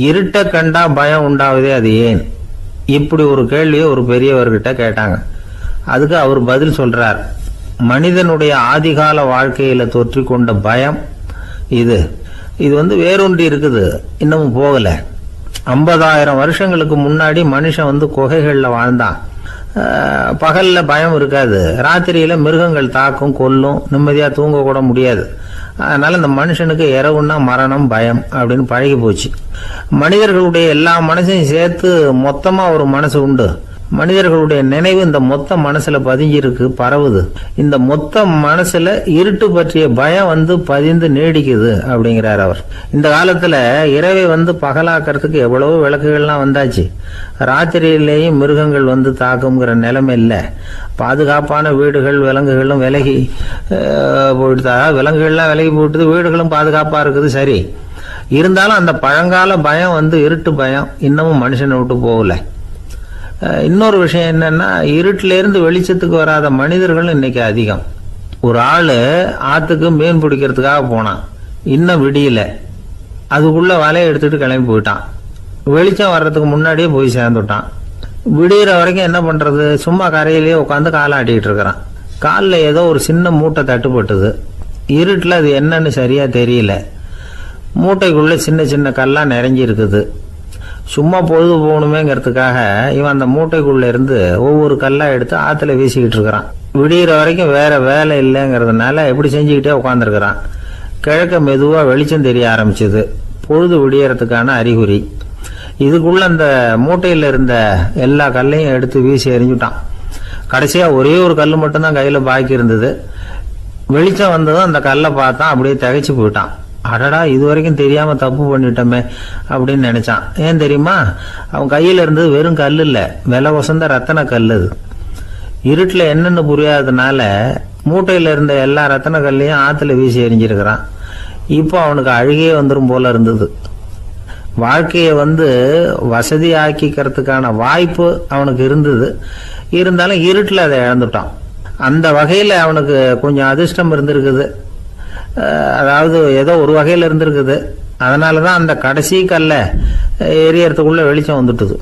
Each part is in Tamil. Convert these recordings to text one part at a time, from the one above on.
இருட்ட கண்டா பயம் உண்டாவதே அது ஏன்? இப்படி ஒரு கேள்வியை ஒரு பெரியவர்கிட்ட கேட்டாங்க. அதுக்கு அவர் பதில் சொல்றார். மனிதனுடைய ஆதிகால வாழ்க்கையில தொற்றிக்கொண்ட பயம் இது இது வேரூன்றி இருக்குது, இன்னமும் போகல. 50,000 வருஷங்களுக்கு முன்னாடி மனுஷன் குகைகள்ல வாழ்ந்தான். பகல்ல பயம் இருக்காது, ராத்திரியில மிருகங்கள் தாக்கும், கொல்லும், நிம்மதியா தூங்க கூட முடியாது. அதனால இந்த மனுஷனுக்கு இரவுன்னா மரணம், பயம் அப்படின்னு பழகி போச்சு. மனிதர்களுடைய எல்லா மனசையும் சேர்த்து மொத்தமா ஒரு மனசு உண்டு. மனிதர்களுடைய நினைவு இந்த மொத்த மனசுல பதிஞ்சிருக்கு, பரவுது. இந்த மொத்த மனசுல இருட்டு பற்றிய பயம் பதிந்து நீடிக்குது அப்படிங்கிறார் அவர். இந்த காலத்துல இரவை பகலாக்கிறதுக்கு எவ்வளவோ விளக்குகள்லாம் வந்தாச்சு. ராத்திரியிலேயும் மிருகங்கள் தாக்குங்கிற நிலைமை இல்லை. பாதுகாப்பான வீடுகள், விலங்குகளும் விலகி போயிட்டு, விலங்குகள்லாம் விலகி போயிட்டு, வீடுகளும் பாதுகாப்பா இருக்குது. சரி, இருந்தாலும் அந்த பழங்கால பயம் இருட்டு பயம் இன்னமும் மனுஷனை விட்டு போகல. இன்னொரு விஷயம் என்னன்னா, இருட்டில இருந்து வெளிச்சத்துக்கு வராத மனிதர்கள் இன்னைக்கு அதிகம். ஒரு ஆளு ஆத்துக்கு மீன் பிடிக்கிறதுக்காக போனான், இன்னும் விடியல. அதுக்குள்ள வலையை எடுத்துட்டு கிளம்பி போயிட்டான். வெளிச்சம் வர்றதுக்கு முன்னாடியே போய் சேர்ந்துட்டான். விடிகிற வரைக்கும் என்ன பண்றது? சும்மா கரையிலேயே உட்காந்து காலாட்டிட்டு இருக்கிறான். காலில் ஏதோ ஒரு சின்ன மூட்டை தட்டுப்பட்டுது. இருட்டில் அது என்னன்னு சரியா தெரியல. மூட்டைக்குள்ள சின்ன சின்ன கல்லா நிறைஞ்சி இருக்குது. சும்மா பொழுது போகணுமேங்கிறதுக்காக இவன் அந்த மூட்டைக்குள்ள இருந்து ஒவ்வொரு கல்லா எடுத்து ஆத்துல வீசிக்கிட்டு இருக்கிறான். விடிகிற வரைக்கும் வேற வேலை இல்லைங்கிறதுனால எப்படி செஞ்சுக்கிட்டே உட்காந்துருக்கிறான். கிழக்க மெதுவா வெளிச்சம் தெரிய ஆரம்பிச்சது. பொழுது விடியறதுக்கான அறிகுறி. இதுக்குள்ள அந்த மூட்டையில இருந்த எல்லா கல்லையும் எடுத்து வீசி எறிஞ்சுட்டான். கடைசியா ஒரே ஒரு கல் மட்டும்தான் கையில பாக்கி இருந்தது. வெளிச்சம் வந்ததும் அந்த கல்லை பார்த்தான், அப்படியே திகைச்சு போயிட்டான். அடடா, இது வரைக்கும் தெரியாம தப்பு பண்ணிட்டோமே அப்படின்னு நினைச்சான். ஏன் தெரியுமா? அவன் கையில இருந்தது வெறும் கல் இல்ல, விலை வசந்த ரத்தன கல். அது இருட்டுல என்னன்னு புரியாததுனால மூட்டையில இருந்த எல்லா ரத்தன கல்லையும் ஆத்துல வீசி எறிஞ்சிருக்கிறான். இப்போ அவனுக்கு அழுகையே வந்துடும் போல இருந்தது. வாழ்க்கையை வசதி ஆக்கிக்கிறதுக்கான வாய்ப்பு அவனுக்கு இருந்தது. இருந்தாலும் இருட்டுல அதை இழந்துட்டான். அந்த வகையில அவனுக்கு கொஞ்சம் அதிர்ஷ்டம் இருந்திருக்குது. அதாவது ஏதோ ஒரு வகையில இருந்திருக்குது. அதனாலதான் அந்த கடைசி கல்ல எரியறதுக்குள்ள வெளிச்சம் வந்துட்டுது.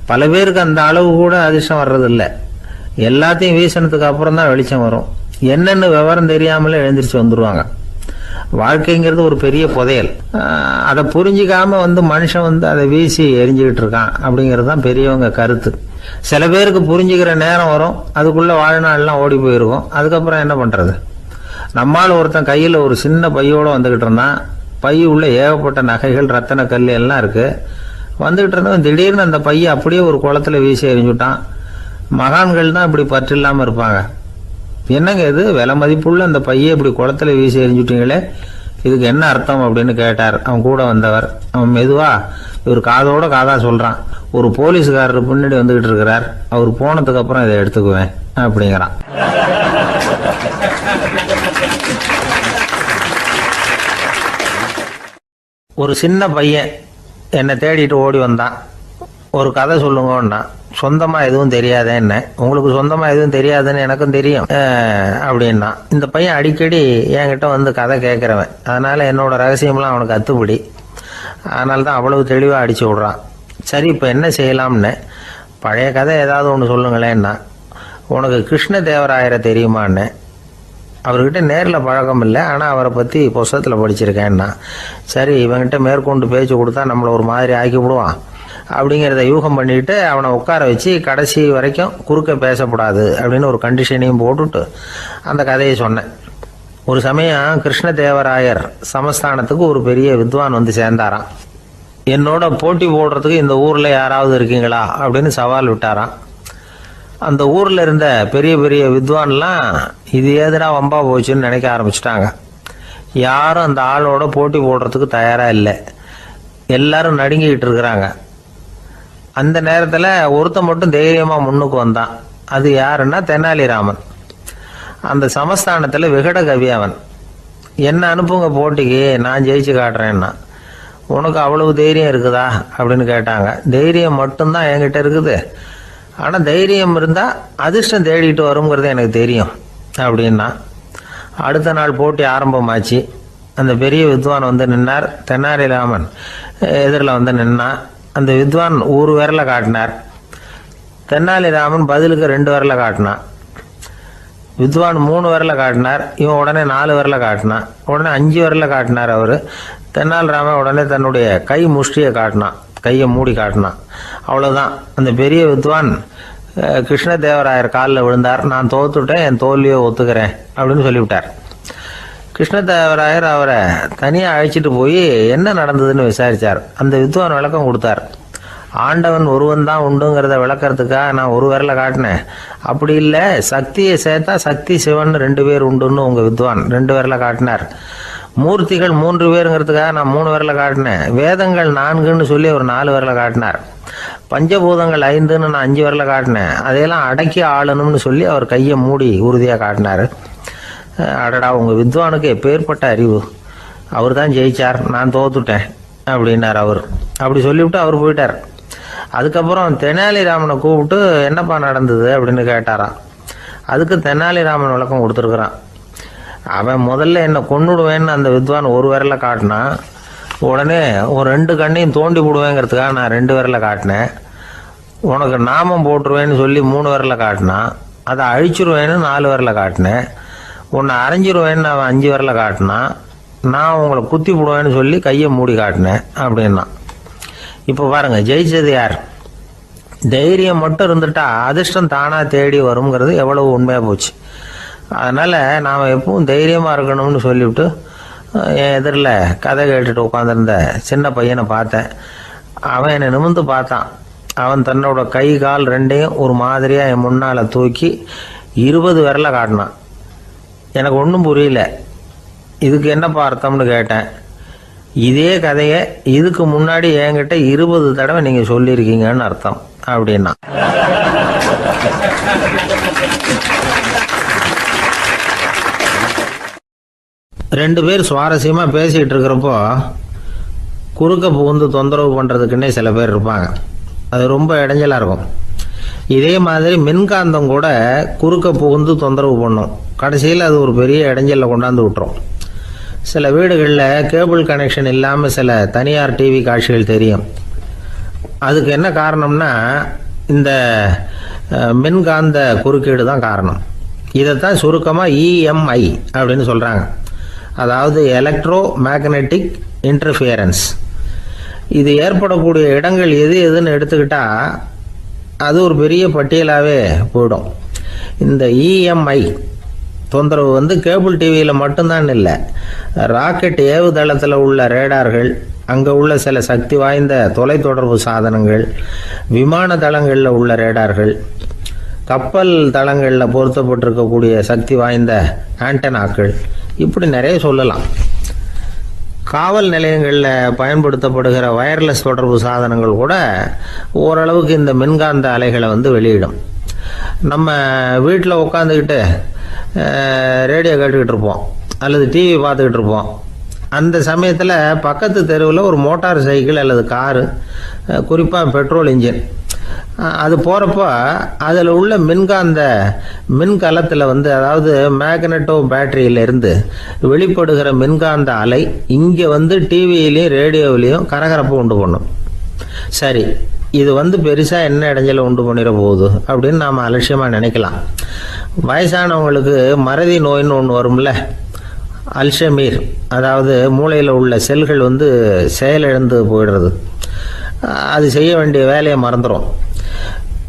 பல பேருக்கு அந்த அளவு கூட அதிர்ஷ்டம் வர்றது இல்லை. எல்லாத்தையும் வீசினதுக்கு அப்புறம் தான் வெளிச்சம் வரும். என்னன்னு விவரம் தெரியாமலே எழுந்திரிச்சு வந்துருவாங்க. வாழ்க்கைங்கிறது ஒரு பெரிய புதையல். அதை புரிஞ்சிக்காம மனுஷன் அதை வீசி எரிஞ்சுக்கிட்டு இருக்கான் அப்படிங்கிறது தான் பெரியவங்க கருத்து. சில பேருக்கு புரிஞ்சுக்கிற நேரம் வரும், அதுக்குள்ள வாழ்நாள்லாம் ஓடி போயிருக்கும். அதுக்கப்புறம் என்ன பண்றது? நம்மால் ஒருத்தன் கையில ஒரு சின்ன பையோட வந்துகிட்டு இருந்தான். பை உள்ள ஏகப்பட்ட நகைகள், ரத்தன கல் எல்லாம் இருக்கு. வந்துகிட்டு இருந்தவன் திடீர்னு அந்த பையை அப்படியே ஒரு குளத்துல வீசி எறிஞ்சுட்டான். மகான்கள் தான் இப்படி பற்று இல்லாம இருப்பாங்க. என்னங்க இது, விலை மதிப்புள்ள அந்த பையை இப்படி குளத்துல வீசி எறிஞ்சுட்டீங்களே, இதுக்கு என்ன அர்த்தம் அப்படின்னு கேட்டார் அவன் கூட வந்தவர். அவன் மெதுவா இவர் காதோட காதா சொல்றான். ஒரு போலீஸ்காரர் பின்னாடி வந்துகிட்டு இருக்கிறார், அவர் போனதுக்கு அப்புறம் இதை எடுத்துக்குவேன் அப்படிங்கிறான். ஒரு சின்ன பையன் என்னை தேடிட்டு ஓடி வந்தான். ஒரு கதை சொல்லுங்கன்னா, சொந்தமா எதுவும் தெரியாத என்ன, உங்களுக்கு சொந்தமா எதுவும் தெரியாதுன்னு எனக்கும் தெரியும் அப்படின்னா. இந்த பையன் அடிக்கடி என்கிட்ட கதை கேட்கிறவன். அதனால என்னோட ரகசியம்லாம் அவனுக்கு அத்துப்படி. அதனால தான் அவ்வளவு தெளிவா அடிச்சு விடுறான். சரி, இப்ப என்ன செய்யலாம்னு, பழைய கதை ஏதாவது ஒன்று சொல்லுங்களேன்னா. உனக்கு கிருஷ்ண தேவராயரை தெரியுமான்னு. அவர்கிட்ட நேரில் பழக்கம் இல்லை, ஆனால் அவரை பற்றி புஸ்தகத்தில் படிச்சிருக்கேன்னா. சரி, இவங்கிட்ட மேற்கொண்டு பேச்சு கொடுத்தா நம்மளை ஒரு மாதிரி ஆக்கி விடுவான் அப்படிங்கிறத யூகம் பண்ணிட்டு அவனை உட்கார வச்சு கடைசி வரைக்கும் குறுக்க பேசக்கூடாது அப்படின்னு ஒரு கண்டிஷனையும் போட்டுட்டு அந்த கதையை சொன்னேன். ஒரு சமயம் கிருஷ்ண தேவராயர் சமஸ்தானத்துக்கு ஒரு பெரிய வித்வான் சேர்ந்தாராம். என்னோட போட்டி போடுறதுக்கு இந்த ஊர்ல யாராவது இருக்கீங்களா அப்படின்னு சவால் விட்டாராம். அந்த ஊர்ல இருந்த பெரிய பெரிய வித்வான்லாம் இது ஏதுடா வம்பா போச்சுன்னு நினைக்க ஆரம்பிச்சிட்டாங்க. யாரும் அந்த ஆளோட போட்டி போடுறதுக்கு தயாரா இல்லை. எல்லாரும் நடுங்கிக்கிட்டு இருக்கிறாங்க. அந்த நேரத்துல ஒருத்த மட்டும் தைரியமா முன்னுக்கு வந்தான். அது யாருன்னா தெனாலிராமன். அந்த சமஸ்தானத்துல விகட கவி அவன். என்ன அனுப்புங்க போட்டிக்கு, நான் ஜெயிச்சு காட்டுறேன்னா. உனக்கு அவ்வளவு தைரியம் இருக்குதா அப்படின்னு கேட்டாங்க. தைரியம் மட்டும்தான் என்கிட்ட இருக்குது, ஆனா தைரியம் இருந்தா அதிர்ஷ்டம் தேடிட்டு வருங்கிறது எனக்கு தெரியும் அப்படின்னா. அடுத்த நாள் போட்டி ஆரம்பமாச்சு. அந்த பெரிய வித்வான் நின்னார். தெனாலிராமன், எதிரில் வந்து நின்னா. அந்த வித்வான் ஒரு விரலை காட்டினார். தெனாலிராமன் பதிலுக்கு 2 விரலை காட்டினான். வித்வான் 3 விரலை காட்டினார். இவன் உடனே 4 விரலை காட்டினான். உடனே 5 விரலை காட்டினார் அவர். தெனாலிராமன் உடனே தன்னுடைய கை முஷ்டியை காட்டினான், கையை மூடி காட்டினான். அவ்வளோதான். அந்த பெரிய வித்வான் கிருஷ்ணதேவராயர் காலில் விழுந்தார். நான் தோத்துட்டேன், என் தோல்வியை ஒத்துக்கிறேன் அப்படின்னு சொல்லிவிட்டார். கிருஷ்ணதேவராயர் அவரை தனியாக அழைச்சிட்டு போய் என்ன நடந்ததுன்னு விசாரித்தார். அந்த வித்வான் விளக்கம் கொடுத்தார். ஆண்டவன் ஒருவன் தான் உண்டுங்கிறத விளக்கறதுக்காக நான் ஒரு விரலை காட்டினேன். அப்படி இல்லை, சக்தியை சேர்த்தா சக்தி சிவன் 2 பேர் உண்டுன்னு உங்கள் வித்வான் 2 விரலை காட்டினார். மூர்த்திகள் 3 பேருங்கிறதுக்காக நான் 3 விரலை காட்டினேன். வேதங்கள் 4ன்னு சொல்லி ஒரு 4 விரலை காட்டினார். பஞ்சபூதங்கள் 5ன்னு நான் 5 விரலை காட்டினேன். அதையெல்லாம் அடக்கி ஆளணும்னு சொல்லி அவர் கையை மூடி உறுதியாக காட்டினார். அடடா, உங்கள் வித்வானுக்கு எப்பேற்பட்ட அறிவு! அவர் தான் ஜெயிச்சார், நான் தோத்துட்டேன் அப்படின்னார் அவர். அப்படி சொல்லிவிட்டு அவர் போயிட்டார். அதுக்கப்புறம் தெனாலிராமனை கூப்பிட்டு என்னப்பா நடந்தது அப்படின்னு கேட்டாராம். அதுக்கு தெனாலிராமன் விளக்கம் கொடுத்துருக்குறான். அவன் முதல்ல என்னை கொன்னுடுவேன்னு அந்த வித்வான் ஒரு விரலை காட்டினான். உடனே ஒரு 2 கண்ணையும் தோண்டி விடுவேங்கிறதுக்காக நான் 2 விரலை காட்டினேன். உனக்கு நாமம் போட்டுருவேன்னு சொல்லி 3 விரலை காட்டினான். அதை அழிச்சிருவேன்னு 4 விரலை காட்டினேன். உன்னை அரைஞ்சிருவேன்னு அவன் 5 விரலை காட்டினான். நான் உங்களை குத்தி விடுவேன்னு சொல்லி கையை மூடி காட்டினேன் அப்படின்னா. இப்போ பாருங்க, ஜெயிச்சது யார்? தைரியம் மட்டும் இருந்துட்டா அதிர்ஷ்டம் தானாக தேடி வருங்கிறது எவ்வளவு உண்மையாக போச்சு. அதனால் நாம் எப்பவும் தைரியமாக இருக்கணும்னு சொல்லிவிட்டு என் எதிரில் கதை கேட்டுட்டு உட்காந்துருந்த சின்ன பையனை பார்த்தேன். அவன் என்னை நிமிர்ந்து பார்த்தான். அவன் தன்னோட கை கால் 2ஐயும் ஒரு மாதிரியாக என் முன்னால் தூக்கி 20 விரலை காட்டினான். எனக்கு ஒன்றும் புரியல. இதுக்கு என்னப்பா அர்த்தம்னு கேட்டேன். இதே கதையை இதுக்கு முன்னாடி என்கிட்ட 20 தடவை நீங்கள் சொல்லியிருக்கீங்கன்னு அர்த்தம் அப்படின்னா. ரெண்டு பேர் சுவாரஸ்யமாக பேசிகிட்டு இருக்கிறப்போ குறுக்க புகுந்து தொந்தரவு பண்ணுறதுக்குன்னே சில பேர் இருப்பாங்க. அது ரொம்ப இடைஞ்சலாக இருக்கும். இதே மாதிரி மின்காந்தம் கூட குறுக்க புகுந்து தொந்தரவு பண்ணும். கடைசியில் அது ஒரு பெரிய இடைஞ்சலில் கொண்டாந்து விட்டுரும். சில வீடுகளில் கேபிள் கனெக்ஷன் இல்லாமல் சில தனியார் டிவி காட்சிகள் தெரியும். அதுக்கு என்ன காரணம்னா இந்த மின்காந்த குறுக்கீடு தான் காரணம். இதைத்தான் சுருக்கமாக இஎம்ஐ அப்படின்னு சொல்கிறாங்க. அதாவது எலக்ட்ரோ மேக்னெட்டிக் இன்டர்ஃபியரன்ஸ். இது ஏற்படக்கூடிய இடங்கள் எது எதுன்னு எடுத்துக்கிட்டால் அது ஒரு பெரிய பட்டியலாகவே போயிடும். இந்த இஎம்ஐ தொந்தரவு கேபிள் டிவியில் மட்டும்தான் இல்லை, ராக்கெட் ஏவுதளத்தில் உள்ள ரேடார்கள், அங்கே உள்ள சில சக்தி வாய்ந்த தொலைத்தொடர்பு சாதனங்கள், விமான தளங்களில் உள்ள ரேடார்கள், கப்பல் தளங்களில் பொருத்தப்பட்டிருக்கக்கூடிய சக்தி வாய்ந்த ஆண்டனாக்கள், இப்படி நிறைய சொல்லலாம். காவல் நிலையங்களில் பயன்படுத்தப்படுகிற வயர்லெஸ் தொடர்பு சாதனங்கள் கூட ஓரளவுக்கு இந்த மின்காந்த அலைகளை வெளியிடும். நம்ம வீட்டில் உட்காந்துக்கிட்டு ரேடியோ கேட்டுக்கிட்டு இருப்போம் அல்லது டிவி பார்த்துக்கிட்டு இருப்போம். அந்த சமயத்தில் பக்கத்து தெருவில் ஒரு மோட்டார் சைக்கிள் அல்லது காரு, குறிப்பாக பெட்ரோல் இன்ஜின், அது போகிறப்போ அதில் உள்ள மின்கலத்தில் அதாவது மேக்னட்டோ பேட்டரியிலிருந்து வெளிப்படுகிற மின்காந்த அலை இங்கே டிவியிலையும் ரேடியோவிலையும் கரகரப்பை உண்டு பண்ணும். சரி, இது பெருசாக என்ன இடைஞ்சலை உண்டு பண்ணிட போகுது அப்படின்னு நாம் அலட்சியமாக நினைக்கலாம். வயசானவங்களுக்கு மறதி நோயின்னு ஒன்று வரும்ல, அல்ஷமீர், அதாவது மூளையில் உள்ள செல்கள் செயலிழந்து போயிடுறது. அது செய்ய வேண்டிய வேலையை மறந்துடும்.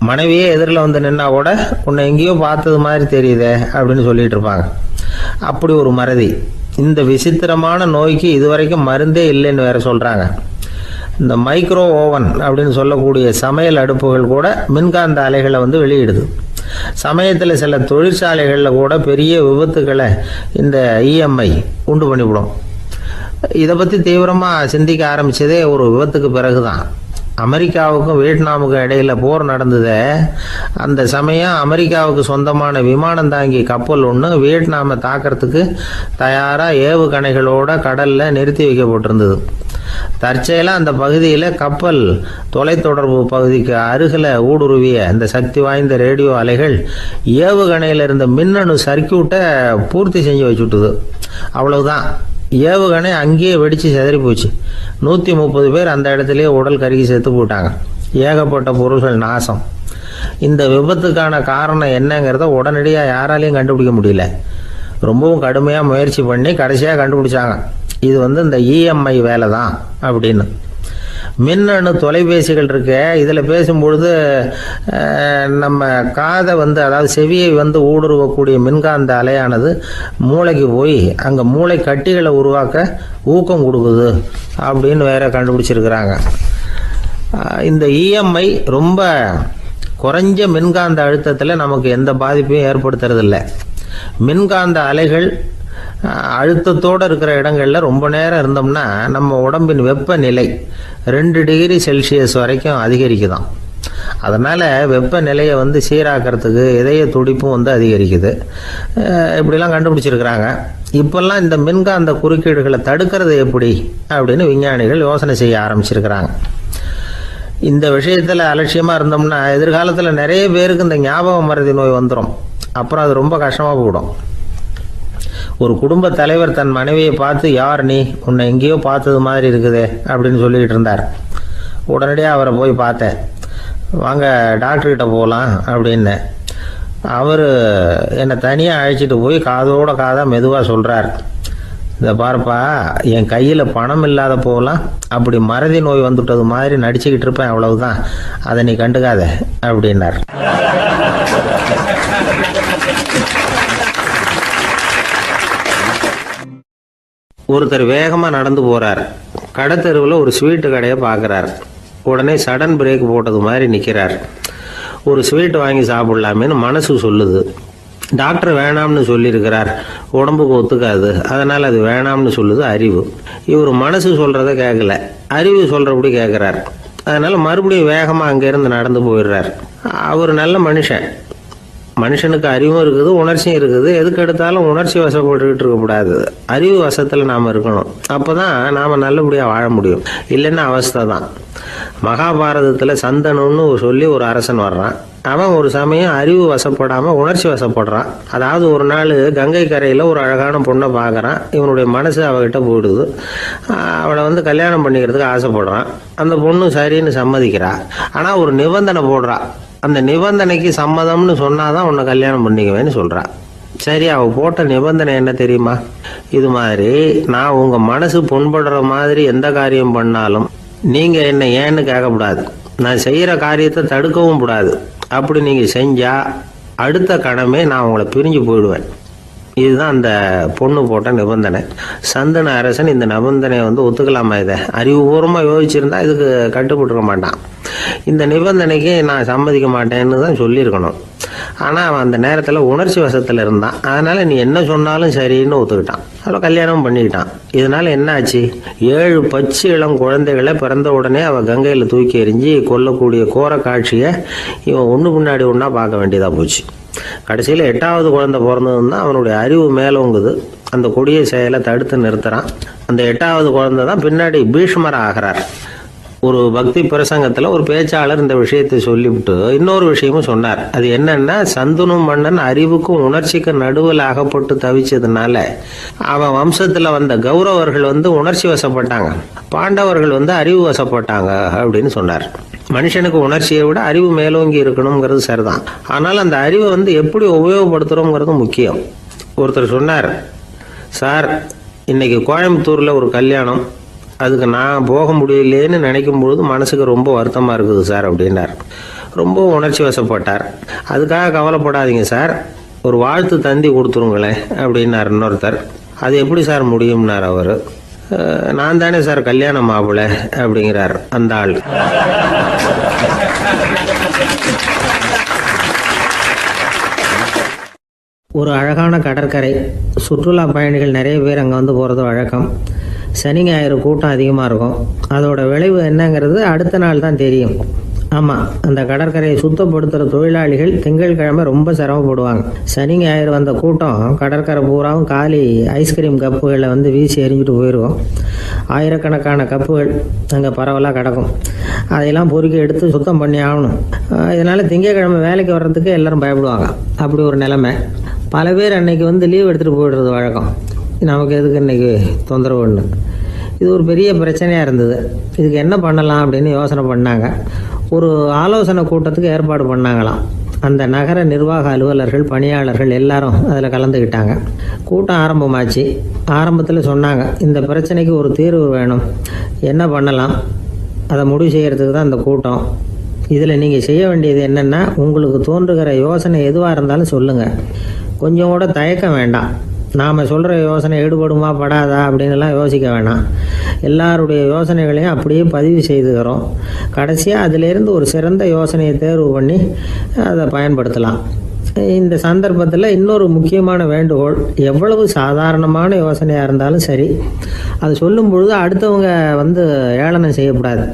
மனைவியே எதிரில் நின்னா கூட உன்னை எங்கேயோ பார்த்தது மாதிரி தெரியுதே அப்படின்னு சொல்லிட்டு இருப்பாங்க. அப்படி ஒரு மறதி. இந்த விசித்திரமான நோய்க்கு இதுவரைக்கும் மருந்தே இல்லைன்னு வேற சொல்கிறாங்க. இந்த மைக்ரோ ஓவன் அப்படின்னு சொல்லக்கூடிய சமையல் அடுப்புகள் கூட மின்காந்த அலைகளை வெளியிடுது. சமயத்தில் சில தொழிற்சாலைகளில் கூட பெரிய விபத்துக்களை இந்த இஎம்ஐ உண்டு பண்ணிவிடும். இதை பற்றி தீவிரமாக சிந்திக்க ஆரம்பித்ததே ஒரு விபத்துக்கு பிறகு தான். அமெரிக்காவுக்கும் வியட்நாமுக்கும் இடையில் போர் நடந்தது. அந்த சமயம் அமெரிக்காவுக்கு சொந்தமான விமானம் தாங்கி கப்பல் ஒன்று வியட்நாமை தாக்கிறதுக்கு தயாராக ஏவுகணைகளோட கடலில் நிறுத்தி வைக்கப்பட்டிருந்தது. தற்செயலாக அந்த பகுதியில் கப்பல் தொலைத்தொடர்பு பகுதிக்கு அருகில் ஊடுருவிய இந்த சக்தி வாய்ந்த ரேடியோ அலைகள் ஏவுகணையில் இருந்த மின்னணு சர்க்கியூட்டை பூர்த்தி செஞ்சு வச்சுட்டுது. அவ்வளவுதான். ஏவுகணை அங்கேயே வெடித்து சிதறி போச்சு. 130 பேர் அந்த இடத்துலயே உடல் கருகி செத்து போட்டாங்க. ஏகப்பட்ட பொருள்கள் நாசம். இந்த விபத்துக்கான காரணம் என்னங்கிறத உடனடியாக யாராலையும் கண்டுபிடிக்க முடியல. ரொம்பவும் கடுமையாக முயற்சி பண்ணி கடைசியாக கண்டுபிடிச்சாங்க, இது இந்த இஎம்ஐ வேலை தான் அப்படின்னு. மின்னணு தொலைபேசிகள் இருக்கு, இதில் பேசும்பொழுது நம்ம காதை அதாவது செவியை ஊடுருவக்கூடிய மின்காந்த அலையானது மூளைக்கு போய் அங்கே மூளை கட்டிகளை உருவாக்க ஊக்கம் கொடுக்குது அப்படின்னு வேற கண்டுபிடிச்சிருக்கிறாங்க. இந்த இஎம்ஐ ரொம்ப குறைஞ்ச மின்காந்த அழுத்தத்தில் நமக்கு எந்த பாதிப்பையும் ஏற்படுத்துறதில்லை. மின்காந்த அலைகள் அழுத்தத்தோடு இருக்கிற இடங்களில் ரொம்ப நேரம் இருந்தோம்னா நம்ம உடம்பின் வெப்பநிலை 2 டிகிரி செல்சியஸ் வரைக்கும் அதிகரிக்குதாம். அதனால் வெப்பநிலையை சீராக்கிறதுக்கு இதய துடிப்பும் அதிகரிக்குது. இப்படிலாம் கண்டுபிடிச்சிருக்கிறாங்க. இப்போல்லாம் இந்த மின்காந்த குறுக்கீடுகளை தடுக்கிறது எப்படி அப்படின்னு விஞ்ஞானிகள் யோசனை செய்ய ஆரம்பிச்சிருக்கிறாங்க. இந்த விஷயத்தில் அலட்சியமாக இருந்தோம்னா எதிர்காலத்தில் நிறைய பேருக்கு இந்த ஞாபக மறதி நோய் வந்துடும். அப்புறம் அது ரொம்ப கஷ்டமாக போயிடும். ஒரு குடும்ப தலைவர் தன் மனைவியை பார்த்து, யார் நீ, உன்னை எங்கேயோ பார்த்தது மாதிரி இருக்குதே அப்படின்னு சொல்லிக்கிட்டு இருந்தார். உடனடியாக அவரை போய் பார்த்தேன். வாங்க டாக்டர்கிட்ட போகலாம் அப்படின்னு. அவர் என்னை தனியாக அழைச்சிட்டு போய் காதோட காதாக மெதுவாக சொல்கிறார், இதை பாருப்பா, என் கையில் பணம் இல்லாத போகலாம், அப்படி மறதி நோய் வந்துட்டது மாதிரி நடிச்சுக்கிட்டு இருப்பேன், அவ்வளவுதான், அதை நீ கண்டுக்காத அப்படின்னார். ஒருத்தர் வேகமாக நடந்து போகிறார். கடத்தெருவில் ஒரு ஸ்வீட்டு கடையை பார்க்குறார். உடனே சடன் பிரேக் போட்டது மாதிரி நிற்கிறார். ஒரு ஸ்வீட் வாங்கி சாப்பிட்லாமேன்னு மனசு சொல்லுது. டாக்டர் வேணாம்னு சொல்லியிருக்கிறார், உடம்புக்கு ஒத்துக்காது, அதனால் அது வேணாம்னு சொல்லுது அறிவு. இவர் மனசு சொல்கிறத கேட்கல, அறிவு சொல்கிறபடி கேட்குறார். அதனால் மறுபடியும் வேகமாக அங்கேருந்து நடந்து போயிடுறார். அவர் நல்ல மனுஷன். மனுஷனுக்கு அறிவும் இருக்குது, உணர்ச்சியும் இருக்குது. எதுக்கு எடுத்தாலும் உணர்ச்சி வசப்பட்டுக்கிட்டு இருக்கக்கூடாது, அறிவு வசத்தில் நாம் இருக்கணும். அப்போ தான் நாம் நல்லபடியாக வாழ முடியும். இல்லைன்னா அவஸ்தை தான். மகாபாரதத்தில் சந்தனுன்னு சொல்லி ஒரு அரசன் வர்றான். அவன் ஒரு சமயம் அறிவு வசப்படாமல் உணர்ச்சி வசப்படுறான். அதாவது ஒரு நாள் கங்கை கரையில் ஒரு அழகான பொண்ணை பார்க்குறான். இவனுடைய மனசு அவகிட்ட போயிடுது. அவளை கல்யாணம் பண்ணிக்கிறதுக்கு ஆசைப்படுறான். அந்த பொண்ணு சரின்னு சம்மதிக்கிறா. ஆனால் ஒரு நிபந்தனை போடுறா. அந்த நிபந்தனைக்கு சம்மதம்னு சொன்னாதான் உன்னை கல்யாணம் பண்ணிக்குவேன்னு சொல்றா. சரி, அவ போட்ட நிபந்தனை என்ன தெரியுமா? இது மாதிரி, நான் உங்க மனசு புண்படுற மாதிரி எந்த காரியம் பண்ணாலும் நீங்க என்ன ஏன்னு கேட்கக்கூடாது, நான் செய்யற காரியத்தை தடுக்கவும் கூடாது. அப்படி நீங்க செஞ்சா அடுத்த கணமே நான் உங்களை பிரிஞ்சு போயிடுவேன். இதுதான் அந்த பொண்ணு போட்ட நிபந்தனை. சந்தன அரசன் இந்த நிபந்தனையை ஒத்துக்கலாமா? இதை அறிவுபூர்வமாக யோசிச்சிருந்தா இதுக்கு கட்டுப்பட்டுருக்க மாட்டான். இந்த நிபந்தனைக்கு நான் சம்மதிக்க மாட்டேன்னு தான் சொல்லியிருக்கணும். ஆனால் அவன் அந்த நேரத்தில் உணர்ச்சி வசத்தில் இருந்தான். அதனால் நீ என்ன சொன்னாலும் சரின்னு ஒத்துக்கிட்டான். அவளை கல்யாணம் பண்ணிக்கிட்டான். இதனால் என்ன ஆச்சு? 7 பச்சை இளம் குழந்தைகளை பிறந்த உடனே அவள் கங்கையில் தூக்கி எறிஞ்சி கொல்லக்கூடிய கோர காட்சியை இவன் ஒன்று பின்னாடி ஒன்றா பார்க்க வேண்டியதாக போச்சு. கடைசியில் 8வது குழந்தை பிறந்ததுன்னா அவனுடைய அறிவு மேலோங்குது. அந்த கொடிய செயலை தடுத்து நிறுத்துறான். அந்த 8வது குழந்தை தான் பின்னாடி பீஷ்மர் ஆகிறார். ஒரு பக்தி பிரசங்கத்தில் ஒரு பேச்சாளர் இந்த விஷயத்தை சொல்லிவிட்டு இன்னொரு விஷயமும் சொன்னார். அது என்னன்னா, சந்தனு மன்னன் அறிவுக்கும் உணர்ச்சிக்கு நடுவில் அகப்பட்டு தவிச்சதுனால அவன் வம்சத்தில் வந்த கௌரவர்கள் உணர்ச்சி வசப்பட்டாங்க, பாண்டவர்கள் அறிவு வசப்பட்டாங்க அப்படின்னு சொன்னார். மனுஷனுக்கு உணர்ச்சியை விட அறிவு மேலோங்கி இருக்கணுங்கிறது சரிதான். ஆனால் அந்த அறிவை எப்படி உபயோகப்படுத்துகிறோங்கிறது முக்கியம். ஒருத்தர் சொன்னார், சார், இன்னைக்கு கோயம்புத்தூரில் ஒரு கல்யாணம், அதுக்கு நான் போக முடியலேன்னு நினைக்கும் பொழுது மனசுக்கு ரொம்ப வருத்தமாக இருக்குது சார் அப்படின்னார். ரொம்ப உணர்ச்சி வசப்பட்டார். அதுக்காக கவலைப்படாதீங்க சார், ஒரு வாழ்த்து தந்தி கொடுத்துருங்களேன் அப்படின்னார் இன்னொருத்தர். அது எப்படி சார் முடியும்னார் அவர். நான் தானே சார் கல்யாண மாப்பிள்ளை அப்படிங்கிறார் அந்த ஆள். ஒரு அழகான கடற்கரை. சுற்றுலா பயணிகள் நிறைய பேர் அங்கே போகிறது வழக்கம். சனி ஞாயிறு கூட்டம் அதிகமாக இருக்கும். அதோட விளைவு என்னங்கிறது அடுத்த நாள் தான் தெரியும். ஆமாம், அந்த கடற்கரையை சுத்தப்படுத்துகிற தொழிலாளிகள் திங்கட்கிழமை ரொம்ப சிரமப்படுவாங்க. சனி ஞாயிறு வந்த கூட்டம் கடற்கரை பூராவும் காலி ஐஸ்கிரீம் கப்புகளை வீசி எறிஞ்சிட்டு போயிருக்கும். ஆயிரக்கணக்கான கப்புகள் அங்கே பரவலாக கிடக்கும். அதையெல்லாம் பொறுக்கி எடுத்து சுத்தம் பண்ணி ஆகணும். இதனால் திங்கட்கிழமை வேலைக்கு வர்றதுக்கு எல்லோரும் பயப்படுவாங்க. அப்படி ஒரு நிலைமை. பல பேர் அன்னைக்கு லீவ் எடுத்துகிட்டு போயிடுறது வழக்கம். நமக்கு எதுக்கு இன்றைக்கி தொந்தரவுன்னு. இது ஒரு பெரிய பிரச்சனையாக இருந்தது. இதுக்கு என்ன பண்ணலாம் அப்படின்னு யோசனை பண்ணாங்க. ஒரு ஆலோசனை கூட்டத்துக்கு ஏற்பாடு பண்ணாங்களாம். அந்த நகர நிர்வாக அலுவலர்கள், பணியாளர்கள் எல்லாரும் அதில் கலந்துக்கிட்டாங்க. கூட்டம் ஆரம்பமாச்சு. ஆரம்பத்தில் சொன்னாங்க, இந்த பிரச்சனைக்கு ஒரு தீர்வு வேணும், என்ன பண்ணலாம், அதை முடிவு செய்கிறதுக்கு தான் இந்த கூட்டம். இதில் நீங்கள் செய்ய வேண்டியது என்னென்னா, உங்களுக்கு தோன்றுகிற யோசனை எதுவாக இருந்தாலும் சொல்லுங்கள். கொஞ்சம் கூட தயக்கம் வேண்டாம். நாம் சொல்கிற யோசனை ஈடுபடுமா படாதா அப்படின்லாம் யோசிக்க வேணாம். எல்லாருடைய யோசனைகளையும் அப்படியே பதிவு செய்துக்கிறோம். கடைசியாக அதிலேருந்து ஒரு சிறந்த யோசனையை தேர்வு பண்ணி அதை பயன்படுத்தலாம். இந்த சந்தர்ப்பத்தில் இன்னொரு முக்கியமான வேண்டுகோள், எவ்வளவு சாதாரணமான யோசனையாக இருந்தாலும் சரி, அது சொல்லும் பொழுது அடுத்தவங்க ஏளனம் செய்யக்கூடாது.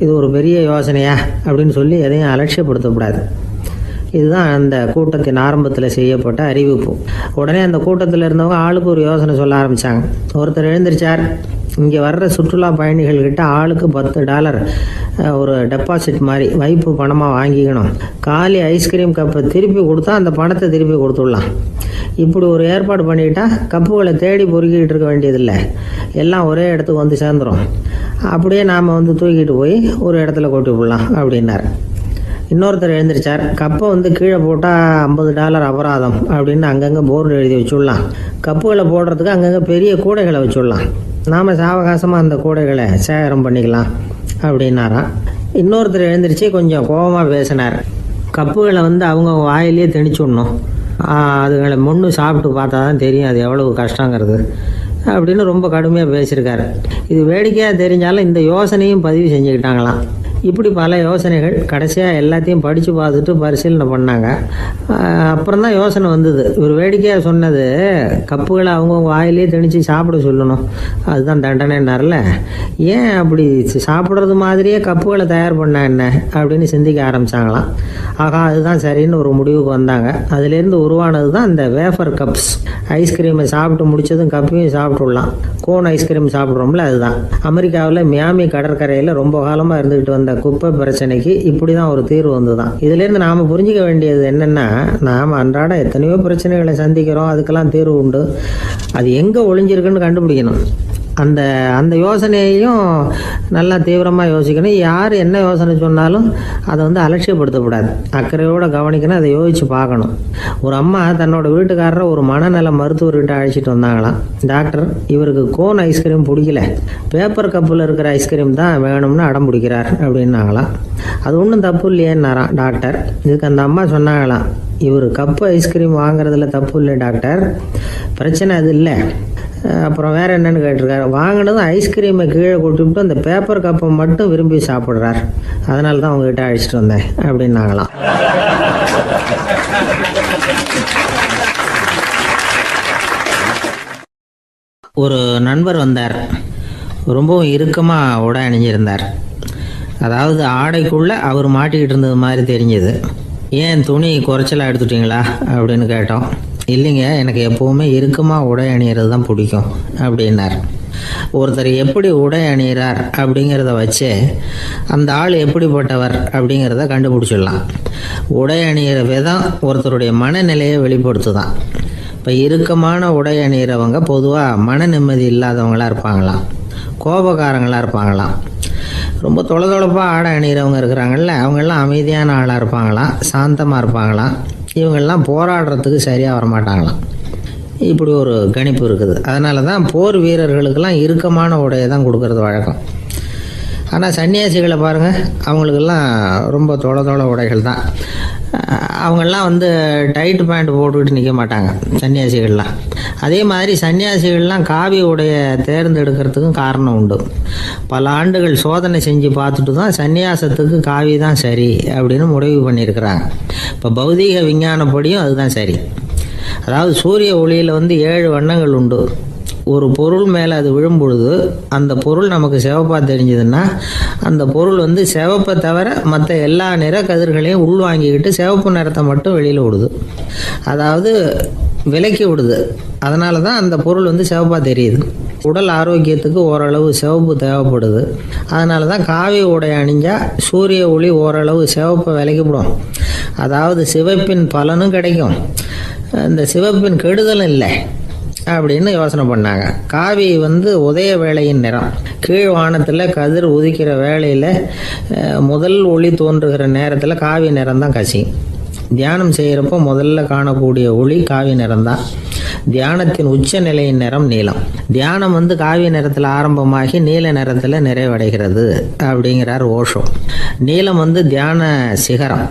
இது ஒரு பெரிய யோசனையா அப்படின்னு சொல்லி எதையும் அலட்சியப்படுத்தக்கூடாது. இதுதான் அந்த கூட்டத்தின் ஆரம்பத்தில் செய்யப்பட்ட அறிவிப்பு. உடனே அந்த கூட்டத்தில் இருந்தவங்க ஆளுக்கு ஒரு யோசனை சொல்ல ஆரம்பித்தாங்க. ஒருத்தர் எழுந்திருச்சார், இங்கே வர்ற சுற்றுலா பயணிகள்கிட்ட ஆளுக்கு $10 ஒரு டெபாசிட் மாதிரி வைப்பு பணமாக வாங்கிக்கணும். காலி ஐஸ்கிரீம் கப்பை திருப்பி கொடுத்தா அந்த பணத்தை திருப்பி கொடுத்துடலாம். இப்படி ஒரு ஏற்பாடு பண்ணிக்கிட்டா கப்புகளை தேடி பொறுக்கிட்டு இருக்க வேண்டியதில்லை, எல்லாம் ஒரே இடத்துக்கு வந்து சேர்ந்துடும். அப்படியே நாம் தூக்கிட்டு போய் ஒரு இடத்துல கொட்டி விடலாம் அப்படின்னார். இன்னொருத்தர் எழுந்திரிச்சார், கப்பை கீழே போட்டால் $50 அபராதம் அப்படின்னு அங்கங்கே போர்டு எழுதி வச்சுடலாம். கப்புகளை போடுறதுக்கு அங்கங்கே பெரிய கூடைகளை வச்சுடலாம். நாம் சாவகாசமாக அந்த கூடைகளை சேகரம் பண்ணிக்கலாம் அப்படின்னாராம். இன்னொருத்தர் எழுந்திரிச்சு கொஞ்சம் கோபமாக பேசினார். கப்புகளை அவங்க வாயிலே திணிச்சுடணும், அதுகளை முன்னு சாப்பிட்டு பார்த்தா தான் தெரியும் அது எவ்வளவு கஷ்டங்கிறது அப்படின்னு ரொம்ப கடுமையாக பேசியிருக்காரு. இது வேடிக்கையாக தெரிஞ்சாலும் இந்த யோசனையும் பதிவு செஞ்சுக்கிட்டாங்களாம். இப்படி பல யோசனைகள். கடைசியாக எல்லாத்தையும் படித்து பார்த்துட்டு பரிசீலனை பண்ணாங்க. அப்புறம் தான் யோசனை வந்தது. ஒரு வேடிக்கையாக சொன்னது, கப்புகளை அவங்கவுங்க வாயிலே திணிச்சு சாப்பிட சொல்லணும், அதுதான் தண்டனைன்னார்ல. ஏன் அப்படி சாப்பிட்றது மாதிரியே கப்புகளை தயார் பண்ண என்ன அப்படின்னு சிந்திக்க ஆரம்பித்தாங்களாம். ஆகா, அதுதான் சரின்னு ஒரு முடிவுக்கு வந்தாங்க. அதுலேருந்து உருவானது தான் இந்த வேஃபர் கப்ஸ். ஐஸ்கிரீமை சாப்பிட்டு முடித்ததும் கப்பையும் சாப்பிட்டுடலாம். கோன் ஐஸ்கிரீம் சாப்பிட்றோம்ல, அதுதான். அமெரிக்காவில் மியாமி கடற்கரையில் ரொம்ப காலமாக இருந்துக்கிட்டு வந்த குப்பை பிரச்சனைக்கு இப்படி தான் ஒரு தீர்வு வந்துதான். இதுலேருந்து நாம் புரிஞ்சிக்க வேண்டியது என்னென்னா, நாம் அன்றாட எத்தனையோ பிரச்சனைகளை சந்திக்கிறோம், அதுக்கெல்லாம் தீர்வு உண்டு. அது எங்கே ஒளிஞ்சிருக்குன்னு கண்டுபிடிக்கணும். அந்த யோசனையையும் நல்லா தீவிரமாக யோசிக்கணும். யார் என்ன யோசனை சொன்னாலும் அதை அலட்சியப்படுத்தக்கூடாது, அக்கறையோடு கவனிக்கணும், அதை யோசித்து பார்க்கணும். ஒரு அம்மா தன்னோட வீட்டுக்காரரை ஒரு மனநல மருத்துவர்கிட்ட அழைச்சிட்டு வந்தாங்களாம். டாக்டர், இவருக்கு கோன் ஐஸ்கிரீம் பிடிக்கல, பேப்பர் கப்பில் இருக்கிற ஐஸ்கிரீம் தான் வேணும்னு அடம் பிடிக்கிறார் அப்படின்னாங்களாம். அது ஒன்றும் தப்பு இல்லையேன்னாராம் டாக்டர். இதுக்கு அந்த அம்மா சொன்னாங்களாம், இவர் கப்பு ஐஸ்கிரீம் வாங்குறதுல தப்பு இல்லை டாக்டர், பிரச்சனை அது இல்லை. அப்புறம் வேறு என்னென்னு கேட்டிருக்காரு. வாங்கினதும் ஐஸ்கிரீமை கீழே கொட்டிவிட்டு அந்த பேப்பர் கப்பை மட்டும் விரும்பி சாப்பிட்றார், அதனால தான் உங்ககிட்ட அழைச்சிட்டு வந்தேன் அப்படின்னாங்களாம். ஒரு நண்பர் வந்தார். ரொம்பவும் இறுக்கமாக உடை அணிஞ்சிருந்தார். அதாவது ஆடைக்குள்ளே அவர் மாட்டிக்கிட்டு இருந்தது மாதிரி தெரிஞ்சது. ஏன் துணி குறைச்சலாக எடுத்துட்டிங்களா அப்படின்னு கேட்டோம். இல்லைங்க, எனக்கு எப்போவுமே இறுக்கமாக உடை அணிகிறது தான் பிடிக்கும் அப்படின்னார். ஒருத்தர் எப்படி உடை அணிகிறார் அப்படிங்கிறத வச்சு அந்த ஆள் எப்படிப்பட்டவர் அப்படிங்கிறத கண்டுபிடிச்சிடலாம். உடை அணிகிற விதம் ஒருத்தருடைய மனநிலையை வெளிப்படுத்துதான். இப்போ இறுக்கமான உடை அணிகிறவங்க பொதுவாக மன நிம்மதி இல்லாதவங்களாக இருப்பாங்களாம், கோபக்காரங்களாக இருப்பாங்களாம். ரொம்ப தொலைதொலைப்பாக ஆடை அணிகிறவங்க இருக்கிறாங்கல்ல, அவங்கெல்லாம் அமைதியான ஆளாக இருப்பாங்களாம், சாந்தமாக இருப்பாங்களாம். இவங்கெல்லாம் போராடுறதுக்கு சரியாக வரமாட்டாங்களாம். இப்படி ஒரு கணிப்பு இருக்குது. அதனால தான் போர் வீரர்களுக்கெல்லாம் இறுக்கமான உடையை தான் கொடுக்கறது வழக்கம். ஆனால் சன்னியாசிகளை பாருங்கள், அவங்களுக்கெல்லாம் ரொம்ப தொலை உடைகள் தான். அவங்கெல்லாம் டைட் பேண்ட் போட்டுக்கிட்டு நிற்க மாட்டாங்க சன்னியாசிகள்லாம். அதே மாதிரி சன்னியாசிகள்லாம் காவி உடையை தேர்ந்தெடுக்கிறதுக்கும் காரணம் உண்டு. பல ஆண்டுகள் சோதனை செஞ்சு பார்த்துட்டு தான் சன்னியாசத்துக்கு காவி தான் சரி அப்படின்னு முடிவு பண்ணியிருக்கிறாங்க. இப்போ பௌதீக விஞ்ஞானப்படியும் அதுதான் சரி. அதாவது சூரிய ஒளியில் 7 வண்ணங்கள் உண்டு. ஒரு பொருள் மேலே அது விழும் பொழுது அந்த பொருள் நமக்கு சிவப்பாக தெரிஞ்சதுன்னா அந்த பொருள் சிவப்பை தவிர மற்ற எல்லா நிற கதிர்களையும் உள்வாங்கிக்கிட்டு சிவப்பு நிறத்தை மட்டும் வெளியில் விடுது, அதாவது விலக்கி விடுது. அதனால தான் அந்த பொருள் சிவப்பாக தெரியுது. உடல் ஆரோக்கியத்துக்கு ஓரளவு சிவப்பு தேவைப்படுது. அதனால தான் காவி உடை அணிஞ்சால் சூரிய ஒளி ஓரளவு சிவப்பை விலக்கிவிடும். அதாவது சிவப்பின் பலனும் கிடைக்கும், இந்த சிவப்பின் கெடுதலும் இல்லை. அப்படின்னு யோசனை பண்ணாங்க. காவி உதய வேளையின் நிறம். கீழ் வானத்தில் கதிர் உதிக்கிற வேளையில் முதல் ஒளி தோன்றுகிற நேரத்தில் காவி நிறம் தான் கசியும். தியானம் செய்கிறப்போ முதல்ல காணக்கூடிய ஒளி காவி நிறம் தான். தியானத்தின் உச்ச நிலையின் நிறம் நீலம். தியானம் காவி நிறத்தில் ஆரம்பமாகி நீல நிறத்தில் நிறைவடைகிறது அப்படிங்கிறார் ஓஷோ. நீலம் தியான சிகரம்.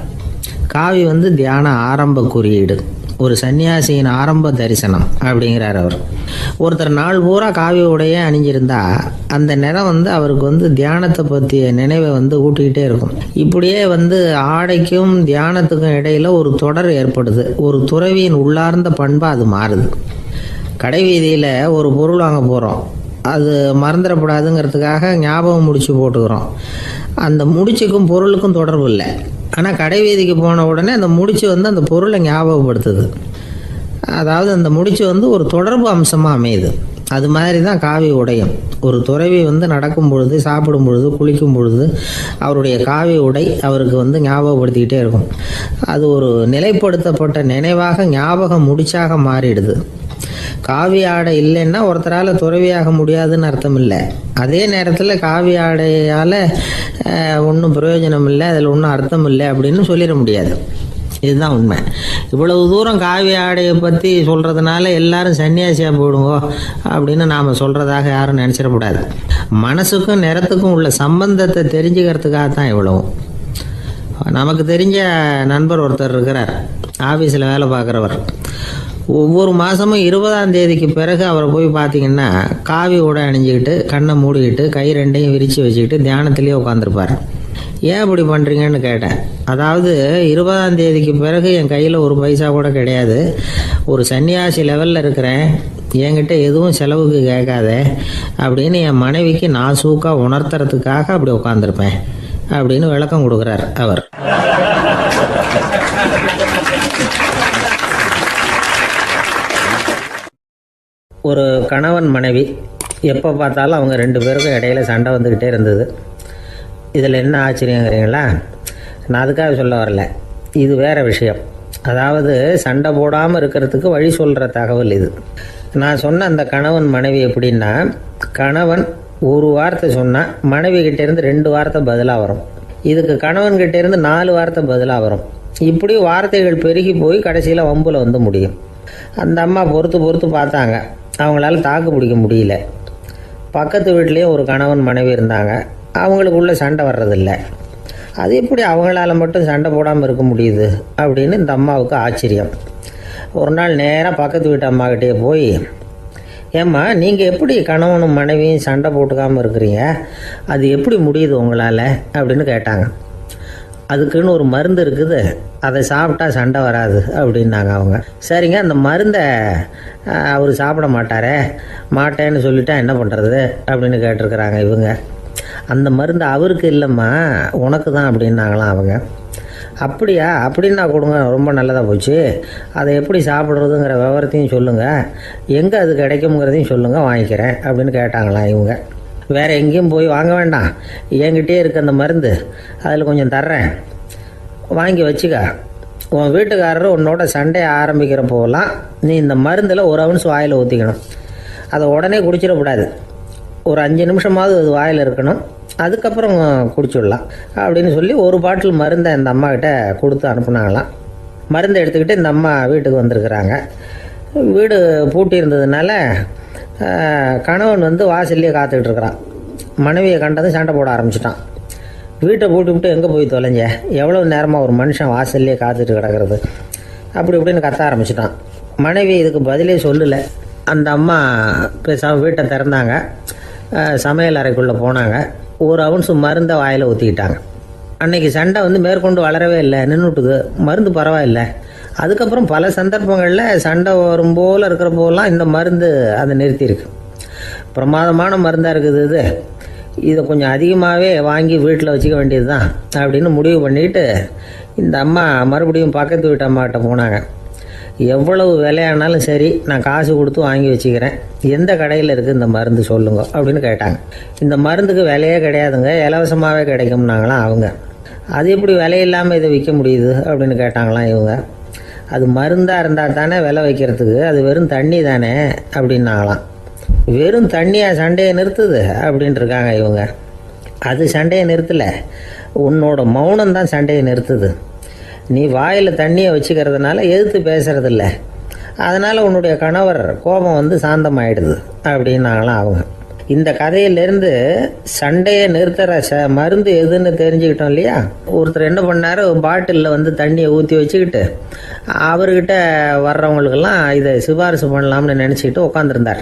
காவி தியான ஆரம்ப குறியீடு, ஒரு சன்னியாசியின் ஆரம்ப தரிசனம் அப்படிங்கிறார் அவர். ஒருத்தர் நாள் பூரா காவி உடைய அணிஞ்சிருந்தா அந்த நிறம் அவருக்கு தியானத்தை பற்றிய நினைவை ஊட்டிக்கிட்டே இருக்கும். இப்படியே ஆடைக்கும் தியானத்துக்கும் இடையில ஒரு தொடர் ஏற்படுது. ஒரு துறவியின் உள்ளார்ந்த பண்பா அது மாறுது. கடை வீதியில் ஒரு பொருள் வாங்க போகிறோம், அது மறந்துடக்கூடாதுங்கிறதுக்காக ஞாபகம் முடிச்சு போட்டுக்கிறோம். அந்த முடிச்சுக்கும் பொருளுக்கும் தொடர்பு இல்லை. ஆனால் கடை வீதிக்கு போன உடனே அந்த முடிச்சு அந்த பொருளை ஞாபகப்படுத்துது. அதாவது அந்த முடிச்சு ஒரு தொடர்பு அம்சமாக அமையுது. அது மாதிரி தான் காவி உடையும். ஒரு துறவி நடக்கும் பொழுது, சாப்பிடும் பொழுது, குளிக்கும் பொழுது அவருடைய காவி உடை அவருக்கு ஞாபகப்படுத்திக்கிட்டே இருக்கும். அது ஒரு நிலைப்படுத்தப்பட்ட நினைவாக ஞாபகம் முடிச்சாக மாறிடுது. காவி ஆடை இல்லைன்னா ஒருத்தரால் துறவியாக முடியாதுன்னு அர்த்தம் இல்லை. அதே நேரத்தில் காவி ஆடையால் ஒன்றும் பிரயோஜனம் இல்லை, அதில் ஒன்றும் அர்த்தம் இல்லை அப்படின்னு சொல்லிட முடியாது. இதுதான் உண்மை. இவ்வளவு தூரம் காவி ஆடையை பற்றி சொல்கிறதுனால எல்லாரும் சன்னியாசியாக போயிடுங்கோ அப்படின்னு நாம் சொல்கிறதாக யாரும் நினச்சிடக்கூடாது. மனசுக்கும் நிறத்துக்கும் உள்ள சம்பந்தத்தை தெரிஞ்சுக்கிறதுக்காக தான் இவ்வளவும். நமக்கு தெரிஞ்ச நண்பர் ஒருத்தர் இருக்கிறார், ஆஃபீஸில் வேலை பார்க்குறவர். ஒவ்வொரு மாதமும் 20ஆம் தேதிக்கு பிறகு அவரை போய் பார்த்தீங்கன்னா காவி உடை அணிஞ்சிக்கிட்டு, கண்ணை மூடிக்கிட்டு, கை ரெண்டையும் விரித்து வச்சுக்கிட்டு தியானத்திலேயே உட்காந்துருப்பார். ஏன் இப்படி பண்ணுறீங்கன்னு கேட்டேன். அதாவது 20ஆம் தேதிக்கு பிறகு என் கையில் ஒரு பைசா கூட கிடையாது, ஒரு சன்னியாசி லெவலில் இருக்கிறேன், என்கிட்ட எதுவும் செலவுக்கு கேட்காத அப்படின்னு என் மனைவிக்கு நான் சூக்காக உணர்த்துறதுக்காக அப்படி உட்காந்துருப்பேன் அப்படின்னு விளக்கம் கொடுக்குறார் அவர். ஒரு கணவன் மனைவி எப்போ பார்த்தாலும் அவங்க 2 பேருக்கும் இடையில சண்டை வந்துக்கிட்டே இருந்தது. இதில் என்ன ஆச்சரியங்கிறீங்களா? நான் அதுக்காக சொல்ல வரல, இது வேறு விஷயம். அதாவது சண்டை போடாமல் இருக்கிறதுக்கு வழி சொல்கிற தகவல் இது. நான் சொன்ன அந்த கணவன் மனைவி எப்படின்னா, கணவன் ஒரு வார்த்தை சொன்னால் மனைவி கிட்டேருந்து 2 வார்த்தை பதிலாக வரும். இதுக்கு கணவன்கிட்டேருந்து 4 வார்த்தை பதிலாக வரும். இப்படி வார்த்தைகள் பெருகி போய் கடைசியில் வம்பில் முடியும். அந்த அம்மா பொறுத்து பார்த்தாங்க, அவங்களால தாக்கு பிடிக்க முடியல. பக்கத்து வீட்லேயே ஒரு கணவன் மனைவி இருந்தாங்க, அவங்களுக்குள்ள சண்டை வர்றதில்லை. அது எப்படி அவங்களால மட்டும் சண்டை போடாமல் இருக்க முடியுது அப்படின்னு இந்த அம்மாவுக்கு ஆச்சரியம். ஒரு நாள் நேராக பக்கத்து வீட்டு அம்மாக்கிட்டே போய், ஏம்மா நீங்கள் எப்படி கணவனும் மனைவியும் சண்டை போட்டுக்காமல் இருக்கிறீங்க, அது எப்படி முடியுது உங்களால் அப்படின்னு கேட்டாங்க. அதுக்குன்னு ஒரு மருந்து இருக்குது, அதை சாப்பிட்டா சண்டை வராது அப்படின்னாங்க அவங்க. சரிங்க, அந்த மருந்தை அவர் சாப்பிட மாட்டேன்னு சொல்லிட்டா என்ன பண்ணுறது அப்படின்னு கேட்டிருக்கிறாங்க இவங்க. அந்த மருந்து அவருக்கு இல்லைம்மா, உனக்கு தான் அப்படின்னாங்களாம் அவங்க. அப்படியா, அப்படின்னா கொடுங்க, ரொம்ப நல்லதாக போச்சு. அதை எப்படி சாப்பிட்றதுங்கிற விவரத்தையும் சொல்லுங்கள், எங்கே அது கிடைக்குங்கிறதையும் சொல்லுங்கள், வாங்கிக்கிறேன் அப்படின்னு கேட்டாங்களாம் இவங்க. வேறு எங்கேயும் போய் வாங்க வேண்டாம், என்கிட்டே இருக்க அந்த மருந்து அதில் கொஞ்சம் தர்றேன், வாங்கி வச்சுக்க. உன் வீட்டுக்காரர் உன்னோட சண்டையை ஆரம்பிக்கிறப்போலாம் நீ இந்த மருந்தில் 1 அவுன்ஸ் வாயில் ஊற்றிக்கணும். அதை உடனே குடிச்சிடக்கூடாது, ஒரு 5 நிமிஷமாவது அது வாயில் இருக்கணும், அதுக்கப்புறம் குடிச்சிடலாம் அப்படின்னு சொல்லி ஒரு பாட்டில் மருந்தை இந்த அம்மாக்கிட்ட கொடுத்து அனுப்புனாங்களாம். மருந்தை எடுத்துக்கிட்டு இந்த அம்மா வீட்டுக்கு வந்திருக்கிறாங்க. வீடு பூட்டி இருந்ததுனால கணவன் வாசல்லையே காத்துக்கிட்டு இருக்கிறான். மனைவியை கண்டதும் சண்டை போட ஆரம்பிச்சிட்டான். வீட்டை பூட்டி விட்டு எங்கே போய் தொலைஞ்ச, எவ்வளோ நேரமாக ஒரு மனுஷன் வாசல்லையே காத்துட்டு கிடக்கிறது அப்படி இப்படின்னு கத்த ஆரம்பிச்சிட்டான். மனைவி இதுக்கு பதிலே சொல்லலை. அந்த அம்மா பேசாமல் வீட்டை திறந்தாங்க, சமையல் அறைக்குள்ளே போனாங்க, 1 அவுன்ஸ் மருந்தை வாயில் ஊற்றிக்கிட்டாங்க. அன்னைக்கு சண்டை மேற்கொண்டு வளரவே இல்லை, நின்றுட்டுது. மருந்து பரவாயில்லை. அதுக்கப்புறம் பல சந்தர்ப்பங்களில் சண்டை வரும் போல் இருக்கிற போலாம் இந்த மருந்து அதை நிறுத்தியிருக்கு. பிரமாதமான மருந்தாக இருக்குது இதை கொஞ்சம் அதிகமாகவே வாங்கி வீட்டில் வச்சுக்க வேண்டியது தான் அப்படின்னு முடிவு பண்ணிட்டு இந்த அம்மா மறுபடியும் பக்கத்து வீட்டு அம்மாக்கிட்ட போனாங்க. எவ்வளவு விலையானாலும் சரி, நான் காசு கொடுத்து வாங்கி வச்சுக்கிறேன், எந்த கடையில் இருக்குது இந்த மருந்து சொல்லுங்க அப்படின்னு கேட்டாங்க. இந்த மருந்துக்கு விலையே கிடையாதுங்க, இலவசமாகவே கிடைக்கும்னாங்களாம் அவங்க. அது எப்படி விலையில்லாமல் இதை விற்க முடியுது அப்படின்னு கேட்டாங்களாம் இவங்க. அது மருந்தாக இருந்தால் தானே விலை வைக்கிறதுக்கு, அது வெறும் தண்ணி தானே அப்படின்னாங்களாம். வெறும் தண்ணியாக சண்டையை நிறுத்துது அப்படின்ட்டு இருக்காங்க இவங்க. அது சண்டையை நிறுத்தலை, உன்னோட மௌனம் தான் சண்டையை நிறுத்துது. நீ வாயில் தண்ணியை வச்சுக்கிறதுனால எதிர்த்து பேசுறதில்ல, அதனால் உன்னுடைய கணவர் கோபம் வந்து சாந்தமாயிடுது அப்படின்னாங்களாம் அவங்க. இந்த கதையிலேருந்து சண்டையை நிறுத்துகிற மருந்து எதுன்னு தெரிஞ்சுக்கிட்டோம் இல்லையா. ஒருத்தர் என்ன பண்ணார், பாட்டிலில் வந்து தண்ணியை ஊற்றி வச்சுக்கிட்டு அவர்கிட்ட வர்றவங்களுக்கெல்லாம் இதை சிபாரிசு பண்ணலாம்னு நினச்சிக்கிட்டு உட்காந்துருந்தார்.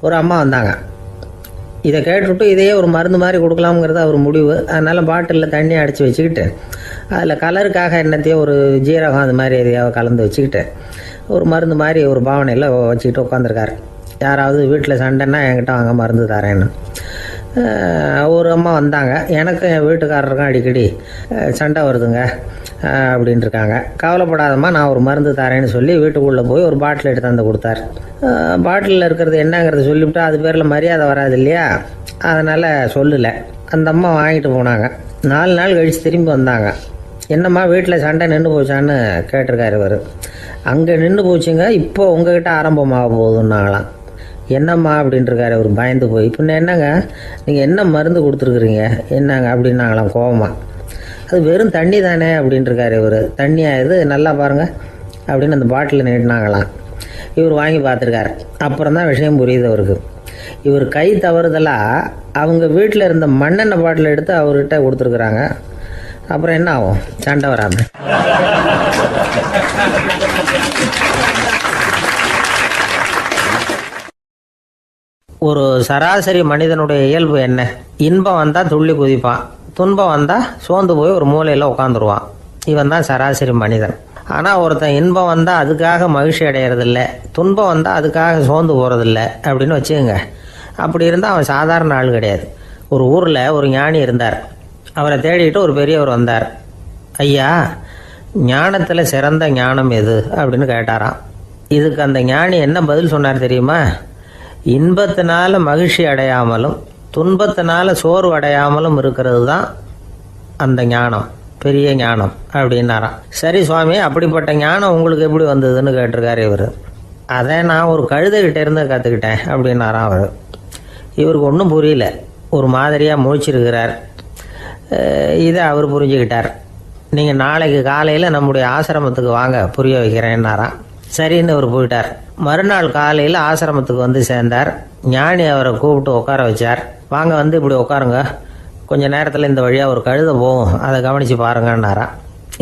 ஒரு அம்மா வந்தாங்க. இதை கேட்டுவிட்டு இதையே ஒரு மருந்து மாதிரி கொடுக்கலாம்ங்கிறது அவர் முடிவு. அதனால் பாட்டிலில் தண்ணியை அடித்து வச்சுக்கிட்டு அதில் கலருக்காக என்னத்தையோ ஒரு ஜீரகம் அது மாதிரி எதையாவது கலந்து வச்சுக்கிட்டு ஒரு மருந்து மாதிரி ஒரு பாவனையில் வச்சுக்கிட்டு உட்காந்துருக்காரு. யாராவது வீட்டில் சண்டைன்னா என்கிட்ட வாங்க மருந்து தரேன்னு. ஒரு அம்மா வந்தாங்க. எனக்கும் என் வீட்டுக்காரருக்கும் அடிக்கடி சண்டை வருதுங்க அப்படின்ட்டு இருக்காங்க. கவலைப்படாதம்மா, நான் ஒரு மருந்து தரேன்னு சொல்லி வீட்டுக்குள்ளே போய் ஒரு பாட்டில் எடுத்து வந்து கொடுத்தாரு. பாட்டிலில் இருக்கிறது என்னங்கிறத சொல்லிவிட்டா அது பேரில் மரியாதை வராது இல்லையா, அதனால் சொல்லலை. அந்த அம்மா வாங்கிட்டு போனாங்க. 4 நாள் கழித்து திரும்பி வந்தாங்க. என்னம்மா வீட்டில் சண்டை நின்று போச்சான்னு கேட்டிருக்காரு இவர். அங்கே நின்று போச்சுங்க, இப்போ உங்ககிட்ட ஆரம்பமாக போகுதுன்னாங்களாம். என்னம்மா அப்படின்ட்டுருக்காரு அவர் பயந்து போய். பின்ன என்னங்க நீங்கள் என்ன மருந்து கொடுத்துருக்குறீங்க என்னங்க அப்படின்னாங்களாம் கோபமாக. அது வெறும் தண்ணி தானே அப்படின்ட்டுருக்காரு இவர். தண்ணியாக இது நல்லா பாருங்கள் அப்படின்னு அந்த பாட்டிலில் நீட்டினாங்களாம். இவர் வாங்கி பார்த்துருக்காரு. அப்புறம் தான் விஷயம் புரியுது அவருக்கு. இவர் கை தவறுதலாக அவங்க வீட்டில் இருந்த மண்ணெண்ணெய் பாட்டில் எடுத்து அவர்கிட்ட கொடுத்துருக்குறாங்க. அப்புறம் என்ன ஆகும், சண்டை வராமல். ஒரு சராசரி மனிதனுடைய இயல்பு என்ன? இன்பம் வந்தால் துள்ளி குதிப்பான், துன்பம் வந்தால் சோர்ந்து போய் ஒரு மூலையில் உட்காந்துருவான். இவன் தான் சராசரி மனிதன். ஆனால் ஒருத்தன் இன்பம் வந்தால் அதுக்காக மகிழ்ச்சி அடையிறதில்ல, துன்பம் வந்தால் அதுக்காக சோர்ந்து போகிறதில்ல அப்படின்னு வச்சுக்கோங்க. அப்படி இருந்தால் அவன் சாதாரண ஆள் கிடையாது. ஒரு ஊரில் ஒரு ஞானி இருந்தார். அவரை தேடிட்டு ஒரு பெரியவர் வந்தார். ஐயா, ஞானத்தில் சிறந்த ஞானம் எது அப்படின்னு கேட்டாராம். இதுக்கு அந்த ஞானி என்ன பதில் சொன்னார் தெரியுமா? இன்பத்தினால மகிழ்ச்சி அடையாமலும் துன்பத்தினால சோர்வு அடையாமலும் இருக்கிறது தான் அந்த ஞானம், பெரிய ஞானம் அப்படின்னாராம். சரி சுவாமி, அப்படிப்பட்ட ஞானம் உங்களுக்கு எப்படி வந்ததுன்னு கேட்டிருக்காரு இவர். அதை நான் ஒரு கழுதைகிட்ட இருந்து கற்றுக்கிட்டேன் அப்படின்னாராம் அவர். இவருக்கு ஒன்றும் புரியல, ஒரு மாதிரியாக முழிச்சிருக்கிறார். இதை அவர் புரிஞ்சுக்கிட்டார். நீங்கள் நாளைக்கு காலையில் நம்முடைய ஆசிரமத்துக்கு வாங்க, புரிய வைக்கிறேன்னாராம். சரின்னு அவர் போயிட்டார். மறுநாள் காலையில் ஆசிரமத்துக்கு வந்து சேர்ந்தார். ஞானி அவரை கூப்பிட்டு உட்கார வச்சார். வாங்க வந்து இப்படி உட்காருங்க, கொஞ்சம் நேரத்தில் இந்த வழியாக ஒரு கழுதை போகும், அதை கவனித்து பாருங்கன்னாராம்.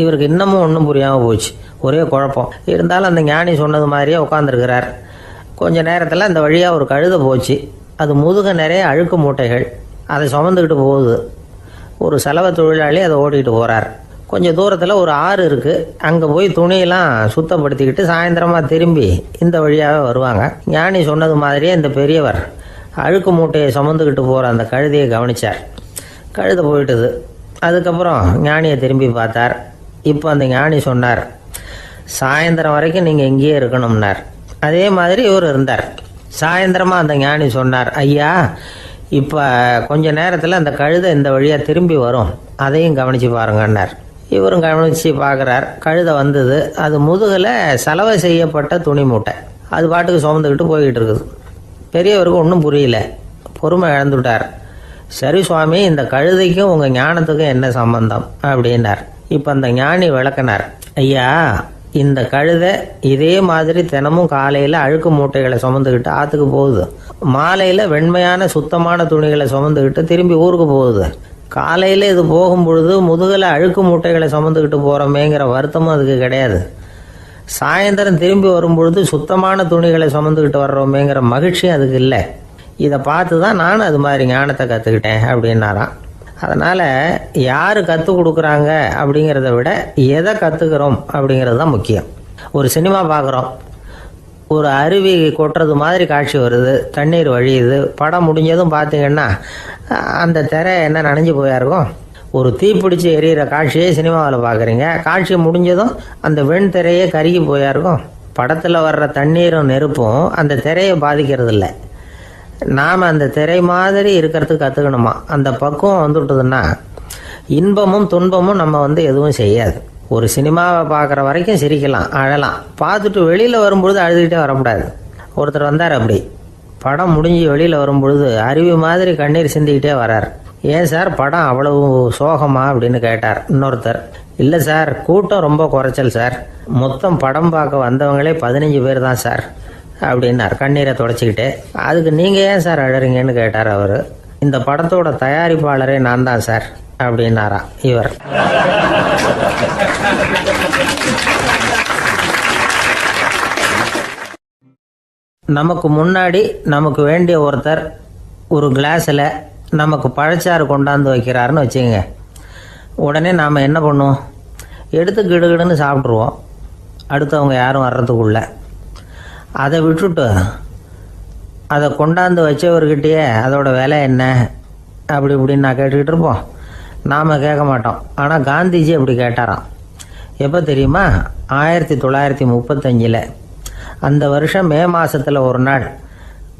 இவருக்கு இன்னமும் ஒன்றும் புரியாமல் போச்சு, ஒரே குழப்பம். இருந்தாலும் அந்த ஞானி சொன்னது மாதிரியே உட்காந்துருக்கிறார். கொஞ்சம் நேரத்தில் அந்த வழியாக ஒரு கழுதை போச்சு. அது முதுக நிறைய அழுக்கு மூட்டைகள், அதை சுமந்துக்கிட்டு போகுது. ஒரு செலவு தொழிலாளி அதை ஓட்டிகிட்டு போகிறார். கொஞ்சம் தூரத்தில் ஒரு ஆறு இருக்குது. அங்கே போய் துணியெல்லாம் சுத்தப்படுத்திக்கிட்டு சாயந்தரமாக திரும்பி இந்த வழியாகவே வருவாங்க. ஞானி சொன்னது மாதிரியே இந்த பெரியவர் அழுக்கு மூட்டையை சுமந்துக்கிட்டு போகிற அந்த கழுதையை கவனித்தார். கழுதை போயிட்டுது. அதுக்கப்புறம் ஞானியை திரும்பி பார்த்தார். இப்போ அந்த ஞானி சொன்னார், சாயந்தரம் வரைக்கும் நீங்கள் இங்கேயே இருக்கணும்னார். அதே மாதிரி இவர் இருந்தார். சாயந்தரமாக அந்த ஞானி சொன்னார், ஐயா, இப்போ கொஞ்ச நேரத்தில் அந்த கழுதை இந்த வழியாக திரும்பி வரும், அதையும் கவனித்து பாருங்கன்னார். இவரும் கவனித்து பார்க்குறார். கழுதை வந்தது. அது முதுகில் சலவை செய்யப்பட்ட துணி மூட்டை, அது பாட்டுக்கு சுமந்துக்கிட்டு போய்கிட்டு இருக்குது. பெரியவருக்கு ஒன்றும் புரியல, பொறுமை இழந்துவிட்டார். சரி சுவாமி, இந்த கழுதைக்கும் உங்கள் ஞானத்துக்கும் என்ன சம்பந்தம் அப்படின்னார். இப்போ அந்த ஞானி விளக்கினார். ஐயா, இந்த கழுதை இதே மாதிரி தினமும் காலையில் அழுக்கு மூட்டைகளை சுமந்துக்கிட்டு ஆற்றுக்கு போகுது, மாலையில் வெண்மையான சுத்தமான துணிகளை சுமந்துக்கிட்டு திரும்பி ஊருக்கு போகுது. காலையில் இது போகும் பொழுது முதுகில் அழுக்கு மூட்டைகளை சுமந்துக்கிட்டு போகிறோமேங்கிற வருத்தமும் அதுக்கு கிடையாது. சாயந்தரம் திரும்பி வரும்பொழுது சுத்தமான துணிகளை சுமந்துக்கிட்டு வர்றோமேங்கிற மகிழ்ச்சியும் அதுக்கு இல்லை. இதை பார்த்து தான் நானும் அது மாதிரி ஞானத்தை கற்றுக்கிட்டேன் அப்படின்னாராம். அதனால் யார் கற்றுக் கொடுக்குறாங்க அப்படிங்கிறத விட எதை கற்றுக்கிறோம் அப்படிங்கிறது தான் முக்கியம். ஒரு சினிமா பார்க்குறோம், ஒரு அருவி கொட்டுறது மாதிரி காட்சி வருது, தண்ணீர் வழியுது. படம் முடிஞ்சதும் பார்த்தீங்கன்னா அந்த திரை என்ன நனைஞ்சு போயாருக்கும். ஒரு தீப்பிடிச்சு எரியிற காட்சியே சினிமாவில் பார்க்குறீங்க, காட்சி முடிஞ்சதும் அந்த வெண் திரையே கருகி போயாருக்கும். படத்தில் வர்ற தண்ணீரும் நெருப்பும் அந்த திரையை பாதிக்கிறது இல்லை. நாம் அந்த திரை மாதிரி இருக்கிறதுக்கு கற்றுக்கணுமா. அந்த பக்குவம் வந்துவிட்டதுன்னா இன்பமும் துன்பமும் நம்ம எதுவும் செய்யாது. ஒரு சினிமாவை பார்க்குற வரைக்கும் சிரிக்கலாம், அழலாம். பார்த்துட்டு வெளியில் வரும்பொழுது அழுதுகிட்டே வரக்கூடாது. ஒருத்தர் வந்தார், அப்படி படம் முடிஞ்சு வெளியில் வரும்பொழுது அருவி மாதிரி கண்ணீர் சிந்திக்கிட்டே வரார். ஏன் சார் படம் அவ்வளவு சோகமா அப்படின்னு கேட்டார். இன்னொருத்தர், இல்லை சார் கூட்டம் ரொம்ப குறைச்சல் சார், மொத்தம் படம் பார்க்க வந்தவங்களே 15 பேர் தான் சார் அப்படின்னார் கண்ணீரை தொடச்சிக்கிட்டே. அதுக்கு நீங்கள் ஏன் சார் அழறீங்கன்னு கேட்டார் அவர். இந்த படத்தோட தயாரிப்பாளரே நான் தான் சார் அப்படின்னாரா இவர். நமக்கு முன்னாடி நமக்கு வேண்டிய ஒருத்தர் ஒரு கிளாஸில் நமக்கு பழச்சாறு கொண்டாந்து வைக்கிறாருன்னு வச்சுக்கோங்க. உடனே நாம் என்ன பண்ணுவோம்? எடுத்து கிடுகிடுன்னு சாப்பிட்ருவோம், அடுத்தவங்க யாரும் வர்றதுக்குள்ள. அதை விட்டுட்டு அதை கொண்டாந்து வச்சவர்கிட்டயே அதோட விலை என்ன அப்படி இப்படின்னு நான் கேட்டுக்கிட்டு இருப்போம். நாம் கேட்க மாட்டோம். ஆனால் காந்திஜி அப்படி கேட்டாராம். எப்போ தெரியுமா? 1935. அந்த வருஷம் மே மாதத்தில் ஒரு நாள்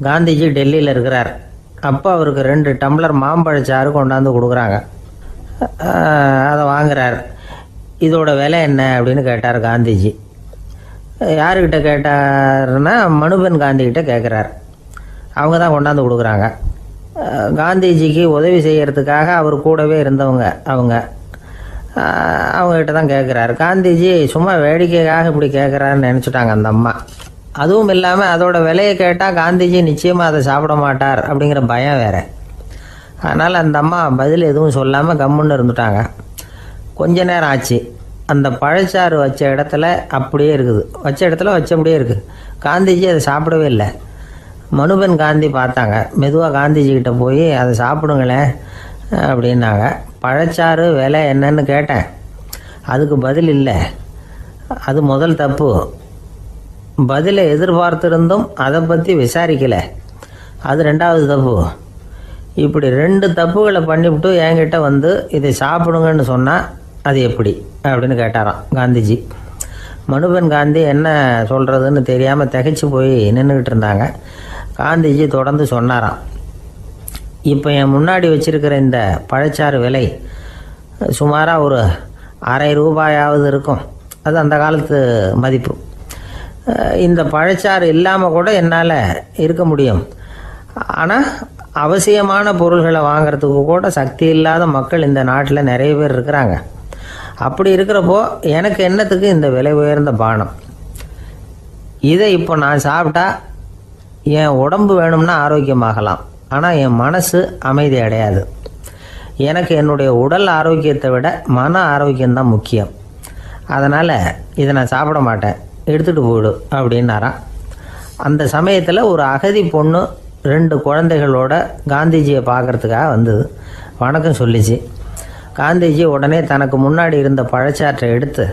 காந்திஜி டெல்லியில் இருக்கிறார். அப்போ அவருக்கு 2 டம்ளர் மாம்பழச்சாறு கொண்டாந்து கொடுக்குறாங்க. அதை வாங்குறார். இதோட விலை என்ன அப்படின்னு கேட்டார் காந்திஜி. யாருக்கிட்ட கேட்டாருன்னா மனுபென் காந்திகிட்ட கேட்குறார். அவங்க தான் கொண்டாந்து கொடுக்குறாங்க. காந்திஜிக்கு உதவி செய்கிறதுக்காக அவர் கூடவே இருந்தவங்க அவங்ககிட்ட தான் கேட்குறாரு. காந்திஜி சும்மா வேடிக்கைக்காக இப்படி கேட்குறாருன்னு நினச்சிட்டாங்க அந்த அம்மா. அதுவும் இல்லாமல் அதோட விலையை கேட்டால் காந்திஜி நிச்சயமாக அதை சாப்பிட மாட்டார் அப்படிங்கிற பயம் வேறு. அதனால் அந்த அம்மா பதில் எதுவும் சொல்லாமல் கம்முன்னு இருந்துட்டாங்க. கொஞ்ச நேரம் ஆச்சு. அந்த பழச்சாறு வச்ச இடத்துல அப்படியே இருக்குது, வச்ச இடத்துல வச்சபடியே இருக்குது. காந்திஜி அதை சாப்பிடவே இல்லை. மனுபென் காந்தி பார்த்தாங்க. மெதுவாக காந்திஜிக்கிட்ட போய் அதை சாப்பிடுங்களேன் அப்படின்னாங்க. பழச்சாறு விலை என்னன்னு கேட்டேன், அதுக்கு பதில் இல்லை. அது முதல் தப்பு. பதிலை எதிர்பார்த்திருந்தும் அதை பற்றி விசாரிக்கலை, அது 2வது தப்பு. இப்படி 2 தப்புகளை பண்ணிவிட்டு என்கிட்ட வந்து இதை சாப்பிடுங்கன்னு சொன்னால் அது எப்படி அப்படின்னு கேட்டாராம் காந்திஜி. மனுபென் காந்தி என்ன சொல்கிறதுன்னு தெரியாமல் திகைச்சு போய் நின்றுக்கிட்டு இருந்தாங்க. காந்திஜி தொடர்ந்து சொன்னாராம், இப்போ என் முன்னாடி வச்சிருக்கிற இந்த பழச்சாறு விலை சுமாராக ஒரு ₹1/2 இருக்கும். அது அந்த காலத்து மதிப்பு. இந்த பழச்சாறு இல்லாமல் கூட என்னால் இருக்க முடியும். ஆனால் அவசியமான பொருள்களை வாங்கிறதுக்கு கூட சக்தி இல்லாத மக்கள் இந்த நாட்டில் நிறைய பேர் இருக்கிறாங்க. அப்படி இருக்கிறப்போ எனக்கு என்னத்துக்கு இந்த விலை உயர்ந்த பானம்? இதை இப்போ நான் சாப்பிட்டா என் உடம்பு வேணும்னா ஆரோக்கியமாகலாம், ஆனால் என் மனசு அமைதி அடையாது. எனக்கு என்னுடைய உடல் ஆரோக்கியத்தை விட மன ஆரோக்கியம்தான் முக்கியம். அதனால் இதை நான் சாப்பிட மாட்டேன், எடுத்துகிட்டு போயிடு அப்படின்னாராம். அந்த சமயத்தில் ஒரு அகதி பொண்ணு 2 குழந்தைகளோட காந்திஜியை பார்க்குறதுக்காக வந்தது. வணக்கம் சொல்லிச்சு. காந்திஜி உடனே தனக்கு முன்னாடி இருந்த பழச்சாற்றை எடுத்து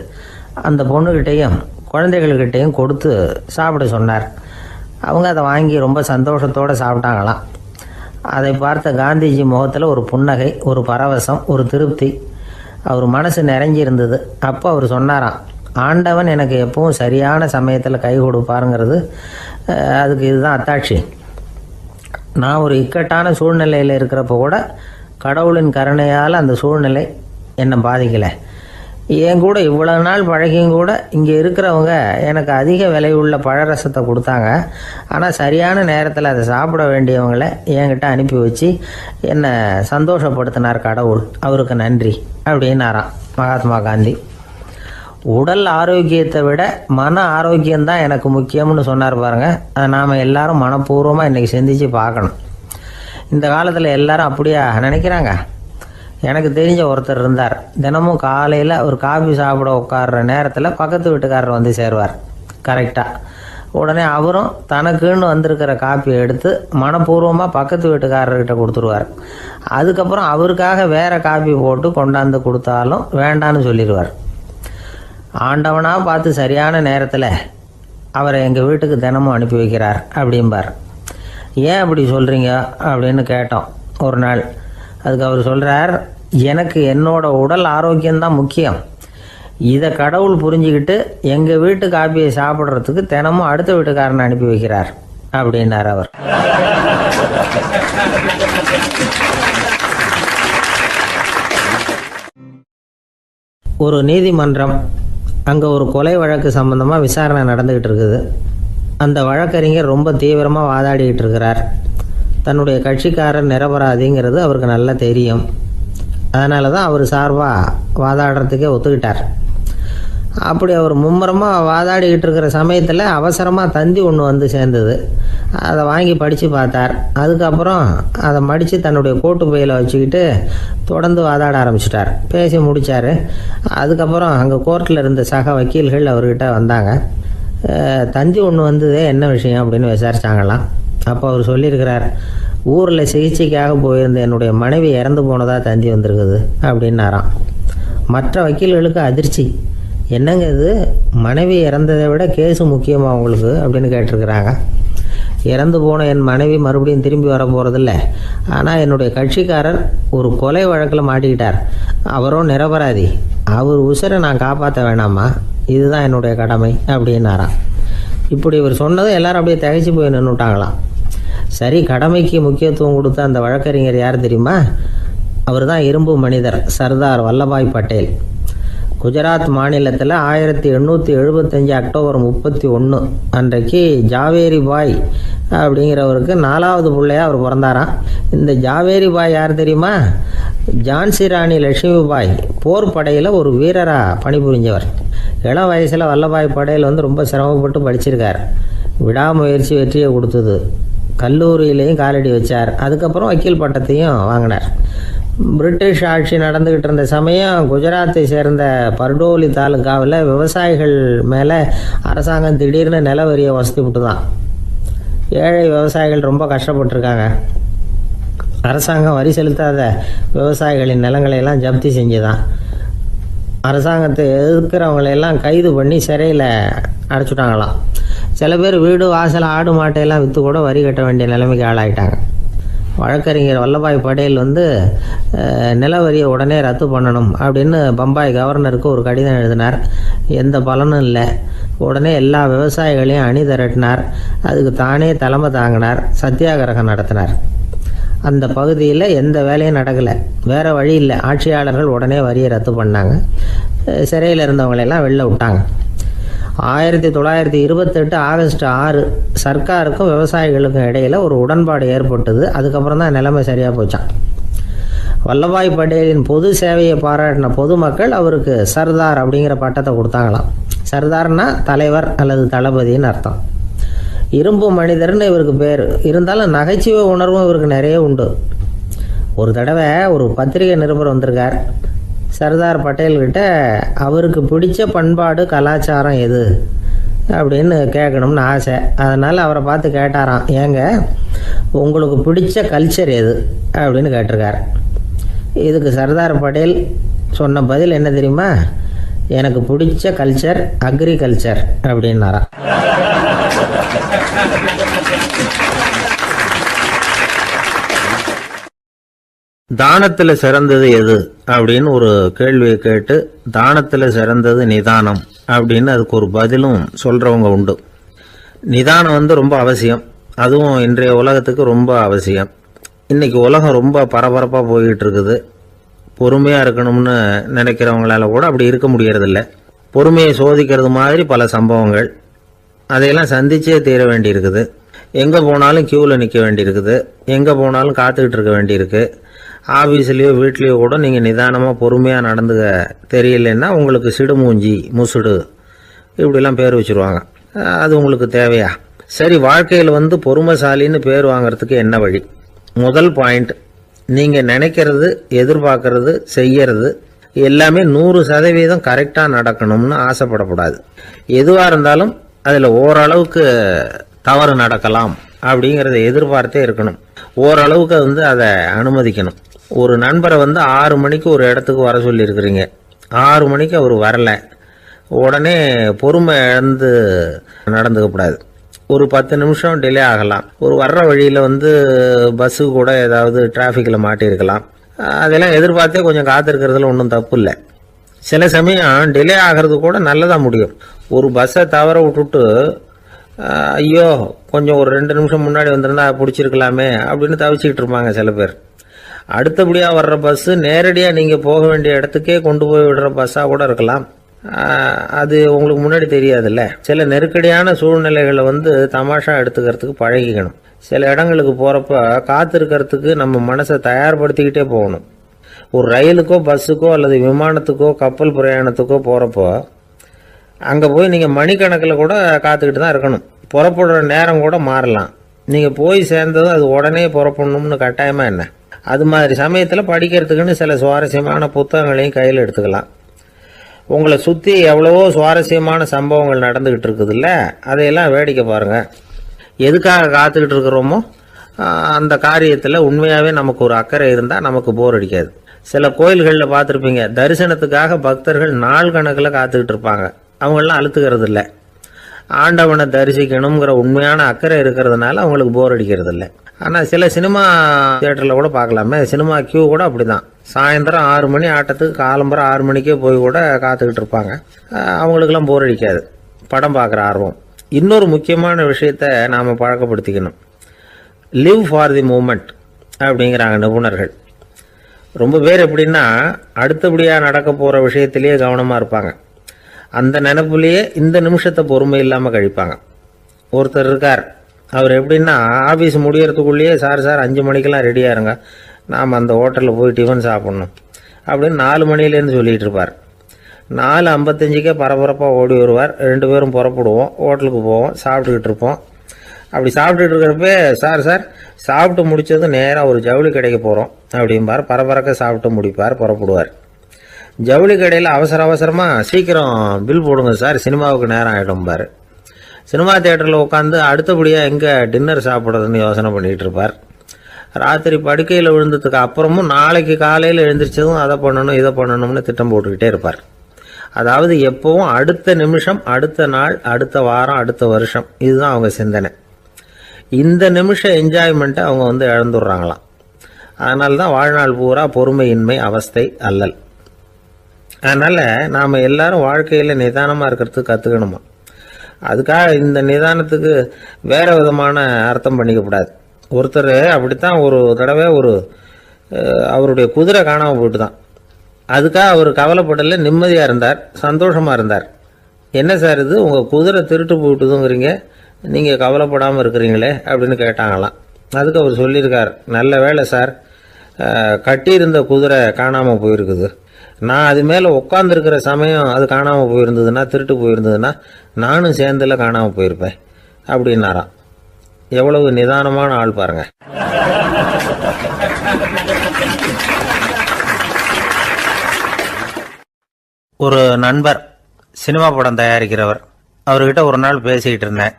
அந்த பொண்ணுக்கிட்டையும் குழந்தைகள்கிட்டையும் கொடுத்து சாப்பிட சொன்னார். அவங்க அதை வாங்கி ரொம்ப சந்தோஷத்தோடு சாப்பிட்டாங்களாம். அதை பார்த்த காந்திஜி முகத்தில் ஒரு புன்னகை, ஒரு பரவசம், ஒரு திருப்தி. அவர் மனசு நிறைஞ்சி இருந்தது. அப்போ அவர் சொன்னாராம், ஆண்டவன் எனக்கு எப்பவும் சரியான சமயத்தில் கை கொடுப்பாருங்கிறது அதுக்கு இதுதான் அத்தாட்சி. நான் ஒரு இக்கட்டான சூழ்நிலையில் இருக்கிறப்ப கூட கடவுளின் கருணையால் அந்த சூழ்நிலை என்னை பாதிக்கலை. என் கூட இவ்வளோ நாள் பழகியும் கூட இங்கே இருக்கிறவங்க எனக்கு அதிக விலையுள்ள பழரசத்தை கொடுத்தாங்க. ஆனால் சரியான நேரத்தில் அதை சாப்பிட வேண்டியவங்களை என்கிட்ட அனுப்பி வச்சு என்னை சந்தோஷப்படுத்தினார் கடவுள், அவருக்கு நன்றி அப்படின்னாராம் மகாத்மா காந்தி. உடல் ஆரோக்கியத்தை விட மன ஆரோக்கியம்தான் எனக்கு முக்கியம்னு சொன்னார் பாருங்க. அதை நாம் எல்லாரும் மனப்பூர்வமாக இன்றைக்கி சிந்திச்சு பார்க்கணும். இந்த காலத்தில் எல்லாரும் அப்படியா நினைக்கிறாங்க? எனக்கு தெரிஞ்ச ஒருத்தர் இருந்தார். தினமும் காலையில் ஒரு காஃபி சாப்பிட உட்கார்ற நேரத்தில் பக்கத்து வீட்டுக்காரர் வந்து சேருவார் கரெக்டாக. உடனே அவரும் தனக்குன்னு வந்திருக்கிற காப்பியை எடுத்து மனப்பூர்வமாக பக்கத்து வீட்டுக்காரர்கிட்ட கொடுத்துருவார். அதுக்கப்புறம் அவருக்காக வேறு காப்பி போட்டு கொண்டாந்து கொடுத்தாலும் வேண்டான்னு சொல்லிடுவார். ஆண்டவனாக பார்த்து சரியான நேரத்தில் அவரை எங்கள் வீட்டுக்கு தினமும் அனுப்பி வைக்கிறார் அப்படிம்பார். ஏன் அப்படி சொல்கிறீங்க அப்படின்னு கேட்டோம் ஒரு நாள். அதுக்கு அவர் சொல்கிறார், எனக்கு என்னோட உடல் ஆரோக்கியம்தான் முக்கியம். இதை கடவுள் புரிஞ்சுக்கிட்டு எங்கள் வீட்டு காப்பியை சாப்பிட்றதுக்கு தினமும் அடுத்த வீட்டுக்காரனை அனுப்பி வைக்கிறார் அப்படின்னார் அவர். ஒரு நீதிமன்றம், அங்கே ஒரு கொலை வழக்கு சம்பந்தமாக விசாரணை நடந்துக்கிட்டு இருக்குது. அந்த வழக்கறிஞர் ரொம்ப தீவிரமாக வாதாடிக்கிட்டு இருக்கிறார். தன்னுடைய கட்சிக்காரர் நிரபராதிங்கிறது அவருக்கு நல்லா தெரியும். அதனால தான் அவர் சார்பாக வாதாடுறதுக்கே ஒத்துக்கிட்டார். அப்படி அவர் மும்முரமாக வாதாடிக்கிட்டு இருக்கிற சமயத்தில் அவசரமாக தந்தி ஒன்று வந்து சேர்ந்தது. அதை வாங்கி படித்து பார்த்தார். அதுக்கப்புறம் அதை மடித்து தன்னுடைய கோட்டு பையில் வச்சுக்கிட்டு தொடர்ந்து வாதாட ஆரம்பிச்சிட்டார். பேசி முடித்தார். அதுக்கப்புறம் அங்கே கோர்ட்டில் இருந்த சக வக்கீல்கள் அவர்கிட்ட வந்தாங்க. தந்தி ஒன்று வந்ததே, என்ன விஷயம் அப்படின்னு விசாரிச்சாங்களாம். அப்போ அவர் சொல்லியிருக்கிறார், ஊரில் சிகிச்சைக்காக போயிருந்த என்னுடைய மனைவி இறந்து போனதாக தந்தி வந்திருக்குது அப்படின்னாராம். மற்ற வக்கீல்களுக்கு அதிர்ச்சி. என்னங்க இது, மனைவி இறந்ததை விட கேஸு முக்கியமாக உங்களுக்கு அப்படின்னு கேட்டிருக்கிறாங்க. இறந்து போன என் மனைவி மறுபடியும் திரும்பி வர போகிறதில்ல. ஆனால் என்னுடைய கட்சிக்காரர் ஒரு கொலை வழக்கில் மாட்டிக்கிட்டார். அவரும் நிரபராதி. அவர் உசுரை நான் காப்பாற்ற வேணாமா? இதுதான் என்னுடைய கடமை அப்படின்னாராம். இப்படி இவர் சொன்னதும் எல்லாரும் அப்படியே திகைச்சு போய் நின்றுட்டாங்களாம். சரி, கடமைக்கு முக்கியத்துவம் கொடுத்த அந்த வழக்கறிஞர் யார் தெரியுமா? அவர் தான் இரும்பு மனிதர் சர்தார் வல்லபாய் பட்டேல். குஜராத் மாநிலத்தில் 1875 அக்டோபர் 31 அன்றைக்கு ஜாவேரி பாய் அப்படிங்கிறவருக்கு 4வது பிள்ளையாக அவர் பிறந்தாராம். இந்த ஜாவேரி பாய் யார் தெரியுமா? ஜான்சி ராணி லட்சுமி பாய் போர் படையில் ஒரு வீரராக பணிபுரிஞ்சவர். இளம் வயசில் வல்லபாய் பட்டேல் ரொம்ப சிரமப்பட்டு படிச்சிருக்கார். விடாமுயற்சி வெற்றியை கொடுத்தது. கல்லூரியிலையும் காலடி வச்சார். அதுக்கப்புறம் வக்கீல் பட்டத்தையும் வாங்கினார். பிரிட்டிஷ் ஆட்சி நடந்துக்கிட்டு இருந்த சமயம் குஜராத்தை சேர்ந்த பர்டோலி தாலுக்காவில் விவசாயிகள் மேலே அரசாங்கம் திடீர்னு நில வரியை வசதி விட்டு தான். ஏழை விவசாயிகள் ரொம்ப கஷ்டப்பட்டுருக்காங்க. அரசாங்கம் வரி செலுத்தாத விவசாயிகளின் நிலங்களையெல்லாம் ஜப்தி செஞ்சுதான். அரசாங்கத்தை எதிர்க்கிறவங்களையெல்லாம் கைது பண்ணி சிறையில் அடைச்சிட்டாங்களாம். சில பேர் வீடு வாசல் ஆடு மாட்டையெல்லாம் விற்று கூட வரி கட்ட வேண்டிய நிலைமைக்கு ஆளாயிட்டாங்க. வழக்கறிஞர் வல்லபாய் பட்டேல் நில வரியை உடனே ரத்து பண்ணணும் அப்படின்னு பம்பாய் கவர்னருக்கு ஒரு கடிதம் எழுதினார். எந்த பலனும் இல்லை. உடனே எல்லா விவசாயிகளையும் அணி திரட்டினார். அதுக்கு தானே தலைமை தாங்கினார். சத்தியாகிரகம் நடத்தினார். அந்த பகுதியில் எந்த வேலையும் நடக்கலை. வேறு வழி இல்லை. ஆட்சியாளர்கள் உடனே வரியை ரத்து பண்ணாங்க. சிறையில் இருந்தவங்களெல்லாம் வெளில விட்டாங்க. 1928 ஆகஸ்ட் 6 சர்க்காருக்கும் விவசாயிகளுக்கும் இடையில் ஒரு உடன்பாடு ஏற்பட்டது. அதுக்கப்புறம் தான் நிலைமை சரியாக போச்சான். வல்லபாய் பட்டேலின் பொது சேவையை பாராட்டின பொதுமக்கள் அவருக்கு சர்தார் அப்படிங்கிற பட்டத்தை கொடுத்தாங்களாம். சர்தார்னா தலைவர் அல்லது தளபதின்னு அர்த்தம். இரும்பு மனிதர்னு இவருக்கு பேர். இருந்தாலும் நகைச்சுவை உணர்வும் இவருக்கு நிறைய உண்டு. ஒரு தடவை ஒரு பத்திரிகை நிருபர் வந்திருக்கார். சர்தார் பட்டேல்கிட்ட அவருக்கு பிடிச்ச பண்பாடு கலாச்சாரம் எது அப்படின்னு கேட்கணும்னு ஆசை. அதனால் அவரை பார்த்து கேட்டாராம், ஏங்க உங்களுக்கு பிடிச்ச கல்ச்சர் எது அப்படின்னு கேட்டிருக்கார். இதுக்கு சர்தார் பட்டேல் சொன்ன பதில் என்ன தெரியுமா? எனக்கு பிடிச்ச கல்ச்சர் அக்ரிகல்ச்சர் அப்படின்னாராம். தானத்துல சிறந்தது எது அப்படின்னு ஒரு கேள்வியை கேட்டு, தானத்துல சிறந்தது நிதானம் அப்படின்னு அதுக்கு ஒரு பதிலும் சொல்றவங்க உண்டு. நிதானம் ரொம்ப அவசியம். அதுவும் இன்றைய உலகத்துக்கு ரொம்ப அவசியம். இன்னைக்கு உலகம் ரொம்ப பரபரப்பா போய்கிட்டு இருக்குது. பொறுமையா இருக்கணும்னு நினைக்கிறவங்களால கூட அப்படி இருக்க முடியறதில்ல. பொறுமையை சோதிக்கிறது மாதிரி பல சம்பவங்கள். அதையெல்லாம் சந்திச்சே தீர வேண்டியிருக்குது. எங்க போனாலும் கியூவில் நிற்க வேண்டியிருக்குது. எங்க போனாலும் காத்துக்கிட்டு இருக்க வேண்டியிருக்கு. ஆஃபீஸ்லேயோ வீட்லேயோ கூட நீங்கள் நிதானமாக பொறுமையாக நடந்துக்க தெரியலன்னா உங்களுக்கு சிடுமூஞ்சி, முசுடு இப்படிலாம் பேர் வச்சுருவாங்க. அது உங்களுக்கு தேவையா? சரி, வாழ்க்கையில் பொறுமைசாலின்னு பேர் வாங்கிறதுக்கு என்ன வழி? முதல் பாயிண்ட், நீங்கள் நினைக்கிறது, எதிர்பார்க்கறது, செய்யறது எல்லாமே 100% கரெக்டாக நடக்கணும்னு ஆசைப்படக்கூடாது. எதுவாக இருந்தாலும் அதில் ஓரளவுக்கு தவறு நடக்கலாம் அப்படிங்கிறத எதிர்பார்த்தே இருக்கணும். ஓரளவுக்கு அதை அனுமதிக்கணும். ஒரு நண்பரை 6 மணிக்கு ஒரு இடத்துக்கு வர சொல்லியிருக்கிறீங்க. 6 மணிக்கு அவர் வரல. உடனே பொறுமை இழந்து நடந்துக்கக்கூடாது. ஒரு 10 நிமிஷம் டிலே ஆகலாம். ஒரு வர்ற வழியில் பஸ்ஸு கூட ஏதாவது டிராஃபிக்கில் மாட்டியிருக்கலாம். அதெல்லாம் எதிர்பார்த்தே கொஞ்சம் காத்திருக்கிறதுல ஒன்றும் தப்பு இல்லை. சில சமயம் டிலே ஆகிறது கூட நல்லதாக முடியும். ஒரு பஸ்ஸை தவற விட்டுட்டு ஐயோ கொஞ்சம் ஒரு 2 நிமிஷம் முன்னாடி வந்திருந்தா பிடிச்சிருக்கலாமே அப்படின்னு தவிச்சிக்கிட்டு இருப்பாங்க சில பேர். அடுத்தபடியாக வர்ற பஸ்ஸு நேரடியாக நீங்கள் போக வேண்டிய இடத்துக்கே கொண்டு போய் விடுற பஸ்ஸாக கூட இருக்கலாம். அது உங்களுக்கு முன்னாடி தெரியாதுல்ல. சில நெருக்கடியான சூழ்நிலைகளை தமாஷா எடுத்துக்கிறதுக்கு பழகிக்கணும். சில இடங்களுக்கு போகிறப்ப காத்திருக்கிறதுக்கு நம்ம மனசை தயார்படுத்திக்கிட்டே போகணும். ஒரு ரயிலுக்கோ பஸ்ஸுக்கோ அல்லது விமானத்துக்கோ கப்பல் பிரயாணத்துக்கோ போகிறப்போ அங்கே போய் நீங்கள் மணிக்கணக்கில் கூட காத்துக்கிட்டு தான் இருக்கணும். புறப்படுற நேரம் கூட மாறலாம். நீங்கள் போய் சேர்ந்ததும் அது உடனே புறப்படணும்னு கட்டாயமாக என்ன? அது மாதிரி சமயத்தில் படிக்கிறதுக்குன்னு சில சுவாரஸ்யமான புத்தகங்களையும் கையில் எடுத்துக்கலாம். உங்களை சுற்றி எவ்வளவோ சுவாரஸ்யமான சம்பவங்கள் நடந்துக்கிட்டு இருக்குதுல்ல, அதையெல்லாம் வேடிக்கை பாருங்கள். எதுக்காக காத்துக்கிட்டு இருக்கிறோமோ அந்த காரியத்தில் உண்மையாகவே நமக்கு ஒரு அக்கறை இருந்தால் நமக்கு போர் அடிக்காது. சில கோயில்களில் பார்த்துருப்பீங்க, தரிசனத்துக்காக பக்தர்கள் நாள் கணக்கில் காத்துக்கிட்டு இருப்பாங்க. அவங்களெலாம் அழுத்துக்கிறது இல்லை. ஆண்டவனை தரிசிக்கணுங்கிற உண்மையான அக்கறை இருக்கிறதுனால அவங்களுக்கு போர் அடிக்கிறது இல்லை. ஆனால் சில சினிமா தியேட்டரில் கூட பார்க்கலாமே, சினிமா கியூ கூட அப்படி தான். சாயந்தரம் 6 மணி ஆட்டத்துக்கு காலம்பரம் 6 மணிக்கே போய் கூட காத்துக்கிட்டு இருப்பாங்க. அவங்களுக்கெல்லாம் போர் அடிக்காது, படம் பார்க்குற ஆர்வம். இன்னொரு முக்கியமான விஷயத்தை நாம் பழக்கப்படுத்திக்கணும். லிவ் ஃபார் தி மூமெண்ட் அப்படிங்கிறாங்க நிபுணர்கள். ரொம்ப பேர் எப்படின்னா அடுத்தபடியாக நடக்க போகிற விஷயத்திலேயே கவனமாக இருப்பாங்க. அந்த நினைப்புலேயே இந்த நிமிஷத்தை பொறுமை இல்லாமல் கழிப்பாங்க. ஒருத்தர் இருக்கார், அவர் எப்படின்னா ஆஃபீஸ் முடியறதுக்குள்ளேயே சார் 5 மணிக்கெல்லாம் ரெடியாக இருங்க, நாம் அந்த ஹோட்டலில் போய் டிஃபன் சாப்பிட்ணும் அப்படின்னு 4 மணிலேருந்து சொல்லிகிட்டு இருப்பார். 4:55 பரபரப்பாக ஓடி வருவார். 2 பேரும் புறப்படுவோம், ஹோட்டலுக்கு போவோம், சாப்பிட்டுக்கிட்டு இருப்போம். அப்படி சாப்பிட்டுட்டு இருக்கிறப்ப சார் சாப்பிட்டு முடித்ததும் நேராக ஒரு ஜவுளி கடைக்கு போகிறோம் அப்படிம்பார். பரபரக்க சாப்பிட்டு முடிப்பார், புறப்படுவார். ஜவுளி கடையில் அவசரமாக சீக்கிரம் பில் போடுங்க சார், சினிமாவுக்கு நேரம் ஆகிடும்பார். சினிமா தியேட்டரில் உட்காந்து அடுத்தபடியாக எங்கே டின்னர் சாப்பிட்றதுன்னு யோசனை பண்ணிகிட்டு இருப்பார். ராத்திரி படுக்கையில் விழுந்ததுக்கு அப்புறமும் நாளைக்கு காலையில் எழுந்திரிச்சதும் அதை பண்ணணும் இதை பண்ணணும்னு திட்டம் போட்டுக்கிட்டே இருப்பார். அதாவது எப்பவும் அடுத்த நிமிஷம், அடுத்த நாள், அடுத்த வாரம், அடுத்த வருஷம், இதுதான் அவங்க சிந்தனை. இந்த நிமிஷம் என்ஜாய்மெண்ட்டை அவங்க இழந்துடுறாங்களாம். அதனால தான் வாழ்நாள் பூரா பொறுமையின்மை, அவஸ்தை, அல்லல். அதனால் நாம் எல்லாரும் வாழ்க்கையில் நிதானமாக இருக்கிறதுக்கு கற்றுக்கணுமா. அதுக்காக இந்த நிதானத்துக்கு வேறு விதமான அர்த்தம் பண்ணிக்கக்கூடாது. ஒருத்தர் அப்படித்தான் ஒரு தடவை அவருடைய குதிரை காணாமல் போயிட்டு தான். அதுக்காக அவர் கவலைப்படலை, நிம்மதியாக இருந்தார், சந்தோஷமாக இருந்தார். என்ன சார் இது, உங்கள் குதிரை திருட்டு போயிட்டுதுங்கிறீங்க, நீங்கள் கவலைப்படாமல் இருக்கிறீங்களே அப்படின்னு கேட்டாங்களாம். அதுக்கு அவர் சொல்லியிருக்கார், நல்ல வேலை சார், கட்டியிருந்த குதிரை காணாமல் போயிருக்குது. நான் அது மேலே உட்காந்துருக்கிற சமயம் அது காணாமல் போயிருந்ததுன்னா, திருட்டு போயிருந்ததுன்னா நானும் சேர்ந்துல காணாமல் போயிருப்பேன் அப்படின்னாராம். எவ்வளவு நிதானமான ஆள் பாருங்க. ஒரு நண்பர் சினிமா படம் தயாரிக்கிறவர், அவர்கிட்ட ஒரு நாள் பேசிக்கிட்டு இருந்தேன்.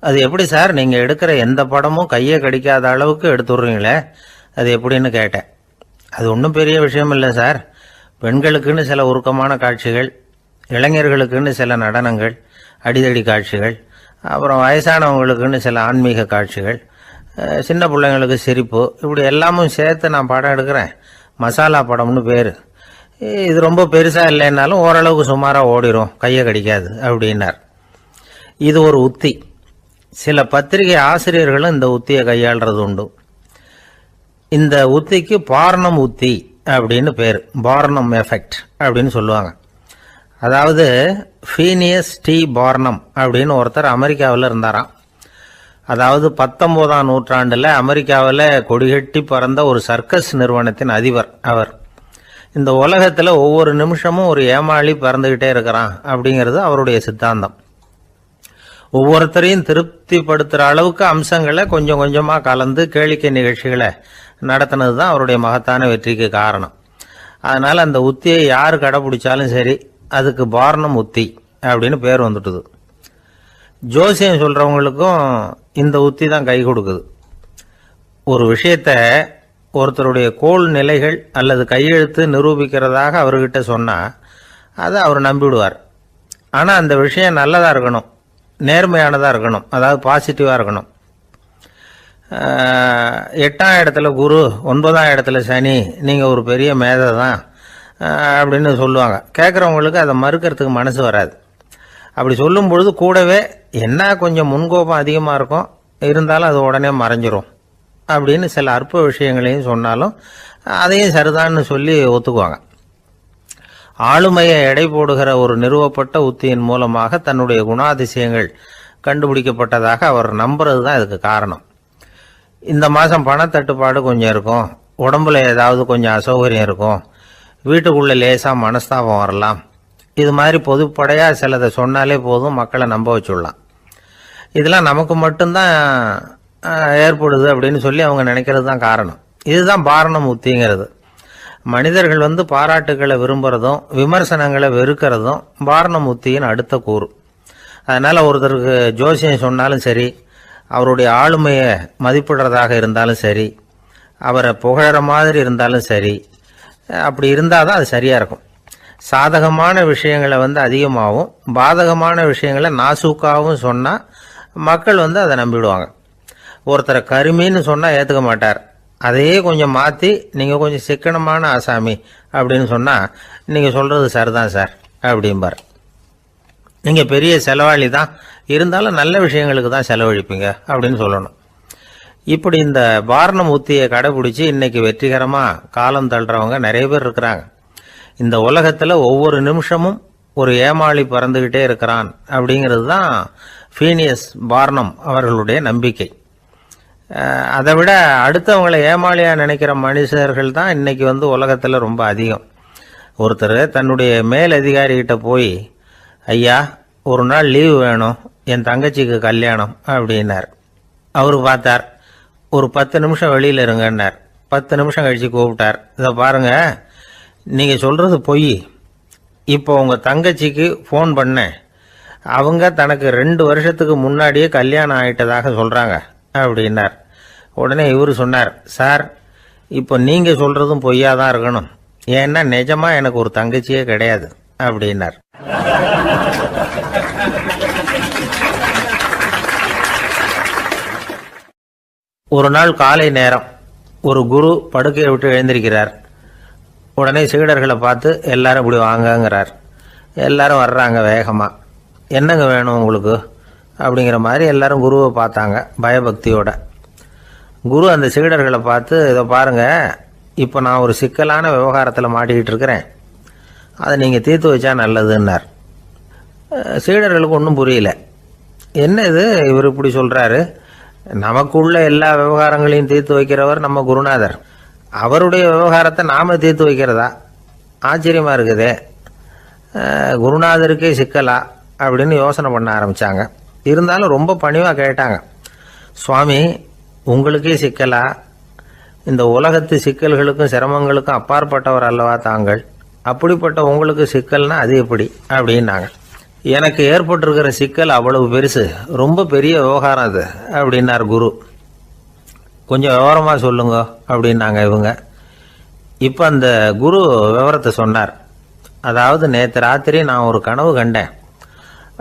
அது எப்படி சார், நீங்கள் எடுக்கிற எந்த படமும் கையை கடிக்காத அளவுக்கு எடுத்துடுறீங்களே, அது எப்படின்னு கேட்டேன். அது ஒன்றும் பெரிய விஷயம் இல்லை சார், பெண்களுக்குன்னு சில உருக்கமான காட்சிகள், இளைஞர்களுக்குன்னு சில நடனங்கள், அடிதடி காட்சிகள், அப்புறம் வயசானவங்களுக்குன்னு சில ஆன்மீக காட்சிகள், சின்ன பிள்ளைங்களுக்கு சிரிப்பு, இப்படி எல்லாமும் சேர்த்து நான் படம் எடுக்கிறேன். மசாலா படம்னு பேர். இது ரொம்ப பெருசாக இல்லைன்னாலும் ஓரளவுக்கு சுமாராக ஓடிடும், கையை கடிக்காது அப்படின்னார். இது ஒரு உத்தி. சில பத்திரிகை ஆசிரியர்களும் இந்த உத்தியை கையாளுறது உண்டு. இந்த உத்திக்கு பார்னம் உத்தி அப்படின்னு பேர், பார்னம் எஃபெக்ட் அப்படின்னு சொல்லுவாங்க. அதாவது ஃபீனியஸ் டி பார்னம் அப்படின்னு ஒருத்தர் அமெரிக்காவில் இருந்தாராம். அதாவது 19ஆம் நூற்றாண்டில் அமெரிக்காவில் கொடிகட்டி பறந்த ஒரு சர்க்கஸ் நிறுவனத்தின் அதிபர் அவர். இந்த உலகத்தில் ஒவ்வொரு நிமிஷமும் ஒரு ஏமாளி பறந்துக்கிட்டே இருக்கிறான் அப்படிங்கிறது அவருடைய சித்தாந்தம். ஒவ்வொருத்தரையும் திருப்திப்படுத்துகிற அளவுக்கு அம்சங்களை கொஞ்சம் கொஞ்சமாக கலந்து கேளிக்கை நிகழ்ச்சிகளை நடத்தினது தான் அவருடைய மகத்தான வெற்றிக்கு காரணம். அதனால் அந்த உத்தியை யார் கடைப்பிடிச்சாலும் சரி, அதுக்கு பார்னம் உத்தி அப்படின்னு பேர் வந்துட்டுது. ஜோசியம் சொல்கிறவங்களுக்கும் இந்த உத்தி தான் கை கொடுக்குது. ஒரு விஷயத்தை ஒருத்தருடைய கோள் நிலைகள் அல்லது கையெழுத்து நிரூபிக்கிறதாக அவர்கிட்ட சொன்னால் அதை அவர் நம்பிவிடுவார். ஆனால் அந்த விஷயம் நல்லதாக இருக்கணும், நேர்மையானதாக இருக்கணும், அதாவது பாசிட்டிவாக இருக்கணும். 8ஆம் இடத்துல குரு, 9ஆம் இடத்துல சனி, நீங்கள் ஒரு பெரிய மேதை தான் அப்படின்னு சொல்லுவாங்க. கேட்குறவங்களுக்கு அதை மறுக்கிறதுக்கு மனசு வராது. அப்படி சொல்லும் பொழுது கூடவே என்ன கொஞ்சம் முன்கோபம் அதிகமாக இருக்கும், இருந்தாலும் அது உடனே மறைஞ்சிரும் அப்படின்னு சில அற்ப விஷயங்களையும் சொன்னாலும் அதையும் சரிதான்னு சொல்லி ஒத்துக்குவாங்க. ஆளுமையை எடை போடுகிற ஒரு நிறுவப்பட்ட உத்தியின் மூலமாக தன்னுடைய குணாதிசயங்கள் கண்டுபிடிக்கப்பட்டதாக அவர் நம்புறது தான் இதுக்கு காரணம். இந்த மாதம் பணத்தட்டுப்பாடு கொஞ்சம் இருக்கும், உடம்புல ஏதாவது கொஞ்சம் அசௌகரியம் இருக்கும், வீட்டுக்குள்ளே லேசாக மனஸ்தாபம் வரலாம், இது மாதிரி பொதுப்படையாக சிலதை சொன்னாலே போதும், மக்களை நம்ப வச்சுடலாம். இதெல்லாம் நமக்கு மட்டும்தான் ஏற்படுது அப்படின்னு சொல்லி அவங்க நினைக்கிறது தான் காரணம். இதுதான் பாரணம் உத்திங்கிறது. மனிதர்கள் பாராட்டுகளை விரும்புகிறதும் விமர்சனங்களை வெறுக்கிறதும் பாரணம் உத்தியின் அடுத்த கூறு. அதனால் ஒருத்தருக்கு ஜோசியம் சொன்னாலும் சரி, அவருடைய ஆளுமையை மதிப்பிடுறதாக இருந்தாலும் சரி, அவரை புகழற மாதிரி இருந்தாலும் சரி, அப்படி இருந்தால் தான் அது சரியாக இருக்கும். சாதகமான விஷயங்களை அதிகமாகவும் பாதகமான விஷயங்களை நாசூக்காகவும் சொன்னால் மக்கள் அதை நம்பிடுவாங்க. ஒருத்தரை கருமின்னு சொன்னால் ஏற்றுக்க மாட்டார். அதையே கொஞ்சம் மாற்றி நீங்கள் கொஞ்சம் சிக்கனமான ஆசாமி அப்படின்னு சொன்னால் நீங்கள் சொல்கிறது சரிதான் சார் அப்படிம்பார். நீங்கள் பெரிய செலவாளி தான், இருந்தாலும் நல்ல விஷயங்களுக்கு தான் செலவழிப்பீங்க அப்படின்னு சொல்லணும். இப்படி இந்த பாரணம் உத்தியை கடைபிடிச்சி இன்னைக்கு வெற்றிகரமாக காலம் தள்ளுறவங்க நிறைய பேர் இருக்கிறாங்க. இந்த உலகத்தில் ஒவ்வொரு நிமிஷமும் ஒரு ஏமாளி பறந்துக்கிட்டே இருக்கிறான் அப்படிங்கிறது தான் ஃபீனியஸ் பாரணம் அவர்களுடைய நம்பிக்கை. அதை விட அடுத்தவங்களை ஏமாளியாக நினைக்கிற மனுஷர்கள் தான் இன்னைக்கு உலகத்தில் ரொம்ப அதிகம். ஒருத்தர் தன்னுடைய மேல் அதிகாரிகிட்ட போய், ஐயா ஒரு நாள் லீவு வேணும், என் தங்கச்சிக்கு கல்யாணம் அப்படின்னார். அவரு பார்த்தார், ஒரு 10 நிமிஷம் வெளியில் இருங்கன்னார். 10 நிமிஷம் கழித்து கூப்பிட்டார், இதை பாருங்க, நீங்கள் சொல்கிறது பொய், இப்போ உங்கள் தங்கச்சிக்கு ஃபோன் பண்ணேன், அவங்க தனக்கு 2 வருஷத்துக்கு முன்னாடியே கல்யாணம் ஆகிட்டதாக சொல்கிறாங்க அப்படின்னார். உடனே இவர் சொன்னார், சார் இப்போ நீங்கள் சொல்கிறதும் பொய்யா தான் இருக்கணும், ஏன்னா நிஜமாக எனக்கு ஒரு தங்கச்சியே கிடையாது அப்படின்னார். ஒரு நாள் காலை நேரம் ஒரு குரு படுக்கையை விட்டு எழுந்திருக்கிறார். உடனே சீடர்களை பார்த்து எல்லாரும் இப்படி வாங்கங்கிறார். எல்லாரும் வர்றாங்க வேகமாக. என்னங்க வேணும் உங்களுக்கு அப்படிங்கிற மாதிரி எல்லாரும் குருவை பார்த்தாங்க பயபக்தியோட. குரு அந்த சீடர்களை பார்த்து, இதை பாருங்க, இப்போ நான் ஒரு சிக்கலான விவகாரத்தில் மாட்டிக்கிட்டு இருக்கிறேன், அதை நீங்கள் தீர்த்து வச்சா நல்லதுன்னார். சீடர்களுக்கு ஒன்றும் புரியல. என்ன இது இவர் இப்படி சொல்கிறாரு, நமக்குள்ள எல்லா விவகாரங்களையும் தீர்த்து வைக்கிறவர் நம்ம குருநாதர், அவருடைய விவகாரத்தை நாம் தீர்த்து வைக்கிறதா, ஆச்சரியமாக இருக்குதே, குருநாதருக்கே சிக்கலா அப்படின்னு யோசனை பண்ண ஆரம்பித்தாங்க. இருந்தாலும் ரொம்ப பணிவாக கேட்டாங்க, சுவாமி உங்களுக்கே சிக்கலா, இந்த உலகத்து சிக்கல்களுக்கும் சிரமங்களுக்கும் அப்பாற்பட்டவர் அல்லவா தாங்கள், அப்படிப்பட்ட உங்களுக்கு சிக்கல்னா அது எப்படி அப்படின்னாங்க. எனக்கு ஏற்பட்டிருக்கிற சிக்கல் அவ்வளவு பெருசு, ரொம்ப பெரிய விவகாரம் அது அப்படின்னார் குரு. கொஞ்சம் விவரமாக சொல்லுங்க அப்படின்னாங்க இவங்க. இப்போ அந்த குரு விவரத்தை சொன்னார். அதாவது நேற்று ராத்திரி நான் ஒரு கனவு கண்டேன்,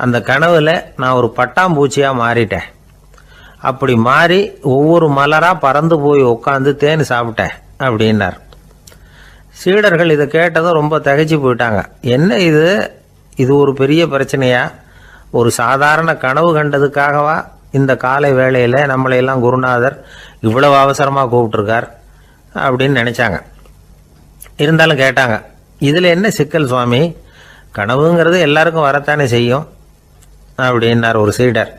அந்த கனவில் நான் ஒரு பட்டாம்பூச்சியாக மாறிட்டேன், அப்படி மாறி ஒவ்வொரு மலராக பறந்து போய் உட்காந்து தேன் சாப்பிட்டேன் அப்படின்னார். சீடர்கள் இதை கேட்டதும் ரொம்ப திகைச்சு போயிட்டாங்க. என்ன இது, இது ஒரு பெரிய பிரச்சனையா, ஒரு சாதாரண கனவு கண்டதுக்காகவா இந்த காலை வேளையில் நம்மளையெல்லாம் குருநாதர் இவ்வளவு அவசரமாக கூப்பிட்டுருக்கார் அப்படின்னு நினச்சாங்க. இருந்தாலும் கேட்டாங்க, இதில் என்ன சிக்கல் சுவாமி, கனவுங்கிறது எல்லாருக்கும் வரத்தானே செய்யும் அப்படின்னார் ஒரு சீடர்.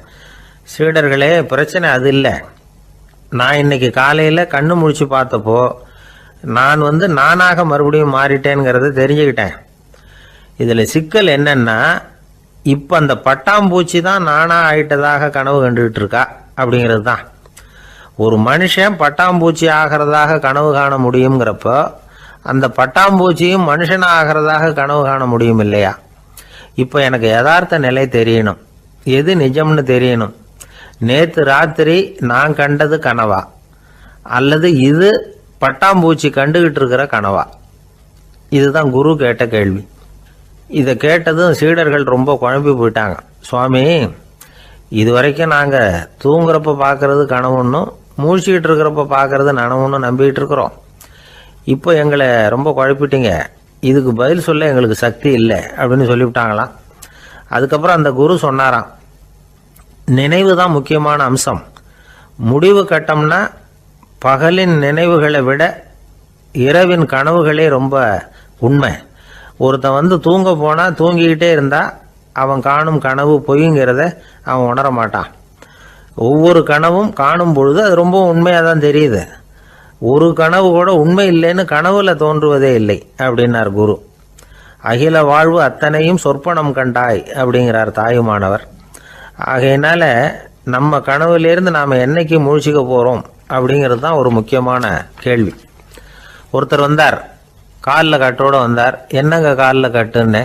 சீடர்களே, பிரச்சனை அது இல்லை, நான் இன்னைக்கு காலையில் கண்ணு முழிச்சு பார்த்தப்போ நான் நானாக மறுபடியும் மாறிட்டேங்கிறத தெரிஞ்சுக்கிட்டேன். இதில் சிக்கல் என்னன்னா, இப்போ அந்த பட்டாம்பூச்சி தான் நானாக ஆயிட்டதாக கனவு கண்டுகிட்டு இருக்கா அப்படிங்கிறது தான். ஒரு மனுஷன் பட்டாம்பூச்சி ஆகிறதாக கனவு காண முடியுங்கிறப்போ அந்த பட்டாம்பூச்சியும் மனுஷனாக ஆகிறதாக கனவு காண முடியும் இல்லையா? இப்போ எனக்கு யதார்த்த நிலை தெரியணும், எது நிஜம்னு தெரியணும். நேற்று ராத்திரி நான் கண்டது கனவா, அல்லது இது பட்டாம்பூச்சி கண்டுகிட்டு இருக்கிற கனவா? இதுதான் குரு கேட்ட கேள்வி. இதை கேட்டதும் சீடர்கள் ரொம்ப குழம்பி போயிட்டாங்க. சுவாமி, இது வரைக்கும் நாங்கள் தூங்குறப்ப பார்க்கறது கனவுன்னும் மூழ்கிட்டு இருக்கிறப்ப பார்க்கறது நனவுன்னு நம்பிக்கிட்டு இருக்கிறோம், இப்போ எங்களை ரொம்ப குழப்பிட்டீங்க, இதுக்கு பதில் சொல்ல எங்களுக்கு சக்தி இல்லை அப்படின்னு சொல்லிவிட்டாங்களாம். அதுக்கப்புறம் அந்த குரு சொன்னாராம், நினைவு தான் முக்கியமான அம்சம். முடிவு கட்டம்னா பகலின் நினைவுகளை விட இரவின் கனவுகளே ரொம்ப உண்மை. ஒருத்தன் வந்து தூங்க போனால் தூங்கிக்கிட்டே இருந்தால் அவன் காணும் கனவு பொய்ங்கிறத அவன் உணர மாட்டான். ஒவ்வொரு கனவும் காணும் பொழுது அது ரொம்ப உண்மையாக தான் தெரியுது. ஒரு கனவு கூட உண்மை இல்லைன்னு கனவுல தோன்றுவதே இல்லை அப்படின்னார் குரு. அகில வாழ்வு அத்தனையும் சொற்பனம் கண்டாய் அப்படிங்கிறார் தாயுமானவர். ஆகையினால நம்ம கனவுலேருந்து நாம் என்னைக்கு முழிச்சிக்க போகிறோம் அப்படிங்கிறது தான் ஒரு முக்கியமான கேள்வி. ஒருத்தர் வந்தார், காலில் கட்டோடு வந்தார். என்னங்க காலில் கட்டுன்னு?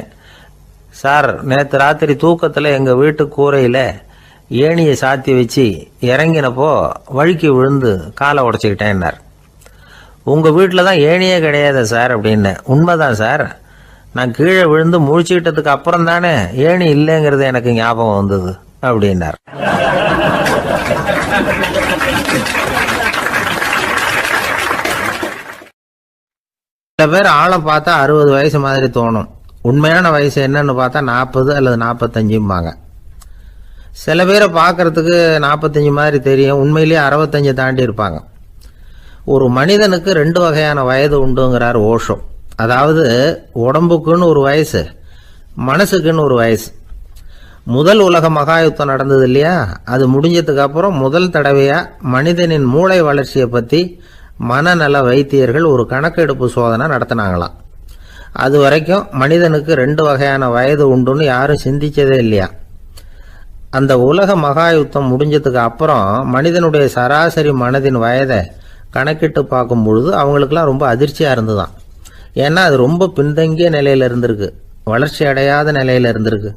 சார், நேற்று ராத்திரி தூக்கத்தில் எங்கள் வீட்டு கூரையில் ஏணியை சாத்தி வச்சு இறங்கினப்போ வழுக்கி விழுந்து காலை உடச்சிக்கிட்டேன்னார். உங்கள் வீட்டில் தான் ஏணியே கிடையாது சார் அப்படின்னு. உண்மைதான் சார், நான் கீழே விழுந்து முழிச்சுக்கிட்டதுக்கு அப்புறம் தானே ஏணி இல்லைங்கிறது எனக்கு ஞாபகம் வந்தது அப்படின்னார். சில பேர் ஆளை பார்த்தா 60 வயசு மாதிரி தோணும். உண்மையான வயசு என்னன்னு பார்த்தா 40 அல்லது 45 சில பேரை பார்க்கறதுக்கு 45 மாதிரி தெரியும், உண்மையிலேயே 65 தாண்டி இருப்பாங்க. ஒரு மனிதனுக்கு 2 வகையான வயது உண்டுங்கிறார் ஓஷோ. அதாவது உடம்புக்குன்னு ஒரு வயசு, மனசுக்குன்னு ஒரு வயசு. முதல் உலக மகாயுத்தம் நடந்தது இல்லையா, அது முடிஞ்சதுக்கு அப்புறம் முதல் தடவையா மனிதனின் மூளை வளர்ச்சியை பற்றி மனநல வைத்தியர்கள் ஒரு கணக்கெடுப்பு சோதனை நடத்தினாங்களாம். அது வரைக்கும் மனிதனுக்கு 2 வகையான வயது உண்டுன்னு யாரும் சிந்திச்சதே இல்லையா. அந்த உலக மகாயுத்தம் முடிஞ்சதுக்கு அப்புறம் மனிதனுடைய சராசரி மனதின் வயதை கணக்கிட்டு பார்க்கும் பொழுது அவங்களுக்கெல்லாம் ரொம்ப அதிர்ச்சியாக இருந்துதான். ஏன்னா அது ரொம்ப பின்தங்கிய நிலையில் இருந்திருக்கு, வளர்ச்சி அடையாத நிலையில் இருந்திருக்கு.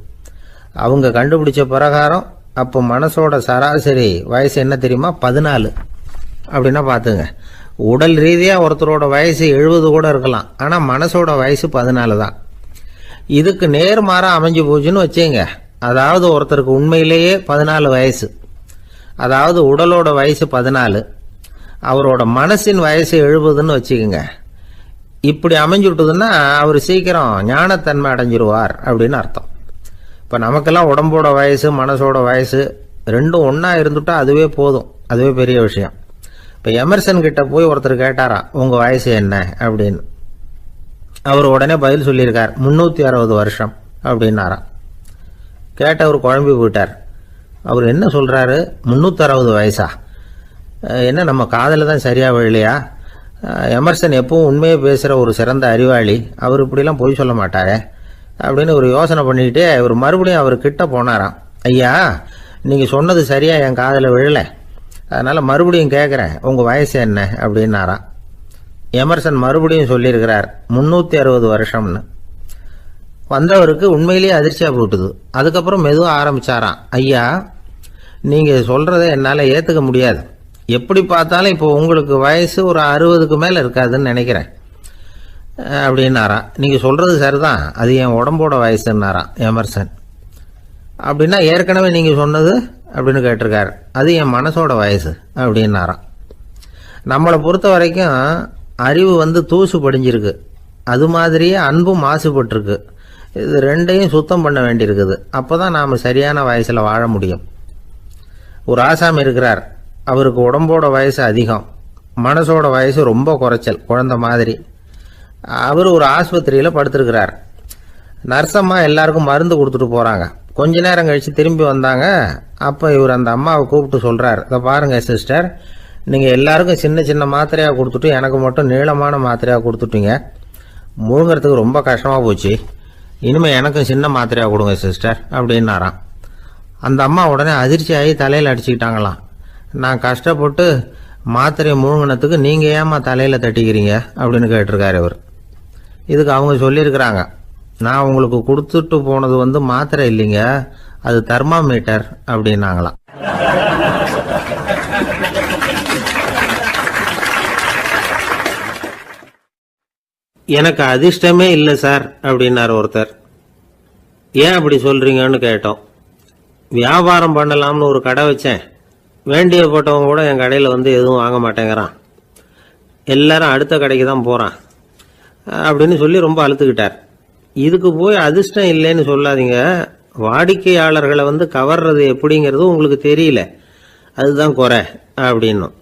அவங்க கண்டுபிடிச்ச பிரகாரம் அப்போ மனசோட சராசரி வயசு என்ன தெரியுமா? 14. அப்படின்னா பார்த்துங்க, உடல் ரீதியாக ஒருத்தரோட வயசு 70 கூட இருக்கலாம், ஆனால் மனசோட வயசு 14 தான். இதுக்கு நேர்மாறாக அமைஞ்சு போச்சுன்னு வச்சுங்க. அதாவது ஒருத்தருக்கு உண்மையிலேயே 14 வயசு, அதாவது உடலோட வயசு 14, அவரோட மனசின் வயசு 70ன்னு வச்சுக்கோங்க. இப்படி அமைஞ்சுட்டுதுன்னா அவர் சீக்கிரம் ஞானத்தன்மை அடைஞ்சிருவார் அப்படின்னு அர்த்தம். இப்போ நமக்கெல்லாம் உடம்போட வயசு மனசோட வயசு ரெண்டும் ஒன்றா இருந்துட்டா அதுவே போதும், அதுவே பெரிய விஷயம். இப்போ எமர்சன் கிட்ட போய் ஒருத்தர் கேட்டாராம், உங்கள் வயசு என்ன அப்படின்னு. அவர் உடனே பதில் சொல்லியிருக்கார், 360 வருஷம் அப்படின்னாராம். கேட்டவர் குழம்பி போயிட்டார். அவர் என்ன சொல்கிறாரு, 360 வயசா? என்ன நம்ம காதில் தான் சரியாக விழலையா? எமர்சன் எப்பவும் உண்மையை பேசுகிற ஒரு சிறந்த அறிவாளி, அவர் இப்படிலாம் பொய் சொல்ல மாட்டாரே அப்படின்னு ஒரு யோசனை பண்ணிக்கிட்டே இவர் மறுபடியும் அவர் கிட்ட போனாராம். ஐயா, நீங்கள் சொன்னது சரியாக என் காதில் விழலை, அதனால் மறுபடியும் கேட்குறேன், உங்கள் வயசு என்ன அப்படின்னாராம். எமர்சன் மறுபடியும் சொல்லியிருக்கிறார், 360 வருஷம்னு. வந்தவருக்கு உண்மையிலேயே அதிர்ச்சியாக போட்டுது. அதுக்கப்புறம் மெதுவாக ஆரம்பித்தாராம், ஐயா, நீங்கள் சொல்கிறத என்னால் ஏற்றுக்க முடியாது. எப்படி பார்த்தாலும் இப்போ உங்களுக்கு வயசு ஒரு 60க்கு மேலே இருக்காதுன்னு நினைக்கிறேன் அப்படின்னாராம். நீங்கள் சொல்கிறது சரிதான், அது என் உடம்போட வயசுன்னாராம் எமர்சன். அப்படின்னா ஏற்கனவே நீங்கள் சொன்னது அப்படின்னு கேட்டிருக்காரு, அது என் மனசோட வயசு அப்படின்னாராம். நம்மளை பொறுத்த வரைக்கும் அறிவு தூசு படிஞ்சிருக்கு, அது மாதிரியே அன்பும் மாசுபட்டிருக்கு. இது ரெண்டையும் சுத்தம் பண்ண வேண்டியிருக்குது. அப்போ தான் நாம் சரியான வயசில் வாழ முடியும். ஒரு ஆசாமி இருக்கிறார், அவருக்கு உடம்போட வயசு அதிகம், மனசோட வயசு ரொம்ப குறைச்சல், குழந்தை மாதிரி. அவர் ஒரு ஆஸ்பத்திரியில் படுத்திருக்கிறார். நர்சம்மா எல்லாருக்கும் மருந்து கொடுத்துட்டு போகிறாங்க. கொஞ்ச நேரம் கழித்து திரும்பி வந்தாங்க. அப்போ இவர் அந்த அம்மாவை கூப்பிட்டு சொல்கிறார், இதை பாருங்கள் சிஸ்டர், நீங்கள் எல்லாருக்கும் சின்ன சின்ன மாத்திரையாக கொடுத்துட்டு எனக்கு மட்டும் நீளமான மாத்திரையாக கொடுத்துட்டீங்க. முழுங்கிறதுக்கு ரொம்ப கஷ்டமாக போச்சு, இனிமேல் எனக்கும் சின்ன மாத்திரையாக கொடுங்க சிஸ்டர் அப்படின்னாராம். அந்த அம்மா உடனே அதிர்ச்சியாகி தலையில் அடிச்சுக்கிட்டாங்களாம். நான் கஷ்டப்பட்டு மாத்திரையை முழுங்கினத்துக்கு நீங்கள் ஏமா தலையில் தட்டிக்கிறீங்க அப்படின்னு கேட்டிருக்காரு இவர். இதுக்கு அவங்க சொல்லியிருக்கிறாங்க, நான் உங்களுக்கு கொடுத்துட்டு போனது மாத்திரை இல்லைங்க, அது தெர்மாமீட்டர் அப்படின்னாங்களாம். எனக்கு அதிர்ஷ்டமே இல்லை சார் அப்படின்னார் ஒருத்தர். ஏன் அப்படி சொல்றீங்கன்னு கேட்டோம். வியாபாரம் பண்ணலாம்னு ஒரு கடை வச்சேன், வேண்டியப்பட்டவங்க கூட என் கடையில் எதுவும் வாங்க மாட்டேங்கிறான், எல்லாரும் அடுத்த கடைக்கு தான் போகிறான் அப்படின்னு சொல்லி ரொம்ப அழுத்துக்கிட்டார். இதுக்கு போய் அதிர்ஷ்டம் இல்லைன்னு சொல்லாதீங்க, வாடிக்கையாளர்களை கவர்றது எப்படிங்கிறது உங்களுக்கு தெரியல, அதுதான் குறை அப்படின்னும்.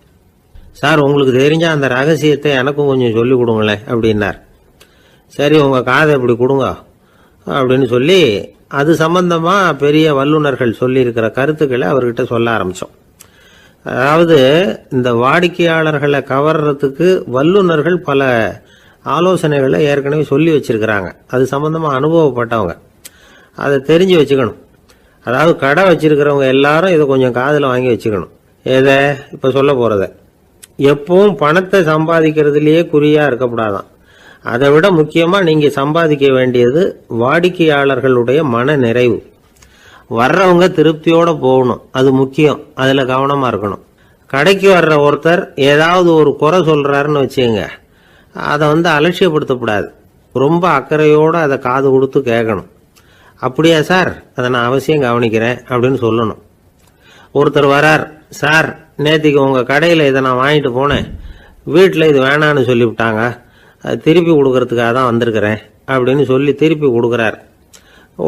சார் உங்களுக்கு தெரிஞ்ச அந்த ரகசியத்தை எனக்கும் கொஞ்சம் சொல்லி கொடுங்களேன் அப்படின்னார். சரி உங்கள் காதை இப்படி கொடுங்க அப்படின்னு சொல்லி அது சம்பந்தமாக பெரிய வல்லுநர்கள் சொல்லியிருக்கிற கருத்துக்களை அவர்கிட்ட சொல்ல ஆரம்பித்தோம். அதாவது இந்த வாடிக்கையாளர்களை கவர்றதுக்கு வல்லுநர்கள் பல ஆலோசனைகளை ஏற்கனவே சொல்லி வச்சிருக்கிறாங்க. அது சம்பந்தமாக அனுபவப்பட்டவங்க அதை தெரிஞ்சு வச்சுக்கணும். அதாவது கடை வச்சிருக்கிறவங்க எல்லாரும் இதை கொஞ்சம் காதில் வாங்கி வச்சுக்கணும். எதை இப்போ சொல்ல போகிறத எப்பவும் பணத்தை சம்பாதிக்கிறதுலேயே குறியாக இருக்கக்கூடாதான். அதை விட முக்கியமாக நீங்கள் சம்பாதிக்க வேண்டியது வாடிக்கையாளர்களுடைய மன நிறைவு. வர்றவங்க திருப்தியோடு போகணும், அது முக்கியம். அதில் கவனமாக இருக்கணும். கடைக்கு வர்ற ஒருத்தர் ஏதாவது ஒரு குறை சொல்கிறாருன்னு வச்சுங்க, அதை அலட்சியப்படுத்தக்கூடாது. ரொம்ப அக்கறையோடு அதை காது கொடுத்து கேட்கணும். அப்படியா சார், அதை நான் அவசியம் கவனிக்கிறேன் அப்படின்னு சொல்லணும். ஒருத்தர் வரார், சார் நேற்றுக்கு உங்கள் கடையில் இதை நான் வாங்கிட்டு போனேன், வீட்டில் இது வேணான்னு சொல்லிவிட்டாங்க, அது திருப்பி கொடுக்கறதுக்காக தான் வந்திருக்கிறேன் அப்படின்னு சொல்லி திருப்பி கொடுக்குறார்.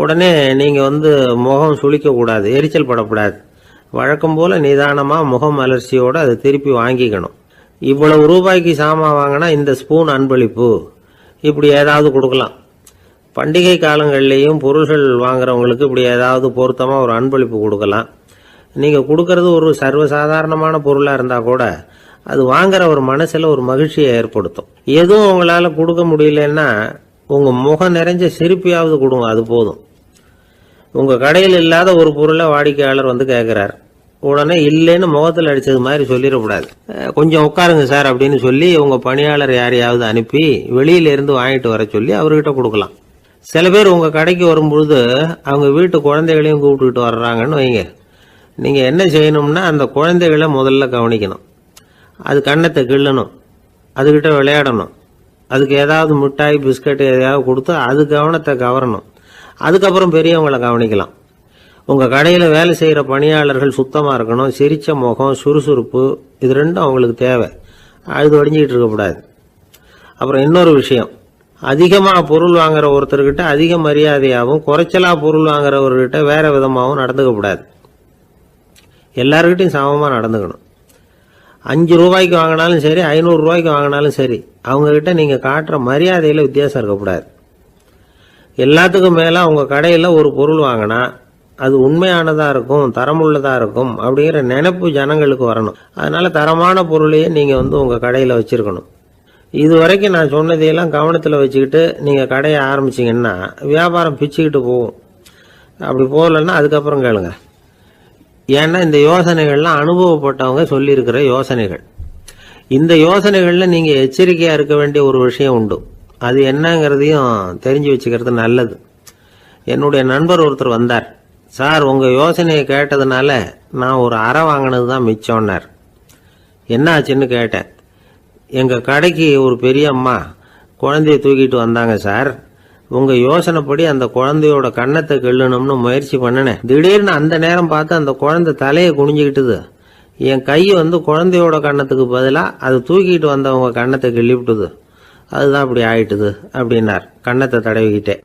உடனே நீங்கள் முகம் சுளிக்கக்கூடாது, எரிச்சல் படக்கூடாது. வழக்கம் போல் நிதானமாக முகம் அலர்ச்சியோடு அதை திருப்பி வாங்கிக்கணும். இவ்வளவு ரூபாய்க்கு சாமான் வாங்கினா இந்த ஸ்பூன் அன்பளிப்பு, இப்படி ஏதாவது கொடுக்கலாம். பண்டிகை காலங்கள்லேயும் பொருள்கள் வாங்குறவங்களுக்கு இப்படி ஏதாவது பொருத்தமாக ஒரு அன்பளிப்பு கொடுக்கலாம். நீங்கள் கொடுக்கறது ஒரு சர்வசாதாரணமான பொருளாக இருந்தால் கூட அது வாங்குற ஒரு மனசில் ஒரு மகிழ்ச்சியை ஏற்படுத்தும். எதுவும் உங்களால் கொடுக்க முடியலன்னா உங்கள் முகம் நிறைஞ்ச சிரிப்பையாவது கொடுங்க, அது போதும். உங்கள் கடையில் இல்லாத ஒரு பொருளை வாடிக்கையாளர் கேட்குறார், உடனே இல்லைன்னு முகத்தில் அடித்தது மாதிரி சொல்லிடக்கூடாது. கொஞ்சம் உட்காருங்க சார் அப்படின்னு சொல்லி உங்கள் பணியாளர் யாரையாவது அனுப்பி வெளியிலேருந்து வாங்கிட்டு வர சொல்லி அவர்கிட்ட கொடுக்கலாம். சில பேர் உங்கள் கடைக்கு வரும்பொழுது அவங்க வீட்டு குழந்தைகளையும் கூப்பிட்டுக்கிட்டு வர்றாங்கன்னு வைங்க. நீங்கள் என்ன செய்யணும்னா அந்த குழந்தைகளை முதல்ல கவனிக்கணும். அது கண்ணத்தை கிள்ளணும், அதுகிட்ட விளையாடணும், அதுக்கு ஏதாவது மிட்டாய் பிஸ்கட் எதையாவது கொடுத்து அது கவனத்தை கவரணும். அதுக்கப்புறம் பெரியவங்களை கவனிக்கலாம். உங்கள் கடையில் வேலை செய்கிற பணியாளர்கள் சுத்தமாக இருக்கணும், சிரிச்ச முகம், சுறுசுறுப்பு, இது ரெண்டும் அவங்களுக்கு தேவை. அழுது வடிஞ்சிக்கிட்டு இருக்கக்கூடாது. அப்புறம் இன்னொரு விஷயம், அதிகமாக பொருள் வாங்குற ஒருத்தர்கிட்ட அதிக மரியாதையாகவும் குறைச்சலாக பொருள் வாங்குறவர்கிட்ட வேற விதமாகவும் நடந்துக்கக்கூடாது. எல்லாருக்கிட்டையும் சமமாக நடந்துக்கணும். 5 ரூபாய்க்கு வாங்கினாலும் சரி, 500 ரூபாய்க்கு வாங்கினாலும் சரி, அவங்கக்கிட்ட நீங்கள் காட்டுற மரியாதையில் வித்தியாசம் இருக்கக்கூடாது. எல்லாத்துக்கும் மேலே உங்கள் கடையில் ஒரு பொருள் வாங்கினா அது உண்மையானதாக இருக்கும், தரமுள்ளதாக இருக்கும் அப்படிங்கிற நினைப்பு ஜனங்களுக்கு வரணும். அதனால் தரமான பொருளையே நீங்கள் உங்கள் கடையில் வச்சுருக்கணும். இது வரைக்கும் நான் சொன்னதையெல்லாம் கவனத்தில் வச்சுக்கிட்டு நீங்கள் கடையை ஆரம்பிச்சிங்கன்னா வியாபாரம் பிச்சுக்கிட்டு போகும். அப்படி போகலன்னா அதுக்கப்புறம் கேளுங்க. ஏன்னா இந்த யோசனைகள்லாம் அனுபவப்பட்டவங்க சொல்லியிருக்கிற யோசனைகள். இந்த யோசனைகளில் நீங்கள் எச்சரிக்கையாக இருக்க வேண்டிய ஒரு விஷயம் உண்டு. அது என்னங்கிறதையும் தெரிஞ்சு வச்சுக்கிறது நல்லது. என்னுடைய நண்பர் ஒருத்தர் வந்தார். சார் உங்கள் யோசனையை கேட்டதுனால நான் ஒரு அறை வாங்கினது தான் மிச்சம்னார். என்ன ஆச்சுன்னு கேட்டேன். எங்கள் கடைக்கு ஒரு பெரிய அம்மா குழந்தைய தூக்கிட்டு வந்தாங்க சார். உங்கள் யோசனைப்படி அந்த குழந்தையோட கண்ணத்தை கிள்ளணும்னு முயற்சி பண்ணினேன். திடீர்னு அந்த நேரம் பார்த்து அந்த குழந்தை தலையை குனிஞ்சிக்கிட்டுது. என் கை குழந்தையோட கண்ணத்துக்கு பதிலாக அது தூக்கிட்டு வந்தவங்க கண்ணத்தை கிள்ளிவிட்டுது. அதுதான் அப்படி ஆயிட்டுது அப்படின்னார், கண்ணத்தை தடவிக்கிட்டே.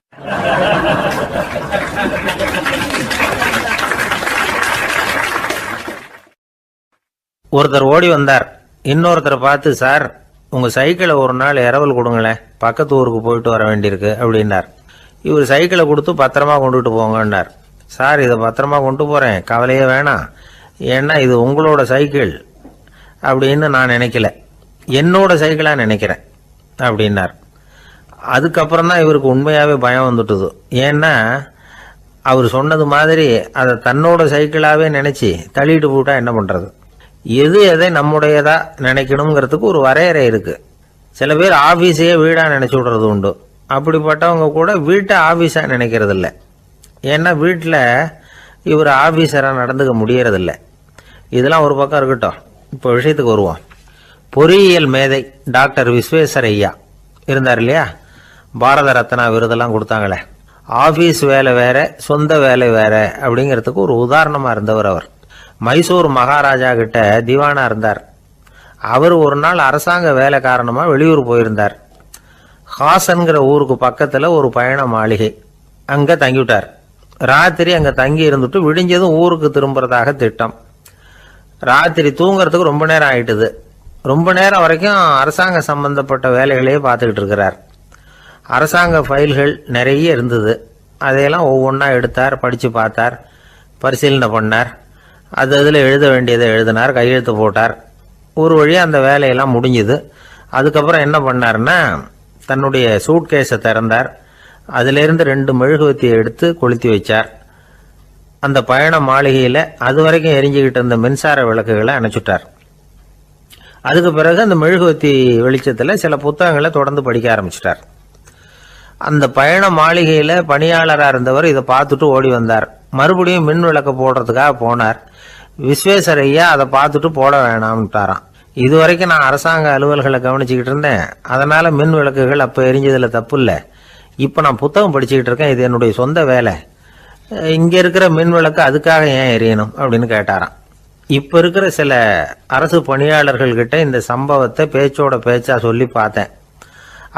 ஒருத்தர் ஓடி வந்தார். இன்னொருத்தரை பார்த்து, சார் உங்கள் சைக்கிளை ஒரு நாள் இரவல் கொடுங்களேன், பக்கத்து ஊருக்கு போயிட்டு வர வேண்டியிருக்கு அப்படின்னார். இவர் சைக்கிளை கொடுத்து பத்திரமா கொண்டுட்டு போங்கன்னார். சார் இதை பத்திரமா கொண்டு போகிறேன், கவலையே வேணாம், ஏன்னா இது உங்களோட சைக்கிள் அப்படின்னு நான் நினைக்கல, என்னோட சைக்கிளாக நினைக்கிறேன் அப்படின்னார். அதுக்கப்புறம் தான் இவருக்கு உண்மையாகவே பயம் வந்துட்டுது. ஏன்னா அவர் சொன்னது மாதிரி அதை தன்னோட சைக்கிளாகவே நினச்சி தள்ளிட்டு போட்டால் என்ன பண்ணுறது? எது எதை நம்முடையதா நினைக்கணுங்கிறதுக்கு ஒரு வரையறை இருக்குது. சில பேர் ஆஃபீஸையே வீடாக நினச்சி விடுறது உண்டு. அப்படிப்பட்டவங்க கூட வீட்டை ஆஃபீஸாக நினைக்கிறது இல்லை. ஏன்னா வீட்டில் இவர் ஆஃபீஸராக நடந்துக்க முடியறதில்ல. இதெல்லாம் ஒரு பக்கம் இருக்கட்டும். இப்போ விஷயத்துக்கு வருவோம். பொறியியல் மேதை டாக்டர் விஸ்வேஸ்வர் ஐயா இருந்தார் இல்லையா, பாரத ரத்னா விருதெல்லாம் கொடுத்தாங்களே. ஆஃபீஸ் வேலை வேற, சொந்த வேலை வேற அப்படிங்கிறதுக்கு ஒரு உதாரணமாக இருந்தவர் அவர். மைசூர் மகாராஜா கிட்ட திவானா இருந்தார். அவர் ஒரு நாள் அரசாங்க வேலை காரணமாக வெளியூர் போயிருந்தார். ஹாசன்கிற ஊருக்கு பக்கத்தில் ஒரு பயண மாளிகை, அங்கே தங்கிவிட்டார். ராத்திரி அங்கே தங்கி இருந்துட்டு விடிஞ்சதும் ஊருக்கு திரும்புறதாக திட்டம். ராத்திரி தூங்குறதுக்கு ரொம்ப நேரம் ஆயிட்டுது. ரொம்ப நேரம் வரைக்கும் அரசாங்க சம்பந்தப்பட்ட வேலைகளையே பார்த்துக்கிட்டு இருக்கிறார். அரசாங்க ஃபைல்கள் நிறைய இருந்தது. அதையெல்லாம் ஒவ்வொன்றா எடுத்தார், படித்து பார்த்தார், பரிசீலனை பண்ணார். அதில் எழுத வேண்டியதை எழுதினார், கையெழுத்து போட்டார். ஒரு வழியாக அந்த வேலையெல்லாம் முடிஞ்சுது. அதுக்கப்புறம் என்ன பண்ணார்னா, தன்னுடைய சூட்கேஸை திறந்தார். அதிலிருந்து 2 மெழுகுவத்தியை எடுத்து கொளுத்தி வச்சார். அந்த பயண மாளிகையில் அது வரைக்கும் எரிஞ்சுக்கிட்டு இருந்த மின்சார விளக்குகளை அணைச்சுட்டார். அதுக்கு பிறகு அந்த மெழுகுவத்தி வெளிச்சத்தில் சில புத்தகங்களை தொடர்ந்து படிக்க ஆரம்பிச்சிட்டார். அந்த பயண மாளிகையில் பணியாளராக இருந்தவர் இதை பார்த்துட்டு ஓடி வந்தார். மறுபடியும் மின் விளக்கு போடுறதுக்காக போனார். விஸ்வேஸ்வரையா அதை பார்த்துட்டு போட வேணாம்ட்டாராம். இதுவரைக்கும் நான் அரசாங்க அலுவல்களை கவனிச்சுக்கிட்டு இருந்தேன், அதனால மின் விளக்குகள் அப்போ எரிஞ்சதில் தப்பு இல்லை. இப்போ நான் புத்தகம் படிச்சுக்கிட்டு இருக்கேன், இது என்னுடைய சொந்த வேலை. இங்கே இருக்கிற மின் விளக்கு அதுக்காக ஏன் எரியணும் அப்படின்னு கேட்டாராம். இப்போ இருக்கிற சில அரசு பணியாளர்கள்கிட்ட இந்த சம்பவத்தை பேச்சோட பேச்சா சொல்லி பார்த்தேன்.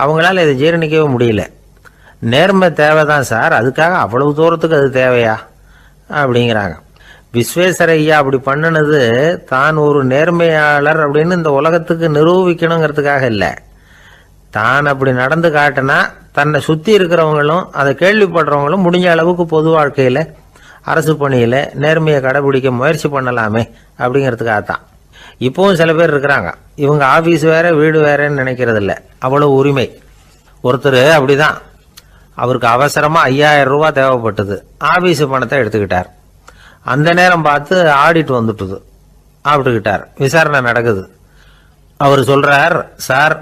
அவங்களால இதை ஜீரணிக்கவே முடியல. நேர்மை தேவைதான் சார், அதுக்காக அவ்வளவு தூரத்துக்கு அது தேவையா அப்படிங்கிறாங்க. விஸ்வேஸ்வரையா அப்படி பண்ணினது தான் ஒரு நேர்மையாளர் அப்படின்னு இந்த உலகத்துக்கு நிரூபிக்கணுங்கிறதுக்காக இல்லை. தான் அப்படி நடந்து காட்டினா தன்னை சுற்றி இருக்கிறவங்களும் அதை கேள்விப்படுறவங்களும் முடிஞ்ச அளவுக்கு பொது வாழ்க்கையில் அரசு பணியில் நேர்மையை கடைபிடிக்க முயற்சி பண்ணலாமே அப்படிங்கிறதுக்காகத்தான். இப்போவும் சில பேர் இருக்கிறாங்க, இவங்க ஆஃபீஸ் வேற வீடு வேறன்னு நினைக்கிறது இல்லை, அவ்வளோ உரிமை. ஒருத்தர் அப்படிதான், அவருக்கு அவசரமாக 5000 ரூபா தேவைப்பட்டது. ஆஃபீஸு பணத்தை எடுத்துக்கிட்டார். அந்த நேரம் பார்த்து ஆடிட் வந்துட்டுது, ஆப்பிட்டுக்கிட்டார். விசாரணை நடக்குது. அவர் சொல்கிறார், சார்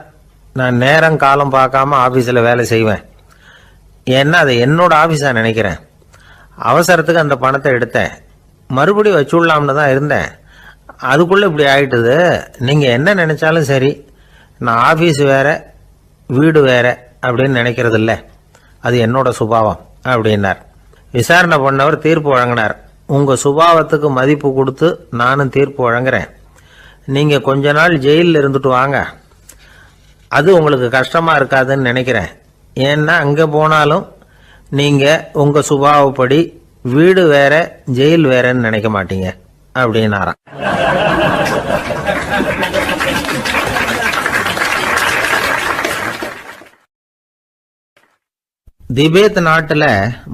நான் நேரம் காலம் பார்க்காம ஆஃபீஸில் வேலை செய்வேன், ஏன்னா அதை என்னோட ஆஃபீஸாக நினைக்கிறேன். அவசரத்துக்கு அந்த பணத்தை எடுத்தேன், மறுபடியும் வச்சுடலாம்னு தான் இருந்தேன், அதுக்குள்ளே இப்படி ஆயிட்டுது. நீங்கள் என்ன நினச்சாலும் சரி, நான் ஆஃபீஸ் வேற வீடு வேற அப்படின்னு நினைக்கிறது இல்லை, அது என்னோட சுபாவம் அப்படின்னார். விசாரணை பண்ணவர் தீர்ப்பு வழங்கினார். உங்கள் சுபாவத்துக்கு மதிப்பு கொடுத்து நானும் தீர்ப்பு வழங்குறேன். நீங்கள் கொஞ்ச நாள் ஜெயிலில் இருந்துட்டு வாங்க, அது உங்களுக்கு கஷ்டமாக இருக்காதுன்னு நினைக்கிறேன். ஏன்னா அங்கே போனாலும் நீங்கள் உங்கள் சுபாவப்படி வீடு வேற ஜெயில் வேறன்னு நினைக்க மாட்டீங்க அப்படின்னாராம். திபேத் நாட்டில்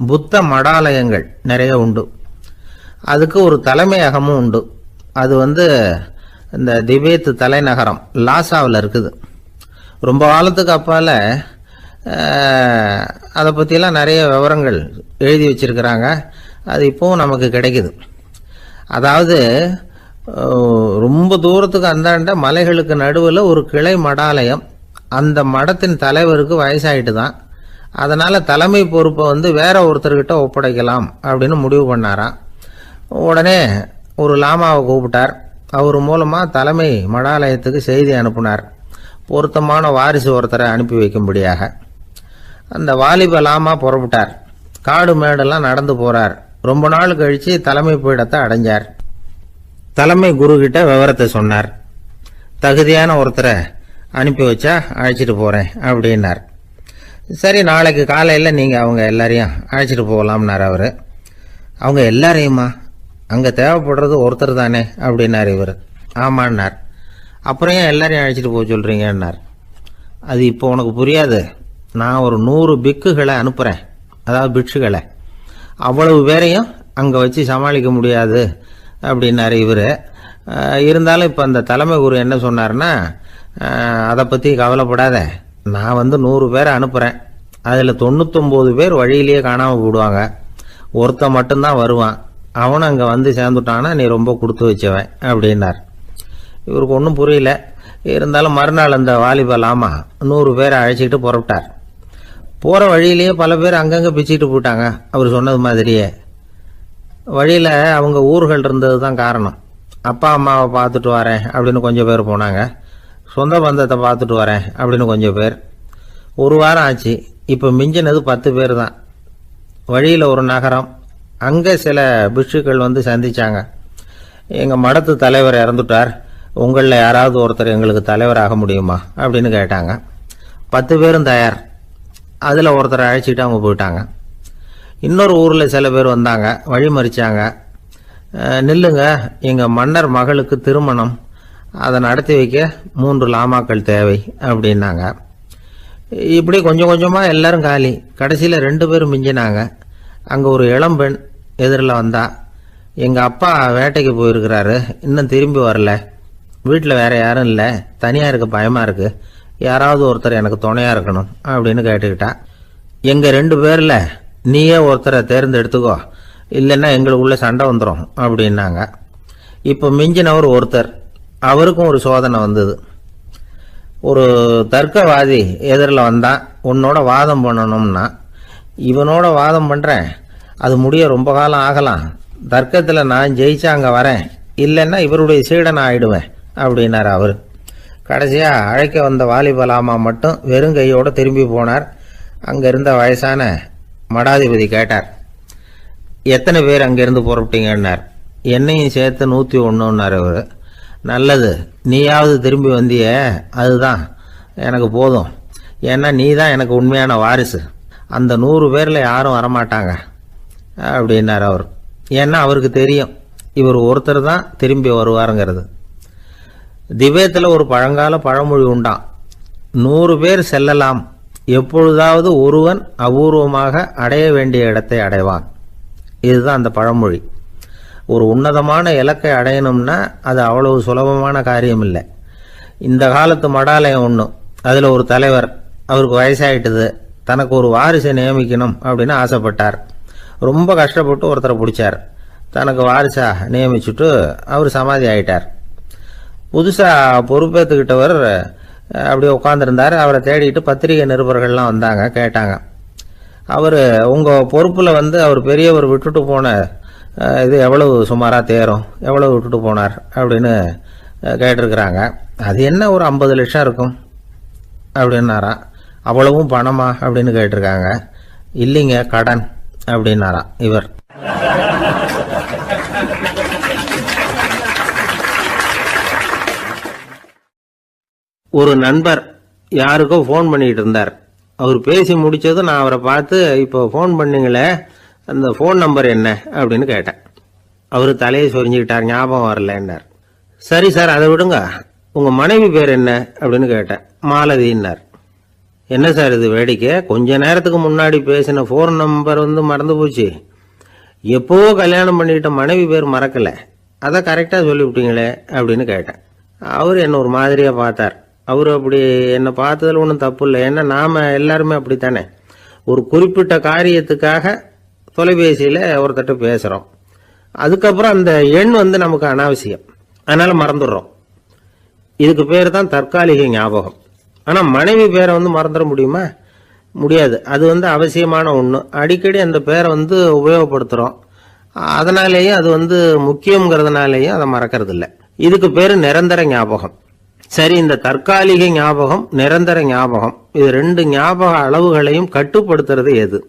புத்த மடாலயங்கள் நிறைய உண்டு. அதுக்கு ஒரு தலைமையகமும் உண்டு. அது இந்த திபேத் தலைநகரம் லாசாவில் இருக்குது. ரொம்ப காலத்துக்கு அப்பால் அதை பற்றிலாம் நிறைய விவரங்கள் எழுதி வச்சிருக்கிறாங்க. அது இப்போவும் நமக்கு கிடைக்குது. அதாவது ரொம்ப தூரத்துக்கு அந்தாண்ட மலைகளுக்கு நடுவில் ஒரு கிளை மடாலயம். அந்த மடத்தின் தலைவருக்கு வயசாயிட்டு தான், அதனால் தலைமை பொறுப்பை வேற ஒருத்தர்கிட்ட ஒப்படைக்கலாம் அப்படின்னு முடிவு பண்ணாராம். உடனே ஒரு லாமாவை கூப்பிட்டார். அவர் மூலமாக தலைமை மடாலயத்துக்கு செய்தி அனுப்புனார், பொருத்தமான வாரிசு ஒருத்தரை அனுப்பி வைக்கும்படியாக. அந்த வாலிப லாமா புறப்பட்டார். காடு மேடெல்லாம் நடந்து போகிறார். ரொம்ப நாள் கழித்து தலைமை பீடத்தை அடைஞ்சார். தலைமை குரு கிட்ட விவரத்தை சொன்னார். தகுதியான ஒருத்தரை அனுப்பி வச்சா அழைச்சிட்டு போகிறேன் அப்படின்னார். சரி, நாளைக்கு காலையில் நீங்கள் அவங்க எல்லாரையும் அழைச்சிட்டு போகலாம்னார் அவர். அவங்க எல்லாரையுமா? அங்கே தேவைப்படுறது ஒருத்தர் தானே அப்படின்னார் இவர். ஆமான்னார். அப்புறம் ஏன் எல்லாரையும் அழைச்சிட்டு போக சொல்கிறீங்கன்னார். அது இப்போ உனக்கு புரியாது. நான் ஒரு 100 பிக்குகளை அனுப்புகிறேன், அதாவது பிட்சுகளை. அவ்வளவு பேரையும் அங்கே வச்சு சமாளிக்க முடியாது அப்படின்னாரு இவர். இருந்தாலும் இப்போ அந்த தலைமை குரு என்ன சொன்னார்னா, அதை பற்றி கவலைப்படாத, நான் 100 பேரை அனுப்புகிறேன், அதில் 99 பேர் வழியிலேயே காணாமல் போடுவாங்க, ஒருத்தன் மட்டும்தான் வருவான், அவனும் அங்கே சேர்ந்துட்டானா நீ ரொம்ப கொடுத்து வச்சவன் அப்படின்னார். இவருக்கு ஒன்றும் புரியல. இருந்தாலும் மறுநாள் அந்த வாலிப லாமா 100 பேரை அழைச்சிக்கிட்டு புறப்பட்டார். போகிற வழியிலேயே பல பேர் அங்கங்கே பிச்சுக்கிட்டு போயிட்டாங்க. அவர் சொன்னது மாதிரியே வழியில் அவங்க ஊர்கள் இருந்தது தான் காரணம். அப்பா அம்மாவை பார்த்துட்டு வரேன் அப்படின்னு கொஞ்சம் பேர் போனாங்க. சொந்த பந்தத்தை பார்த்துட்டு வரேன் அப்படின்னு கொஞ்சம் பேர். ஒரு வாரம் ஆச்சு. இப்போ மிஞ்சினது 10 பேர் தான். வழியில் ஒரு நகரம், அங்கே சில பிட்சுக்கள் சந்திச்சாங்க. எங்கள் மடத்து தலைவர் இறந்துட்டார், உங்களில் யாராவது ஒருத்தர் எங்களுக்கு தலைவராக முடியுமா அப்படின்னு கேட்டாங்க. 10 பேரும் தயார். அதில் ஒருத்தரை அழைச்சிட்டு அவங்க போயிட்டாங்க. இன்னொரு ஊரில் சில பேர் வந்தாங்க, வழி மறிச்சாங்க. நில்லுங்க, எங்கள் மன்னர் மகளுக்கு திருமணம், அதை நடத்தி வைக்க 3 லாமாக்கள் தேவை அப்படின்னாங்க. இப்படி கொஞ்சம் கொஞ்சமாக எல்லாரும் காலி. கடைசியில் 2 பேரும் மிஞ்சினாங்க. அங்கே ஒரு இளம்பெண் எதிரில் வந்தா, எங்கள் அப்பா வேட்டைக்கு போயிருக்கிறாரு, இன்னும் திரும்பி வரல, வீட்டில் வேற யாரும் இல்லை, தனியாக இருக்க பயமாக இருக்கு, யாராவது ஒருத்தர் எனக்கு துணையாக இருக்கணும் அப்படின்னு கேட்டுக்கிட்டா. எங்கள் 2 பேரில் நீயே ஒருத்தரை தேர்ந்தெடுத்துக்கோ, இல்லைன்னா எங்களுக்குள்ள சண்டை வந்துடும் அப்படின்னாங்க. இப்போ மிஞ்சினவர் ஒருத்தர், அவருக்கும் ஒரு சோதனை வந்தது. ஒரு தர்க்கவாதி எதிரில் வந்தான், உன்னோட வாதம் பண்ணணும்னா. இவனோட வாதம் பண்ணுறேன், அது முடிய ரொம்ப காலம் ஆகலாம், தர்க்கத்தில் நான் ஜெயிச்சா அங்கே வரேன், இல்லைன்னா இவருடைய சீடனை ஆயிடுவேன் அப்படின்னார் அவர். கடைசியாக அழைக்க வந்த வாலிபலாமா மட்டும் வெறும் கையோடு திரும்பி போனார். அங்கே இருந்த வயசான மடாதிபதி கேட்டார், எத்தனை பேர் அங்கேருந்து புறப்பட்டீங்கன்னார். என்னையும் சேர்த்து 101ன்னார் அவர். நல்லது, நீயாவது திரும்பி வந்திய, அதுதான் எனக்கு போதும், ஏன்னா நீ தான் எனக்கு உண்மையான வாரிசு, அந்த 100 பேரில் யாரும் வரமாட்டாங்க அப்படின்னார் அவர். ஏன்னா அவருக்கு தெரியும் இவர் ஒருத்தர் தான் திரும்பி வருவாருங்கிறது. திபேத்தில் ஒரு பழங்கால பழமொழி உண்டாம், 100 பேர் செல்லலாம், எப்பொழுதாவது ஒருவன் அபூர்வமாக அடைய வேண்டிய இடத்தை அடைவான். இதுதான் அந்த பழமொழி. ஒரு உன்னதமான இலக்கை அடையணும்னா அது அவ்வளவு சுலபமான காரியம் இல்லை. இந்த காலத்து மடாலயம் ஒன்று, அதில் ஒரு தலைவர், அவருக்கு வயசாயிட்டுது, தனக்கு ஒரு வாரிசை நியமிக்கணும் அப்படின்னு ஆசைப்பட்டார். ரொம்ப கஷ்டப்பட்டு ஒருத்தரை பிடிச்சார், தனக்கு வாரிசா நியமிச்சுட்டு அவர் சமாதி ஆயிட்டார். புதுசாக பொறுப்பேற்றுக்கிட்டவர் அப்படியே உட்காந்துருந்தார். அவரை தேடிட்டு பத்திரிகை நிருபர்கள்லாம் வந்தாங்க, கேட்டாங்க. அவர் உங்கள் பொறுப்பில் அவர் பெரியவர் விட்டுட்டு போன இது எவ்வளவு சுமாராக தேரும், எவ்வளவு விட்டுட்டு போனார் அப்படின்னு கேட்டிருக்கிறாங்க. அது என்ன ஒரு 50 லட்சம் இருக்கும் அப்படின்னாராம். அவ்வளவும் பணமா அப்படின்னு கேட்டிருக்காங்க. இல்லைங்க, கடன் அப்படின்னாராம் இவர். ஒரு நண்பர் யாருக்கோ ஃபோன் பண்ணிட்டு இருந்தார். அவர் பேசி முடிச்சதும் நான் அவரை பார்த்து, இப்போ ஃபோன் பண்ணீங்களே, அந்த ஃபோன் நம்பர் என்ன அப்படின்னு கேட்டேன். அவர் தலையை சொரிஞ்சுக்கிட்டார், ஞாபகம் வரலன்னார். சரி சார், அதை விடுங்க, உங்கள் மனைவி பேர் என்ன அப்படின்னு கேட்டேன். மாலதின்னார். என்ன சார் இது வேடிக்கை, கொஞ்ச நேரத்துக்கு முன்னாடி பேசின ஃபோன் நம்பர் மறந்து போச்சு, எப்போவோ கல்யாணம் பண்ணிக்கிட்ட மனைவி பேர் மறக்கல, அதை கரெக்டாக சொல்லிவிட்டீங்களே அப்படின்னு கேட்டேன். அவர் என்ன ஒரு மாதிரியாக பார்த்தார். அவர் அப்படி என்னை பார்த்ததில் ஒன்றும் தப்பு இல்லை, ஏன்னா நாம் எல்லாருமே அப்படித்தானே, ஒரு குறிப்பிட்ட காரியத்துக்காக தொலைபேசியில் ஒருத்தட்ட பேசுகிறோம், அதுக்கப்புறம் அந்த எண் நமக்கு அனாவசியம், அதனால் மறந்துடுறோம். இதுக்கு பேர் தான் தற்காலிக ஞாபகம். ஆனால் மனைவி பேரை மறந்துட முடியுமா? முடியாது. அது அவசியமான ஒன்று. அடிக்கடி அந்த பேரை உபயோகப்படுத்துகிறோம், அதனாலேயும் அது முக்கியங்கிறதுனாலேயும் அதை மறக்கிறது இல்லை. இதுக்கு பேர் நிரந்தர ஞாபகம். சரி, இந்த தற்காலிக ஞாபகம், நிரந்தர ஞாபகம், இது 2 ஞாபக அளவுகளையும் கட்டுப்படுத்துறது எது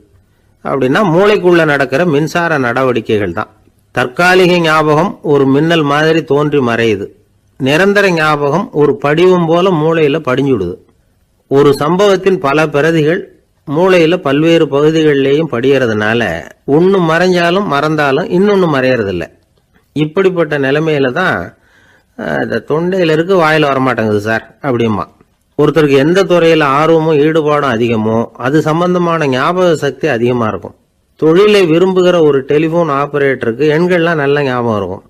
அப்படின்னா மூளைக்குள்ள நடக்கிற மின்சார நடவடிக்கைகள் தான். தற்காலிக ஞாபகம் ஒரு மின்னல் மாதிரி தோன்றி மறையுது. நிரந்தர ஞாபகம் ஒரு படிவம் போல மூளையில படிஞ்சுடுது. ஒரு சம்பவத்தின் பல பிரதிகள் மூளையில பல்வேறு பகுதிகளிலேயும் படியறதுனால ஒன்று மறைஞ்சாலும் மறந்தாலும் இன்னொன்று மறையறதில்லை. இப்படிப்பட்ட நிலைமையில தான் இந்த தொண்டையில இருக்கு, வாயில வரமாட்டேங்குது சார் அப்படிமா. ஒருத்தருக்கு எந்த துறையில ஆர்வமும் ஈடுபாடும் அதிகமோ அது சம்பந்தமான ஞாபக சக்தி அதிகமா இருக்கும். தொழிலை விரும்புகிற ஒரு டெலிபோன் ஆபரேட்டருக்கு எண்கள்லாம் நல்ல ஞாபகம் இருக்கும்.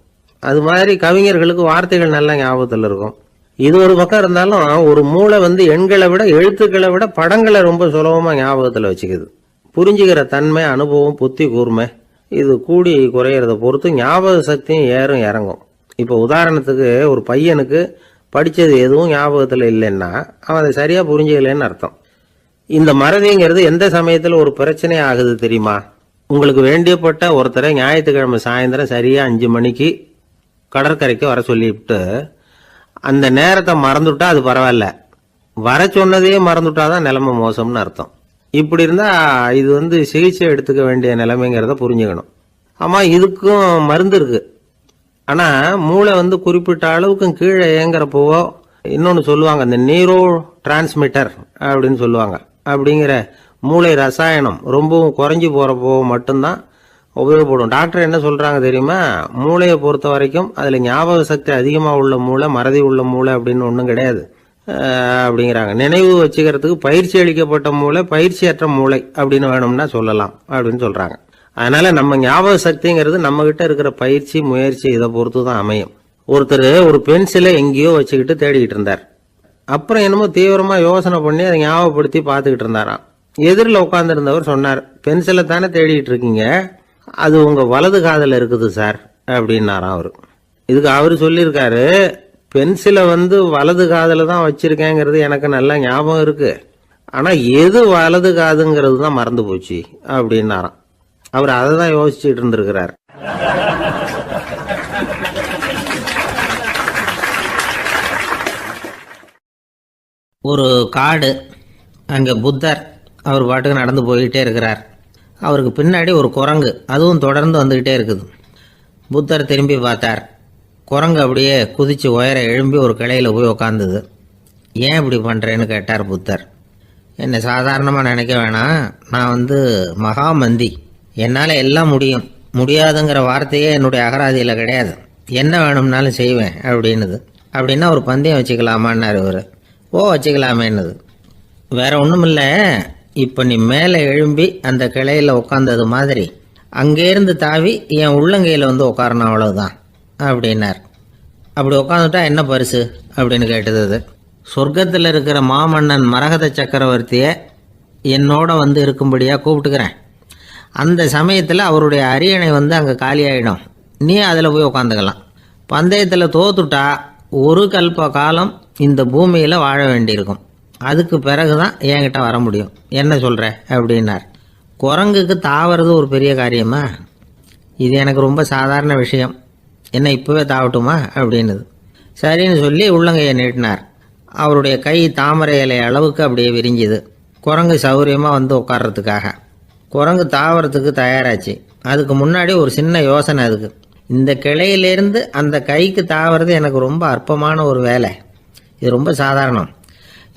அது மாதிரி கவிஞர்களுக்கு வார்த்தைகள் நல்ல ஞாபகத்தில் இருக்கும். இது ஒரு பக்கம் இருந்தாலும் ஒரு மூளை எண்களை விட எழுத்துக்களை விட படங்களை ரொம்ப சுலபமா ஞாபகத்தில் வச்சுக்குது. புரிஞ்சுக்கிற தன்மை, அனுபவம், புத்தி கூர்மை இது கூடி குறையிறத பொறுத்து ஞாபக சக்தியும் ஏறும் இறங்கும். இப்போ உதாரணத்துக்கு ஒரு பையனுக்கு படித்தது எதுவும் ஞாபகத்தில் இல்லைன்னா அவன் அதை சரியாக புரிஞ்சுக்கலன்னு அர்த்தம். இந்த மறதிங்கிறது எந்த சமயத்தில் ஒரு பிரச்சனை ஆகுது தெரியுமா? உங்களுக்கு வேண்டியப்பட்ட ஒருத்தரை ஞாயிற்றுக்கிழமை சாயந்தரம் சரியாக 5 மணிக்கு கடற்கரைக்கு வர சொல்லிவிட்டு அந்த நேரத்தை மறந்துட்டா அது பரவாயில்ல, வர சொன்னதையே மறந்துட்டாதான் நிலைமை மோசம்னு அர்த்தம். இப்படி இருந்தால் இது சிகிச்சை எடுத்துக்க வேண்டிய நிலைமைங்கிறத புரிஞ்சுக்கணும். ஆமாம், இதுக்கும் மருந்து இருக்கு. ஆனால் மூளை குறிப்பிட்ட அளவுக்கும் கீழே இயங்குறப்போவோ இன்னொன்று சொல்லுவாங்க, இந்த நீரோ டிரான்ஸ்மிட்டர் அப்படின்னு சொல்லுவாங்க. அப்படிங்கிற மூளை ரசாயனம் ரொம்பவும் குறைஞ்சி போகிறப்போ மட்டும்தான் உபயோகப்படும். டாக்டர் என்ன சொல்றாங்க தெரியுமா? மூளையை பொறுத்த வரைக்கும் அதுல ஞாபக சக்தி அதிகமா உள்ள மூளை, மறதி உள்ள மூளை அப்படின்னு ஒன்றும் கிடையாது அப்படிங்கிறாங்க. நினைவு வச்சுக்கிறதுக்கு பயிற்சி அளிக்கப்பட்ட மூளை, பயிற்சியற்ற மூளை அப்படின்னு வேணும்னா சொல்லலாம் அப்படின்னு சொல்றாங்க. அதனால நம்ம ஞாபக சக்திங்கிறது நம்ம கிட்ட இருக்கிற பயிற்சி, முயற்சி இதை பொறுத்து தான் அமையும். ஒருத்தர் ஒரு பென்சிலை எங்கேயோ வச்சுக்கிட்டு தேடிக்கிட்டு இருந்தார். அப்புறம் என்னமோ தீவிரமா யோசனை பண்ணி அதை ஞாபகப்படுத்தி பார்த்துக்கிட்டு இருந்தாராம். எதிரில் உட்காந்துருந்தவர் சொன்னார், பென்சிலை தானே தேடிட்டு இருக்கீங்க, அது உங்க வலது காதில் இருக்குது சார் அப்படின்னாராம் அவரு. இதுக்கு அவரு சொல்லியிருக்காரு, பென்சிலை வலது காதில் தான் வச்சிருக்கேங்கிறது எனக்கு நல்லா ஞாபகம் இருக்கு, ஆனா எது வலது காதுங்கிறது தான் மறந்து போச்சு அப்படின்னாராம். அவர் அதை தான் யோசிச்சுட்டு இருந்திருக்கிறார். ஒரு காடு, அங்கே புத்தர் அவர் பாட்டுக்கு நடந்து போய்கிட்டே இருக்கிறார். அவருக்கு பின்னாடி ஒரு குரங்கு, அதுவும் தொடர்ந்து வந்துக்கிட்டே இருக்குது. புத்தர் திரும்பி பார்த்தார். குரங்கு அப்படியே குதித்து உயர எழும்பி ஒரு கிளையில் போய் உக்காந்துது. ஏன் இப்படி பண்ணுறேன்னு கேட்டார் புத்தர். என்னை சாதாரணமாக நினைக்க வேணாம், நான் மகாமந்தி, என்னால் எல்லாம் முடியும், முடியாதுங்கிற வார்த்தையே என்னுடைய அகராதியில் கிடையாது, என்ன வேணும்னாலும் செய்வேன் அப்படின்னுது. அப்படின்னா ஒரு பந்தயம் வச்சுக்கலாமான்னாரு இவர். ஓ வச்சுக்கலாமேன்னுது. வேற ஒன்றும் இல்லை, இப்போ நீ மேலே எழும்பி அந்த கிளையில் உட்காந்தது மாதிரி அங்கேருந்து தாவி என் உள்ளங்கையில் உட்காரணும், அவ்வளவுதான் அப்படின்னார். அப்படி உட்காந்துட்டா என்ன பரிசு அப்படின்னு கேட்டது அது. சொர்க்கத்தில் இருக்கிற மாமன்னன் மரகத சக்கரவர்த்தியை என்னோட இருக்கும்படியாக கூப்பிட்டுக்கிறேன். அந்த சமயத்தில் அவருடைய அரியணை அங்கே காலியாயிடும், நீ அதில் போய் உட்காந்துக்கலாம். பந்தயத்தில் தோத்துட்டா ஒரு கல்ப காலம் இந்த பூமியில் வாழ வேண்டியிருக்கும், அதுக்கு பிறகு தான் என்கிட்ட வர முடியும், என்ன சொல்கிற அப்படின்னார். குரங்குக்கு தாவறது ஒரு பெரிய காரியமா? இது எனக்கு ரொம்ப சாதாரண விஷயம், என்ன இப்போவே தாவட்டுமா அப்படின்னுது. சரின்னு சொல்லி உள்ளங்கையை நீட்டினார். அவருடைய கை தாமரை இலை அளவுக்கு அப்படியே விரிஞ்சுது. குரங்கு சௌகரியமாக உட்கார்றதுக்காக. குரங்கு தாவறதுக்கு தயாராச்சு. அதுக்கு முன்னாடி ஒரு சின்ன யோசனை அதுக்கு. இந்த கிளையிலேருந்து அந்த கைக்கு தாவறது எனக்கு ரொம்ப அற்பமான ஒரு வேலை, இது ரொம்ப சாதாரணம்,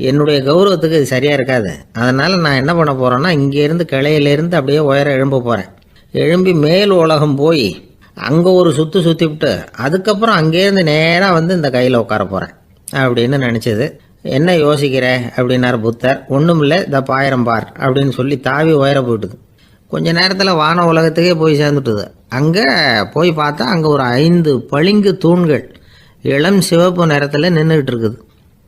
என்னுடைய கௌரவத்துக்கு இது சரியாக இருக்காது. அதனால் நான் என்ன பண்ண போகிறேன்னா, இங்கேருந்து கிளையிலேருந்து அப்படியே உயர எழும்ப போகிறேன். எழும்பி மேல் உலகம் போய் அங்கே ஒரு சுற்றிவிட்டு அதுக்கப்புறம் அங்கேருந்து நேராக இந்த கையில் உட்கார போகிறேன் அப்படின்னு நினச்சது. என்ன யோசிக்கிற அப்படின்னார் புத்தர். ஒன்றும் இல்லை, இந்த பாயிரம் பார் அப்படின்னு சொல்லி தாவி உயர போயிட்டுது. கொஞ்ச நேரத்தில் வான உலகத்துக்கே போய் சேர்ந்துட்டுது. அங்கே போய் பார்த்தா அங்கே ஒரு 5 பளிங்கு தூண்கள் இளம் சிவப்பு நிறத்தில் நின்றுக்கிட்டு இருக்குது.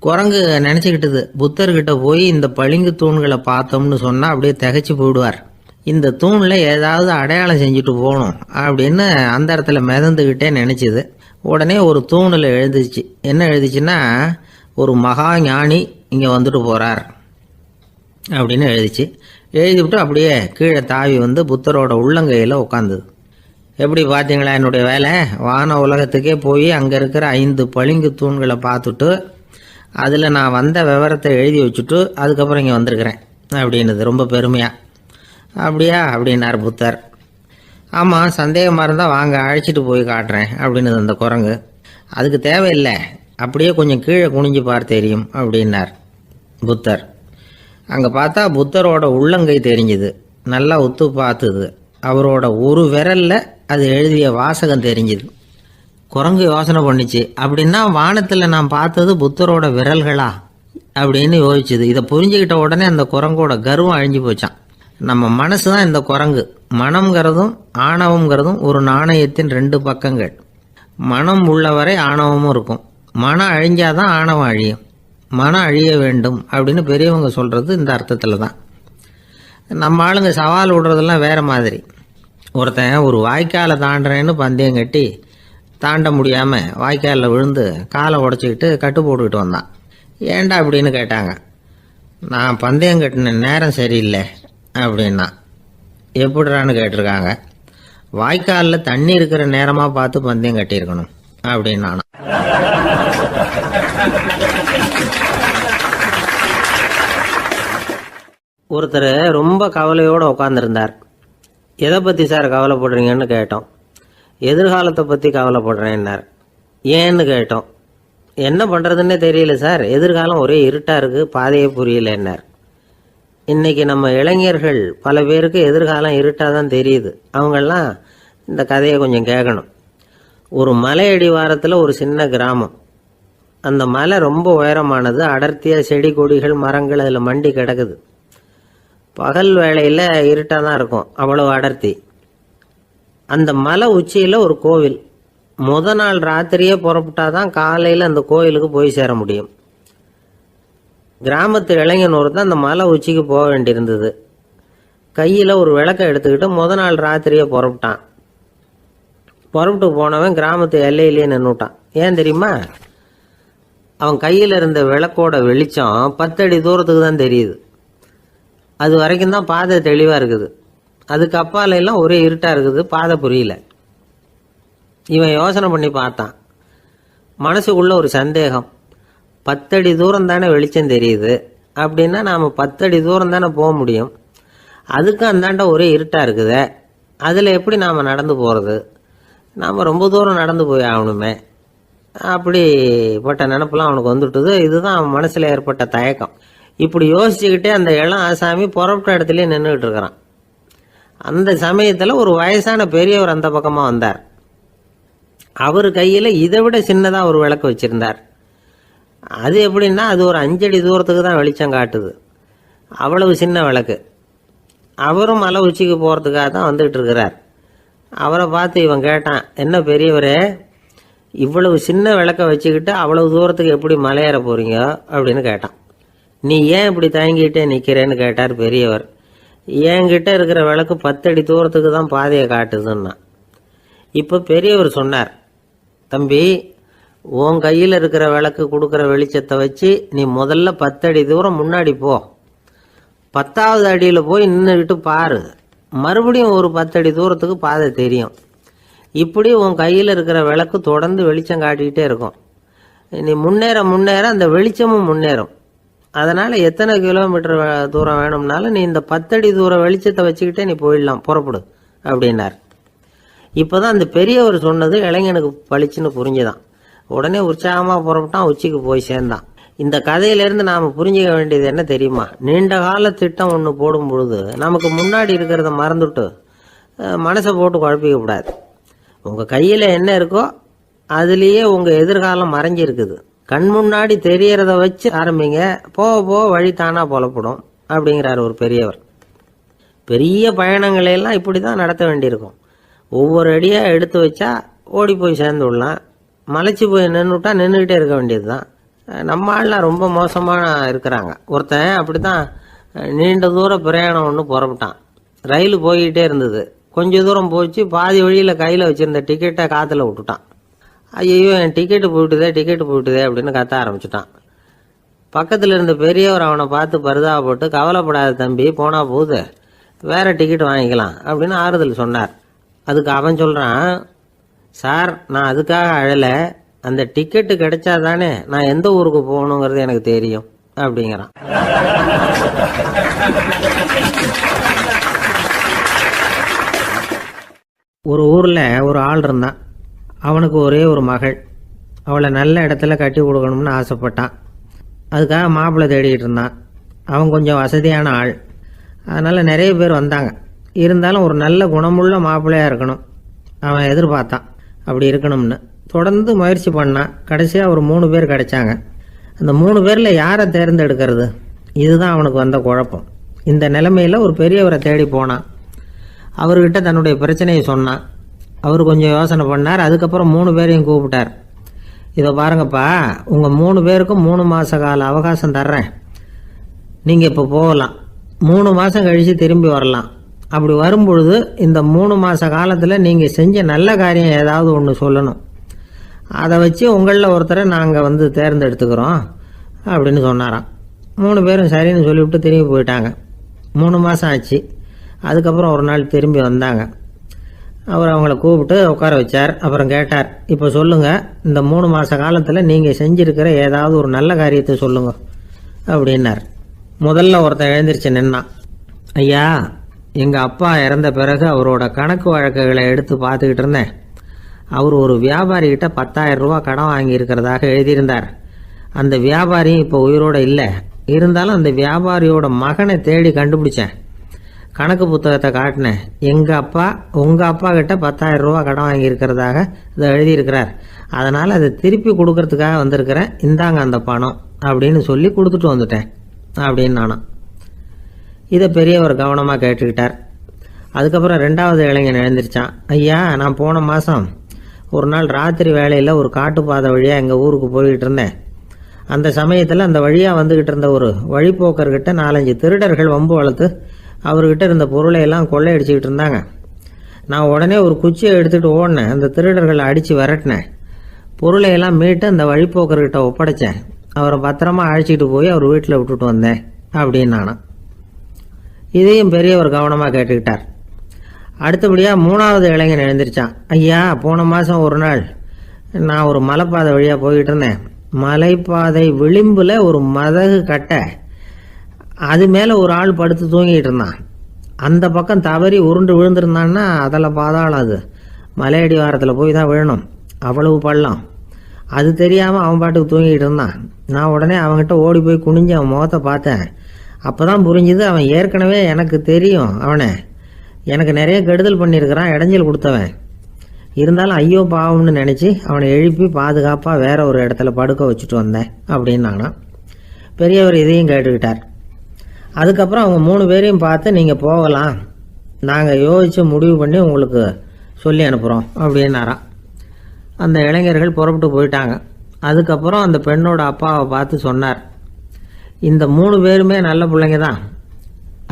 குரங்கு நினச்சிக்கிட்டுது, புத்தர்கிட்ட போய் இந்த பளிங்கு தூண்களை பார்த்தோம்னு சொன்னால் அப்படியே திகைச்சு போயிடுவார், இந்த தூணில் ஏதாவது அடையாளம் செஞ்சுட்டு போகணும் அப்படின்னு அந்த இடத்துல மிதந்துக்கிட்டே நினச்சிது. உடனே ஒரு தூணில் எழுதிச்சு. என்ன எழுதிச்சுன்னா, ஒரு மகா ஞானி இங்கே வந்துட்டு போகிறார் அப்படின்னு எழுதிச்சு. எழுதிவிட்டு அப்படியே கீழே தாவி புத்தரோட உள்ளங்கையில் உட்காந்துது. எப்படி பார்த்தீங்களா என்னுடைய வேலை? வான உலகத்துக்கே போய் அங்கே இருக்கிற 5 பளிங்கு தூண்களை பார்த்துட்டு அதில் நான் வந்த விவரத்தை எழுதி வச்சுட்டு அதுக்கப்புறம் இங்கே வந்திருக்கிறேன் அப்படின்னுது ரொம்ப பெருமையாக. அப்படியா அப்படின்னார் புத்தர். ஆமாம், சந்தேகமாக இருந்தால் வாங்க அழைச்சிட்டு போய் காட்டுறேன் அப்படின்னு அந்த குரங்கு. அதுக்கு தேவையில்லை, அப்படியே கொஞ்சம் கீழே குனிஞ்சு பார்த்து தெரியும் அப்படின்னார் புத்தர். அங்கே பார்த்தா புத்தரோட உள்ளங்கை தெரிஞ்சுது. நல்லா உத்து பார்த்துது. அவரோட ஒரு விரலில் அது எழுதிய வாசகம் தெரிஞ்சுது. குரங்கு யோசனை பண்ணிச்சு, அப்படின்னா வானத்தில் நான் பார்த்தது புத்தரோட விரல்களா அப்படின்னு யோசிச்சுது. இதை புரிஞ்சுக்கிட்ட உடனே அந்த குரங்கோட கர்வம் அழிஞ்சு போச்சான். நம்ம மனசு தான் இந்த குரங்கு. மனம்ங்கிறதும் ஆணவம்ங்கிறதும் ஒரு நாணயத்தின் 2 பக்கங்கள். மனம் உள்ளவரை ஆணவமும் இருக்கும். மனம் அழிஞ்சாதான் ஆணவம் அழியும். மனம் அழிய வேண்டும் அப்படின்னு பெரியவங்க சொல்கிறது இந்த அர்த்தத்தில் தான். நம்ம ஆளுங்க சவால் விடுறதெல்லாம் வேறு மாதிரி. ஒருத்தன் ஒரு வாய்க்காலை தாண்டுறேன்னு பந்தயம் கட்டி தாண்ட முடியாமல் வாய்க்காலில் விழுந்து காலை உடச்சிக்கிட்டு கட்டு போட்டுக்கிட்டு வந்தான். ஏன்டா அப்படின்னு கேட்டாங்க. நான் பந்தயம் கட்டின நேரம் சரியில்லை அப்படின்னா. எப்படிறான்னு கேட்டிருக்காங்க. வாய்க்காலில் தண்ணி இருக்கிற நேரமாக பார்த்து பந்தயம் கட்டியிருக்கணும் அப்படின்னா. ஒருத்தர் ரொம்ப கவலையோடு உட்காந்துருந்தார். எதை பற்றி சார் கவலைப்படுறீங்கன்னு கேட்டோம். எதிர்காலத்தை பற்றி கவலைப்படுறேன்னார். ஏன்னு கேட்டோம். என்ன பண்ணுறதுன்னே தெரியல சார், எதிர்காலம் ஒரே இருட்டாக இருக்குது, பாதையே புரியலன்னார். இன்னைக்கு நம்ம இளைஞர்கள் பல பேருக்கு எதிர்காலம் இருட்டாக தான் தெரியுது. அவங்கெல்லாம் இந்த கதையை கொஞ்சம் கேட்கணும். ஒரு மலை அடிவாரத்தில் ஒரு சின்ன கிராமம். அந்த மலை ரொம்ப உயரமானது. அடர்த்தியாக செடி கொடிகள் மரங்கள் அதில் மண்டி கிடக்குது. பகல் வேளையில் இருட்டாக தான் இருக்கும், அவ்வளவு அடர்த்தி. அந்த மலை உச்சியில் ஒரு கோவில். நாள் ராத்திரியே புறப்பட்டாதான் காலையில் அந்த கோயிலுக்கு போய் சேர முடியும். கிராமத்து இளைஞன் ஒருத்தன் அந்த மலை உச்சிக்கு போக வேண்டியிருந்தது. கையில் ஒரு விளக்கை எடுத்துக்கிட்டு நாள் ராத்திரியே புறப்பட்டான். புறப்பட்டு போனவன் கிராமத்து எல்லையிலேயே நின்றுட்டான். ஏன் தெரியுமா? அவன் கையில் இருந்த விளக்கோட வெளிச்சம் 10 அடி தூரத்துக்கு தான் தெரியுது. அது வரைக்கும் தான் பாதை தெளிவாக இருக்குது. அதுக்கு அப்பால எல்லாம் ஒரே இருட்டாக இருக்குது, பாதை புரியல. இவன் யோசனை பண்ணி பார்த்தான். மனசுக்குள்ள ஒரு சந்தேகம். 10 அடி தூரம் தானே வெளிச்சம் தெரியுது, அப்படின்னா நாம் 10 அடி தூரம் தானே போக முடியும். அதுக்கு அந்தாண்ட ஒரே இருட்டாக இருக்குதே, அதில் எப்படி நாம் நடந்து போகிறது? நாம் ரொம்ப தூரம் நடந்து போய் ஆகணுமே. அப்படிப்பட்ட நினப்பெல்லாம் அவனுக்கு வந்துட்டுது. இதுதான் அவன் மனசில் ஏற்பட்ட தயக்கம். இப்படி யோசிச்சுக்கிட்டே அந்த இளம் ஆசாமி புறப்பட்ட இடத்துலயே நின்றுக்கிட்டு இருக்கிறான். அந்த சமயத்தில் ஒரு வயசான பெரியவர் அந்த பக்கமாக வந்தார். அவர் கையில் இதை விட சின்னதாக ஒரு விளக்கு வச்சுருந்தார். அது எப்படின்னா அது ஒரு 5 அடி தூரத்துக்கு தான் வெளிச்சம் காட்டுது. அவ்வளவு சின்ன விளக்கு. அவரும் மலை உச்சிக்கு போகிறதுக்காக தான் வந்துக்கிட்டு இருக்கிறார். அவரை பார்த்து இவன் கேட்டான், என்ன பெரியவரே, இவ்வளவு சின்ன விளக்க வச்சுக்கிட்டு அவ்வளவு தூரத்துக்கு எப்படி மலையேற போகிறீங்க அப்படின்னு கேட்டான். நீ ஏன் இப்படி தயங்கிட்டே நிற்கிறேன்னு கேட்டார் பெரியவர். என்கிட்ட இருக்கிற விளக்கு 10 அடி தூரத்துக்கு தான் பாதையை காட்டுதுன்னா. இப்போ பெரியவர் சொன்னார், தம்பி, உன் கையில் இருக்கிற விளக்கு கொடுக்குற வெளிச்சத்தை வச்சு நீ முதல்ல 10 அடி தூரம் முன்னாடி போ. 10வது அடியில் போய் நின்றுக்கிட்டு பாரு. மறுபடியும் ஒரு 10 அடி தூரத்துக்கு பாதை தெரியும். இப்படி உன் கையில் இருக்கிற விளக்கு தொடர்ந்து வெளிச்சம் காட்டிக்கிட்டே இருக்கும். நீ முன்னேற முன்னேற அந்த வெளிச்சமும் முன்னேறும். அதனால் எத்தனை கிலோமீட்டர் தூரம் வேணும்னாலும் நீ இந்த 10 அடி தூரம் வெளிச்சத்தை வச்சுக்கிட்டே நீ போயிடலாம், புறப்படு அப்படின்னார். இப்போ தான் அந்த பெரியவர் சொன்னது இளைஞனுக்கு பளிச்சுன்னு புரிஞ்சுதான். உடனே உற்சாகமாக புறப்பட்டான், உச்சிக்கு போய் சேர்ந்தான். இந்த கதையிலேருந்து நாம் புரிஞ்சிக்க வேண்டியது என்ன தெரியுமா? நீண்ட கால திட்டம் ஒன்று போடும் பொழுது நமக்கு முன்னாடி இருக்கிறத மறந்துட்டு மனசை போட்டு குழப்பிக்க கூடாது. உங்கள் கையில் என்ன இருக்கோ அதுலேயே உங்கள் எதிர்காலம் மறைஞ்சிருக்குது. கண் முன்னாடி தெரியறத வச்சு ஆரம்பிங்க, போக போக வழி தானா புலப்படும் அப்படிங்கிறார் ஒரு பெரியவர். பெரிய பயணங்களையெல்லாம் இப்படி தான் நடத்த வேண்டியிருக்கும். ஒவ்வொரு அடியாக எடுத்து வச்சா ஓடி போய் சேர்ந்து விடலாம். மலைச்சி போய் நின்றுட்டா நின்றுக்கிட்டே இருக்க வேண்டியது தான். நம்ம ஆள்லாம் ரொம்ப மோசமாக இருக்கிறாங்க. ஒருத்தன் அப்படி தான் நீண்ட தூர பிரயாணம் ஒன்று புறப்பட்டான். ரயில் போய்கிட்டே இருந்தது. கொஞ்சம் தூரம் போச்சு, பாதி வழியில் கையில் வச்சுருந்த டிக்கெட்டை காற்றுல விட்டுட்டான். ஐயோ, என் டிக்கெட்டு போயிட்டுதே அப்படின்னு கத்த ஆரம்பிச்சுட்டான். பக்கத்தில் இருந்த பெரியவர் அவனை பார்த்து பரிதாபப்பட்டு, கவலைப்படாத தம்பி, போனால் போகுது, வேற டிக்கெட் வாங்கிக்கலாம் அப்படின்னு ஆறுதல் சொன்னார். அதுக்கு அவன் சொல்கிறான், சார், நான் அதுக்காக அழலை, அந்த டிக்கெட்டு கிடைச்சா தானே நான் எந்த ஊருக்கு போகணுங்கிறது எனக்கு தெரியும் அப்படிங்கிறான். ஒரு ஊரில் ஒரு ஆள் இருந்தான். அவனுக்கு ஒரே ஒரு மகள். அவளை நல்ல இடத்துல கட்டி கொடுக்கணும்னு ஆசைப்பட்டான். அதுக்காக மாப்பிள்ளை தேடிக்கிட்டு இருந்தான். அவன் கொஞ்சம் வசதியான ஆள். அதனால் நிறைய பேர் வந்தாங்க. இருந்தாலும் ஒரு நல்ல குணமுள்ள மாப்பிள்ளையாக இருக்கணும் அவன் எதிர்பார்த்தான். அப்படி இருக்கணும்னு தொடர்ந்து முயற்சி பண்ணான். கடைசியாக ஒரு 3 பேர் கிடைச்சாங்க. அந்த 3 பேரில் யாரை தேர்ந்தெடுக்கிறது? இதுதான் அவனுக்கு வந்த குழப்பம். இந்த நிலைமையில் ஒரு பெரியவரை தேடி போனான். அவர்கிட்ட தன்னுடைய பிரச்சனையை சொன்னான். அவர் கொஞ்சம் யோசனை பண்ணார். அதுக்கப்புறம் 3 பேரையும் கூப்பிட்டார். இதை பாருங்கப்பா, உங்கள் 3 பேருக்கும் 3 மாத கால அவகாசம் தர்றேன். நீங்கள் இப்போ போகலாம். 3 மாதம் கழித்து திரும்பி வரலாம். அப்படி வரும்பொழுது இந்த 3 மாத காலத்தில் நீங்கள் செஞ்ச நல்ல காரியம் ஏதாவது ஒன்று சொல்லணும். அதை வச்சு உங்களில் ஒருத்தரை நாங்கள் தேர்ந்தெடுத்துக்கிறோம் அப்படின்னு சொன்னாராம். 3 பேரும் சரின்னு சொல்லிவிட்டு திரும்பி போயிட்டாங்க. 3 மாதம் ஆச்சு. அதுக்கப்புறம் ஒரு நாள் திரும்பி வந்தாங்க. அவர் அவங்கள கூப்பிட்டு உட்கார வச்சார். அப்புறம் கேட்டார், இப்போ சொல்லுங்கள், இந்த 3 மாத காலத்தில் நீங்கள் செஞ்சுருக்கிற ஏதாவது ஒரு நல்ல காரியத்தை சொல்லுங்க அப்படின்னார். முதல்ல ஒருத்தன் எழுந்திரிச்சு நின்னான். ஐயா, எங்கள் அப்பா இறந்த பிறகு அவரோட கணக்கு வழக்குகளை எடுத்து பார்த்துக்கிட்டு இருந்தேன். அவர் ஒரு வியாபாரிகிட்ட 10,000 ரூபா கடன் வாங்கி இருக்கிறதாக எழுதியிருந்தார். அந்த வியாபாரியும் இப்போ உயிரோடு இல்லை. இருந்தாலும் அந்த வியாபாரியோட மகனை தேடி கண்டுபிடிச்சேன். கணக்கு புத்தகத்தை காட்டினேன். உங்கள் அப்பா கிட்ட 10,000 ரூபா கடன் வாங்கியிருக்கிறதாக இதை எழுதியிருக்கிறார். அதனால் அதை திருப்பி கொடுக்கறதுக்காக வந்திருக்கிறேன், இந்தாங்க அந்த பணம் அப்படின்னு சொல்லி கொடுத்துட்டு வந்துட்டேன் அப்படின்னு நானும். இதை பெரியவர் கவனமாக கேட்டுக்கிட்டார். அதுக்கப்புறம் 2வது இளைஞன் எழுந்திரிச்சான். ஐயா, நான் போன மாதம் ஒரு நாள் ராத்திரி வேளையில் ஒரு காட்டுப்பாதை வழியாக எங்கள் ஊருக்கு போய்கிட்டு இருந்தேன். அந்த சமயத்தில் அந்த வழியாக வந்துக்கிட்டு இருந்த ஒரு வழிப்போக்கர்கிட்ட 4-5 திருடர்கள் வம்பு வளர்த்து அவர்கிட்ட இருந்த பொருளை எல்லாம் கொள்ளையடிச்சிக்கிட்டு இருந்தாங்க. நான் உடனே ஒரு குச்சியை எடுத்துகிட்டு ஓடினேன். அந்த திருடர்களை அடித்து விரட்டினேன். பொருளை எல்லாம் மீட்டு அந்த வழிப்போக்கர்கிட்ட ஒப்படைச்சேன். அவரை பத்திரமா அழைச்சிட்டு போய் அவர் வீட்டில் விட்டுட்டு வந்தேன் அப்படின்னு நானும். இதையும் பெரியவர் கவனமாக கேட்டுக்கிட்டார். அடுத்தபடியாக 3வது இளைஞன் எழுந்திரிச்சான். ஐயா, போன மாதம் ஒரு நாள் நான் ஒரு மலைப்பாதை வழியாக போய்கிட்டு இருந்தேன். மலைப்பாதை விளிம்பில் ஒரு மதகு கட்டை, அது மேலே ஒரு ஆள் படுத்து தூங்கிட்டு இருந்தான். அந்த பக்கம் தவறி உருண்டு விழுந்திருந்தான்னா அதில் பாதாளம், அது மலையடி வாரத்தில் போய் தான் விழணும், அவ்வளவு பள்ளம். அது தெரியாமல் அவன் பாட்டுக்கு தூங்கிட்டு இருந்தான். நான் உடனே அவன்கிட்ட ஓடி போய் குனிஞ்சு அவன் முகத்தை பார்த்தேன். அப்போ தான் புரிஞ்சுது, அவன் ஏற்கனவே எனக்கு தெரியும், அவனை எனக்கு நிறைய கெடுதல் பண்ணியிருக்கிறான், இடைஞ்சல் கொடுத்தவன். இருந்தாலும் ஐயோ பாவம்னு நினச்சி அவனை எழுப்பி பாதுகாப்பாக வேற ஒரு இடத்துல படுக்க வச்சுட்டு வந்தேன் அப்படின்னு நானும். பெரியவர் இதையும் கேட்டுக்கிட்டார். அதுக்கப்புறம் அவங்க 3 பேரையும் பார்த்து நீங்கள் போகலாம், நாங்கள் யோசித்து முடிவு பண்ணி உங்களுக்கு சொல்லி அனுப்புகிறோம் அப்படின்னாராம். அந்த இளைஞர்கள் புறப்பட்டு போயிட்டாங்க. அதுக்கப்புறம் அந்த பெண்ணோட அப்பாவை பார்த்து சொன்னார், இந்த 3 பேருமே நல்ல பிள்ளைங்க தான்,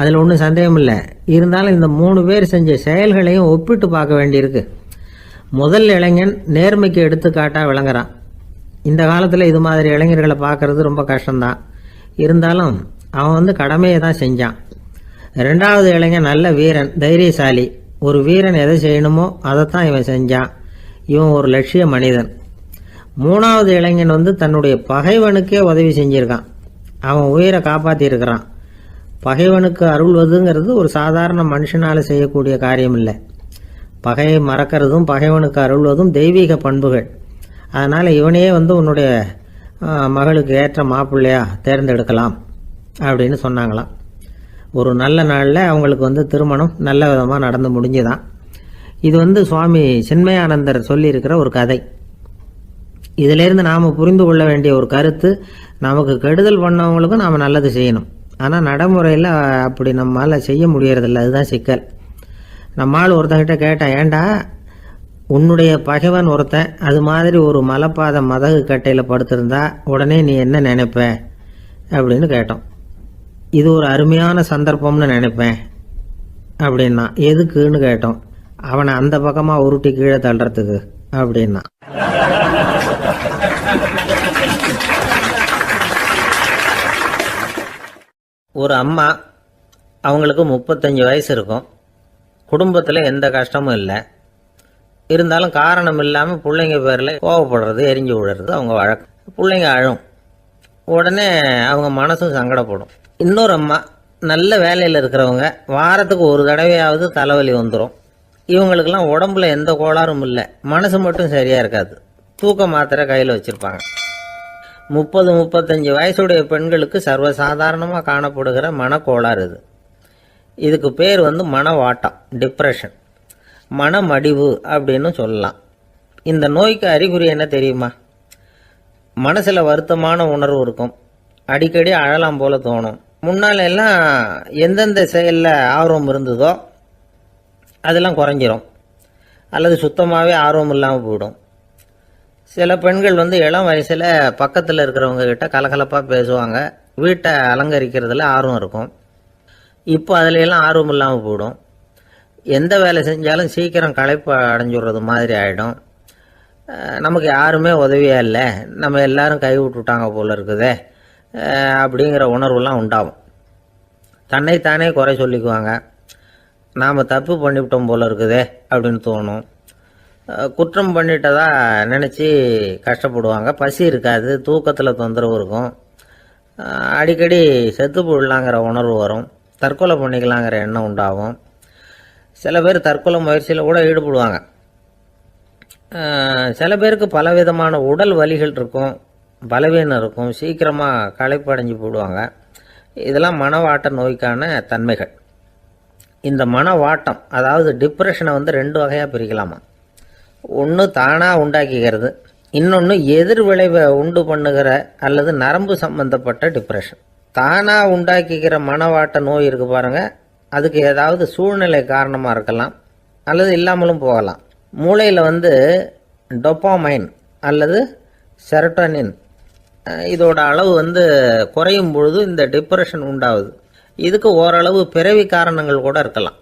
அதில் ஒன்றும் சந்தேகம் இல்லை. இருந்தாலும் இந்த 3 பேர் செஞ்ச செயல்களையும் ஒப்பிட்டு பார்க்க வேண்டியிருக்கு. முதல் இளைஞன் நேர்மைக்கு எடுத்துக்காட்டாக விளங்குறான். இந்த காலத்தில் இது மாதிரி இளைஞர்களை பார்க்கறது ரொம்ப கஷ்டம்தான். இருந்தாலும் அவன் கடமையை தான் செஞ்சான். 2வது இளைஞன் நல்ல வீரன், தைரியசாலி. ஒரு வீரன் எதை செய்யணுமோ அதைத்தான் இவன் செஞ்சான். இவன் ஒரு லட்சிய மனிதன். 3வது இளைஞன் தன்னுடைய பகைவனுக்கே உதவி செஞ்சிருக்கான். அவன் உயிரை காப்பாற்றியிருக்கிறான். பகைவனுக்கு அருள்வதுங்கிறது ஒரு சாதாரண மனுஷனால் செய்யக்கூடிய காரியம் இல்லை. பகையை மறக்கிறதும் பகைவனுக்கு அருள்வதும் தெய்வீக பண்புகள். அதனால் இவனையே உன்னுடைய மகளுக்கு ஏற்ற மாப்பிள்ளையா தேர்ந்தெடுக்கலாம் அப்படின்னு சொன்னாங்களாம். ஒரு நல்ல நாளில் அவங்களுக்கு திருமணம் நல்ல விதமாக நடந்து முடிஞ்சுதான். இது சுவாமி சின்மயானந்தர் சொல்லியிருக்கிற ஒரு கதை. இதிலேருந்து நாம் புரிந்து கொள்ள வேண்டிய ஒரு கருத்து, நமக்கு கெடுதல் பண்ணவங்களுக்கும் நாம் நல்லது செய்யணும். ஆனால் நடைமுறையில் அப்படி நம்மளால் செய்ய முடியறதில்ல, அதுதான் சிக்கல். நம்மால் ஒருத்தங்கிட்ட கேட்டேன், ஏண்டா உன்னுடைய பகைவன் ஒருத்தன் அது மாதிரி ஒரு மலைப்பாதை மதகு கட்டையில் படுத்திருந்தா உடனே நீ என்ன நினைப்ப அப்படின்னு கேட்டோம். இது ஒரு அருமையான சந்தர்ப்பம்னு நினைப்பேன் அப்படின்னா. எதுக்குன்னு கேட்டோம். அவனை அந்த பக்கமாக உருட்டி கீழே தள்ளுறதுக்கு அப்படின்னா. ஒரு அம்மா, அவங்களுக்கு 35 வயசு இருக்கும். குடும்பத்தில் எந்த கஷ்டமும் இல்லை. இருந்தாலும் காரணம் இல்லாமல் பிள்ளைங்க பேரில் கோவப்படுறது, எரிஞ்சு விடுறது அவங்க வழக்கம். பிள்ளைங்க அழும். உடனே அவங்க மனசும் சங்கடப்படும். இன்னொரு அம்மா, நல்ல வேலையில் இருக்கிறவங்க, வாரத்துக்கு ஒரு தடவையாவது தலைவலி வந்துடும். இவங்களுக்கெல்லாம் உடம்புல எந்த கோளாறும் இல்லை, மனசு மட்டும் சரியாக இருக்காது. தூக்க மாத்திரை கையில் வச்சுருப்பாங்க. 30-35 வயசுடைய பெண்களுக்கு சர்வசாதாரணமாக காணப்படுகிற மனக்கோளாறு இது. இதுக்கு பேர் மனவாட்டம், டிப்ரெஷன், மனமடிவு அப்படின்னு சொல்லலாம். இந்த நோய்க்கு அறிகுறி என்ன தெரியுமா? மனசில் வருத்தமான உணர்வு இருக்கும். அடிக்கடி அழலாம் போல தோணும். முன்னால எல்லாம் எந்தெந்த செயலில் ஆர்வம் இருந்ததோ அதெல்லாம் குறைஞ்சிரும், அல்லது சுத்தமாகவே ஆர்வம் இல்லாமல் போயிடும். சில பெண்கள் இளம் வயசில் பக்கத்தில் இருக்கிறவங்க கிட்ட கலகலப்பாக பேசுவாங்க, வீட்டை அலங்கரிக்கிறதுல ஆர்வம் இருக்கும். இப்போ அதுலையெல்லாம் ஆர்வம் இல்லாமல் போயிடும். எந்த வேலை செஞ்சாலும் சீக்கிரம் களைப்பு அடைஞ்சுடுறது மாதிரி ஆகிடும். நமக்கு யாருமே உதவியாக இல்லை, நம்ம எல்லாரும் கை விட்டுட்டாங்க போல இருக்குதே அப்படிங்கிற உணர்வுலாம் உண்டாகும். தன்னைத்தானே குறை சொல்லிக்குவாங்க. நாம் தப்பு பண்ணிவிட்டோம் போல இருக்குதே அப்படின்னு தோணும். குற்றம் பண்ணிட்டதா நினச்சி கஷ்டப்படுவாங்க. பசி இருக்காது, தூக்கத்தில் தொந்தரவு இருக்கும். அடிக்கடி செத்து போடலாங்கிற உணர்வு வரும். தற்கொலை பண்ணிக்கலாங்கிற எண்ணம் உண்டாகும். சில பேர் தற்கொலை முயற்சியில் கூட ஈடுபடுவாங்க. சில பேருக்கு பலவிதமான உடல் வலிகள் இருக்கும், பலவீனம் இருக்கும், சீக்கிரமாக களைப்படைஞ்சு போடுவாங்க. இதெல்லாம் மனவாட்ட நோய்க்கான தன்மைகள். இந்த மனவாட்டம், அதாவது டிப்ரெஷனை வந்து 2 வகையாக பிரிக்கலாமா. ஒன்று தானாக உண்டாக்கிக்கிறது, இன்னொன்று எதிர் விளைவை உண்டு பண்ணுகிற அல்லது நரம்பு சம்பந்தப்பட்ட டிப்ரெஷன். தானாக உண்டாக்கிக்கிற மனவாட்ட நோய் இருக்கு பாருங்க, அதுக்கு ஏதாவது சூழ்நிலை காரணமாக இருக்கலாம் அல்லது இல்லாமலும் போகலாம். மூளையில் வந்து டொப்பாமைன் அல்லது செரட்டோனின் இதோட அளவு வந்து குறையும் பொழுது இந்த டிப்ரெஷன் உண்டாகுது. இதுக்கு ஓரளவு பிறவி காரணங்கள் கூட இருக்கலாம்.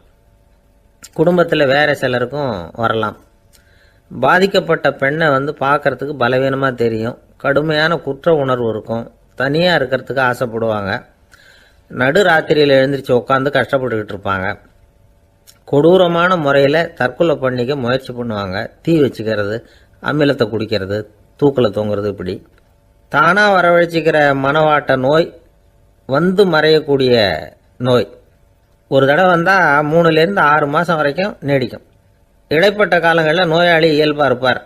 குடும்பத்தில் வேற சிலருக்கும் வரலாம். பாதிக்கப்பட்ட பெண்ணை வந்து பார்க்கறதுக்கு பலவீனமாக தெரியும், கடுமையான குற்ற உணர்வு இருக்கும், தனியாக இருக்கிறதுக்கு ஆசைப்படுவாங்க, நடு ராத்திரியில் எழுந்திரிச்சு உட்காந்து கஷ்டப்பட்டுக்கிட்டு இருப்பாங்க, கொடூரமான முறையில் தற்கொலை பண்ணிக்க முயற்சி பண்ணுவாங்க, தீ வச்சுக்கிறது, அமிலத்தை குடிக்கிறது, தூக்கில் தொங்குறது. இப்படி தானாக வரவழைச்சிக்கிற மனவாட்ட நோய் வந்து மறையக்கூடிய நோய். ஒரு தடவை வந்தால் 3லேருந்து 6 மாதம் வரைக்கும் நீடிக்கும். இடைப்பட்ட காலங்களில் நோயாளி இயல்பாக இருப்பார்.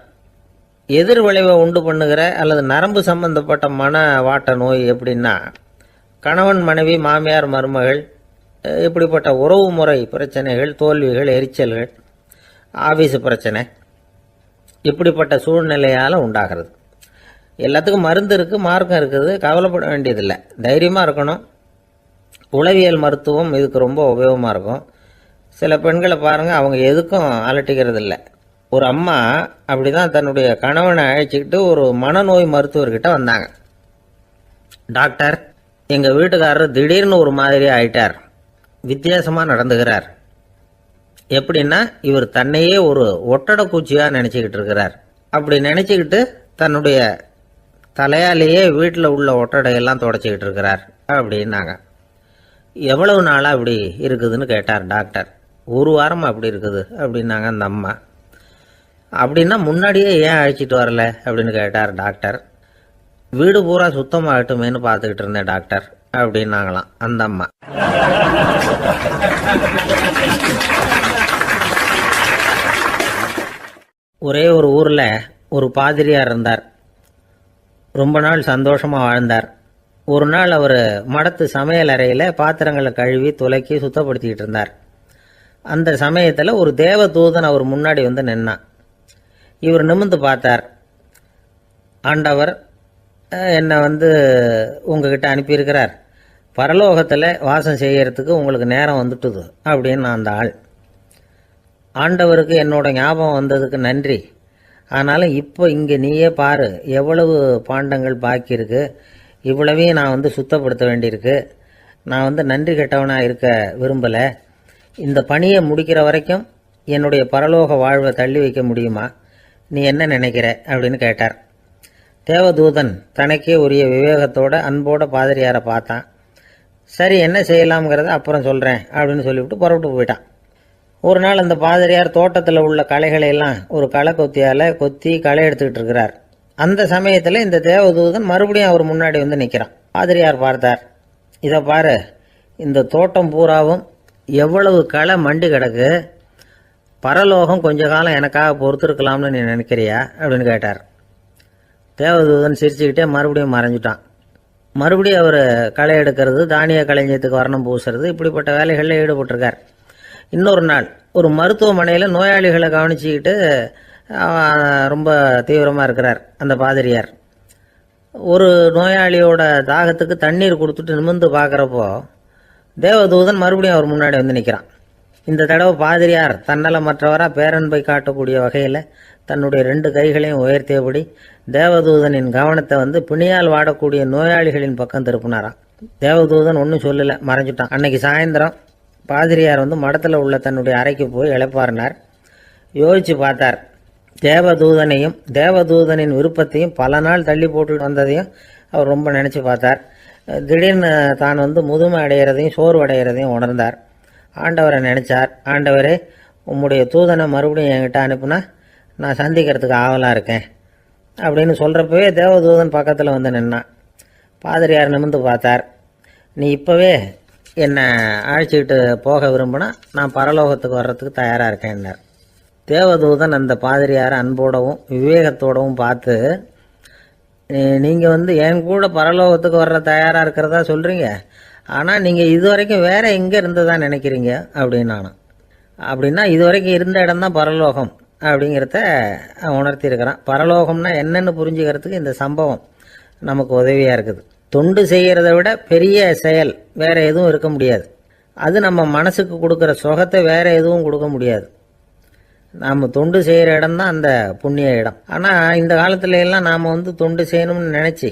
எதிர் விளைவை உண்டு பண்ணுகிற அல்லது நரம்பு சம்பந்தப்பட்ட மனவாட்ட நோய் எப்படின்னா, கணவன் மனைவி மாமியார் மருமகள் இப்படிப்பட்ட உறவு முறை பிரச்சனைகள், தோல்விகள், எரிச்சல்கள், ஆபீஸ் பிரச்சனை, இப்படிப்பட்ட சூழ்நிலையால் உண்டாகிறது. எல்லாத்துக்கும் மருந்து இருக்குது, மார்க்கம் இருக்குது, கவலைப்பட வேண்டியதில்லை, தைரியமாக இருக்கணும். உளவியல் மருத்துவம் இதுக்கு ரொம்ப உபயோகமாக இருக்கும். சில பெண்களை பாருங்கள், அவங்க எதுக்கும் அலட்டிக்கிறது இல்லை. ஒரு அம்மா அப்படி தான் தன்னுடைய கணவனை அழைச்சிக்கிட்டு ஒரு மனநோய் மருத்துவர்கிட்ட வந்தாங்க. டாக்டர், எங்கள் வீட்டுக்காரர் திடீர்னு ஒரு மாதிரி ஆயிட்டார், வித்தியாசமாக நடந்துகிறார். எப்படின்னா, இவர் தன்னையே ஒரு ஒட்டடை பூச்சியாக நினச்சிக்கிட்டு இருக்கிறார். அப்படி நினச்சிக்கிட்டு தன்னுடைய தலையாலேயே வீட்டில் உள்ள ஒட்டடையெல்லாம் தொடச்சிக்கிட்டு இருக்கிறார் அப்படின்னாங்க. எவ்வளவு நாளாக அப்படி இருக்குதுன்னு கேட்டார் டாக்டர். 1 வாரமாக அப்படி இருக்குது அப்படின்னாங்க அந்த அம்மா. அப்படின்னா முன்னாடியே ஏன் அழைச்சிட்டு வரல அப்படின்னு கேட்டார் டாக்டர். வீடு பூரா சுத்தமாகட்டுமேனு பார்த்துக்கிட்டு இருந்தேன் டாக்டர் அப்படின்னாங்களாம் அந்த அம்மா. ஒரே ஒரு ஊரில் ஒரு பாதிரியார் இருந்தார். ரொம்ப நாள் சந்தோஷமாக வாழ்ந்தார். ஒரு நாள் அவர் மடத்து சமையல் அறையில் பாத்திரங்களை கழுவி துலக்கி சுத்தப்படுத்திக்கிட்டு இருந்தார். அந்த சமயத்தில் ஒரு தேவ தூதன் அவர் முன்னாடி வந்து நின்னான். இவர் நிமிர்ந்து பார்த்தார். ஆண்டவர் என்னை வந்து உங்ககிட்ட அனுப்பியிருக்கிறார், பரலோகத்தில் வாசம் செய்யறதுக்கு உங்களுக்கு நேரம் வந்துட்டுது அப்படின்னு அந்த ஆள். ஆண்டவருக்கு என்னோட ஞாபகம் வந்ததுக்கு நன்றி. ஆனாலும் இப்போ இங்கே நீயே பாரு, எவ்வளவு பாண்டங்கள் பாக்கி இருக்கு, இவ்வளவையும் நான் வந்து சுத்தப்படுத்த வேண்டியிருக்கு. நான் வந்து நன்றி கெட்டவனாக இருக்க விரும்பலை. இந்த பணியை முடிக்கிற வரைக்கும் என்னுடைய பரலோக வாழ்வை தள்ளி வைக்க முடியுமா? நீ என்ன நினைக்கிற அப்படின்னு கேட்டார். தேவதூதன் தனக்கே உரிய விவேகத்தோட அன்போட பாதிரியாரை பார்த்தான். சரி, என்ன செய்யலாம்ங்கிறத அப்புறம் சொல்கிறேன் அப்படின்னு சொல்லிவிட்டு புறப்பட்டு போயிட்டான். ஒரு நாள் அந்த பாதிரியார் தோட்டத்தில் உள்ள களைகளை எல்லாம் ஒரு களை கொத்தியால் கொத்தி களை எடுத்துக்கிட்டு இருக்கிறார். அந்த சமயத்தில் இந்த தேவதூதன் மறுபடியும் அவர் முன்னாடி வந்து நிற்கிறான். பாதிரியார் பார்த்தார். இதை பாரு, இந்த தோட்டம் பூராவும் எவ்வளவு களை மண்டி கிடக்கு, பரலோகம் கொஞ்ச காலம் எனக்காக பொறுத்திருக்கலாம்னு நீ நினைக்கிறியா அப்படின்னு கேட்டார். தேவதூதன் சிரிச்சுக்கிட்டே மறுபடியும் மறைஞ்சிட்டான். மறுபடியும் அவர் களை எடுக்கிறது, தானிய களஞ்சியத்துக்கு வர்ணம் பூசுறது, இப்படிப்பட்ட வேலைகளில் ஈடுபட்டிருக்கார். இன்னொரு நாள் ஒரு மருத்துவமனையில் நோயாளிகளை கவனிச்சுக்கிட்டு ரொம்ப தீவிரமாக இருக்கிறார் அந்த பாதிரியார். ஒரு நோயாளியோட தாகத்துக்கு தண்ணீர் கொடுத்துட்டு நிமிர்ந்து பார்க்குறப்போ தேவதூதன் மறுபடியும் அவர் முன்னாடி வந்து நிற்கிறான். இந்த தடவை பாதிரியார் தன்னலமற்றவராக பேரன்பை காட்டக்கூடிய வகையில் தன்னுடைய 2 கைகளையும் உயர்த்தியபடி தேவதூதனின் கவனத்தை வந்து பிணியால் வாடக்கூடிய நோயாளிகளின் பக்கம் திருப்பினாராம். தேவதூதன் ஒன்றும் சொல்லலை, மறைஞ்சிட்டான். அன்னைக்கு சாயந்தரம் பாதிரியார் வந்து மடத்தில் உள்ள தன்னுடைய அறைக்கு போய் இளைப்பாறினார். யோசித்து பார்த்தார். தேவதூதனையும் தேவதூதனின் விருப்பத்தையும் பல நாள் தள்ளி போட்டு வந்ததையும் அவர் ரொம்ப நினச்சி பார்த்தார். திடீர்னு தான் வந்து முதுமை அடைகிறதையும் சோர்வு அடைகிறதையும் உணர்ந்தார். ஆண்டவரை நினச்சார். ஆண்டவரே, உம்முடைய தூதனை மறுபடியும் என்கிட்ட அனுப்புனா நான் சந்திக்கிறதுக்கு ஆவலாக இருக்கேன் அப்படின்னு சொல்கிறப்பவே தேவதூதன் பக்கத்தில் வந்து நின்னான். பாதிரியார் நிமிர்ந்து பார்த்தார். நீ இப்போவே என்னை அழைச்சிக்கிட்டு போக விரும்பினா நான் பரலோகத்துக்கு வர்றதுக்கு தயாராக இருக்கேன்னார். தேவதூதன் அந்த பாதிரியாரை அன்போடவும் விவேகத்தோடவும் பார்த்து, நீங்கள் வந்து என் கூட பரலோகத்துக்கு வர்ற தயாராக இருக்கிறதா சொல்கிறீங்க, ஆனால் நீங்கள் இது வரைக்கும் வேற எங்கே இருந்ததான் நினைக்கிறீங்க அப்படின்னு நானும். அப்படின்னா இது வரைக்கும் இருந்த இடம் தான் பரலோகம் அப்படிங்கிறத உணர்த்தியிருக்கிறான். பரலோகம்னா என்னன்னு புரிஞ்சுக்கிறதுக்கு இந்த சம்பவம் நமக்கு உதவியாக இருக்குது. தொண்டு செய்கிறத விட பெரிய செயல் வேற எதுவும் இருக்க முடியாது. அது நம்ம மனசுக்கு கொடுக்குற சுகத்தை வேற எதுவும் கொடுக்க முடியாது. நாம் தொண்டு செய்கிற இடம் தான் அந்த புண்ணிய இடம். ஆனால் இந்த காலத்துல எல்லாம் நாம் தொண்டு செய்யணும்னு நினச்சி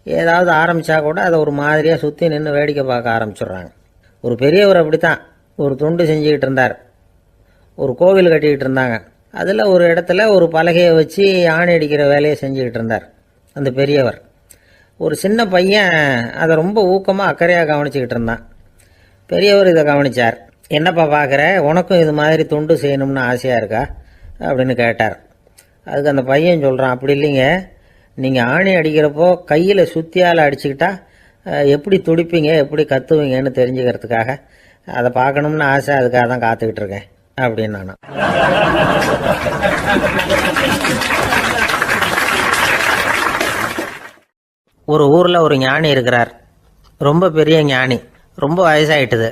ஏதாவது ஆரம்பித்தா கூட அதை ஒரு மாதிரியாக சுற்றி நின்று வேடிக்கை பார்க்க ஆரம்பிச்சிடுறாங்க. ஒரு பெரியவர் அப்படித்தான் ஒரு தொண்டு செஞ்சுக்கிட்டு இருந்தார். ஒரு கோவில் கட்டிக்கிட்டு இருந்தாங்க. அதில் ஒரு இடத்துல ஒரு பலகையை வச்சு ஆணி அடிக்கிற வேலையை செஞ்சுக்கிட்டு இருந்தார் அந்த பெரியவர். ஒரு சின்ன பையன் அதை ரொம்ப ஊக்கமாக அக்கறையாக கவனிச்சுக்கிட்டு இருந்தான். பெரியவர் இதை கவனித்தார். என்னப்பா பார்க்குற, உனக்கும் இது மாதிரி தொண்டு செய்யணும்னு ஆசையாக இருக்கா அப்படின்னு கேட்டார். அதுக்கு அந்த பையன் சொல்கிறான், அப்படி இல்லைங்க, நீங்கள் ஆணி அடிக்கிறப்போ கையில் சுத்தியால் அடிச்சுக்கிட்டா எப்படி துடிப்பீங்க எப்படி கத்துவீங்கன்னு தெரிஞ்சுக்கிறதுக்காக அதை பார்க்கணும்னு ஆசை, அதுக்காக தான் காத்துக்கிட்டு இருக்கேன் அப்படின்னு நான். ஒரு ஊரில் ஒரு ஞானி இருக்கிறார். ரொம்ப பெரிய ஞானி. ரொம்ப வயசாயிட்டுது.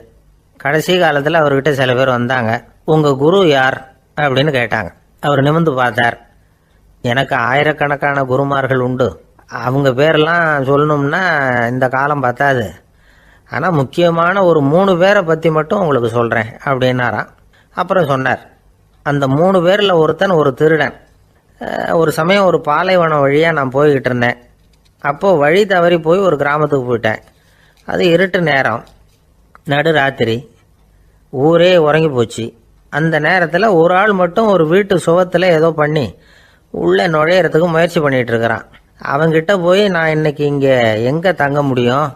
கடைசி காலத்தில் அவர்கிட்ட சில பேர் வந்தாங்க. உங்கள் குரு யார் அப்படின்னு கேட்டாங்க. அவர் நிமிர்ந்து பார்த்தார். எனக்கு ஆயிரக்கணக்கான குருமார்கள் உண்டு. அவங்க பேரெல்லாம் சொல்லணும்னா இந்த காலம் பத்தாது. ஆனால் முக்கியமான ஒரு 3 பேரை பற்றி மட்டும் உங்களுக்கு சொல்கிறேன் அப்படின்னாராம். அப்புறம் சொன்னார், அந்த 3 பேரில் ஒருத்தன் ஒரு திருடன். ஒரு சமயம் ஒரு பாலைவனம் வழியாக நான் போய்கிட்டு இருந்தேன். அப்போது வழி தவறி போய் ஒரு கிராமத்துக்கு போயிட்டேன். அது இருட்டு நேரம், நடு ராத்திரி, ஊரே உறங்கி போச்சு. அந்த நேரத்தில் ஒரு ஆள் மட்டும் ஒரு வீட்டு சுவத்தில் ஏதோ பண்ணி உள்ளே நுழையிறதுக்கு முயற்சி பண்ணிகிட்டு இருக்கிறான். அவங்கிட்ட போய் நான் இன்னைக்கு இங்கே எங்கே தங்க முடியும்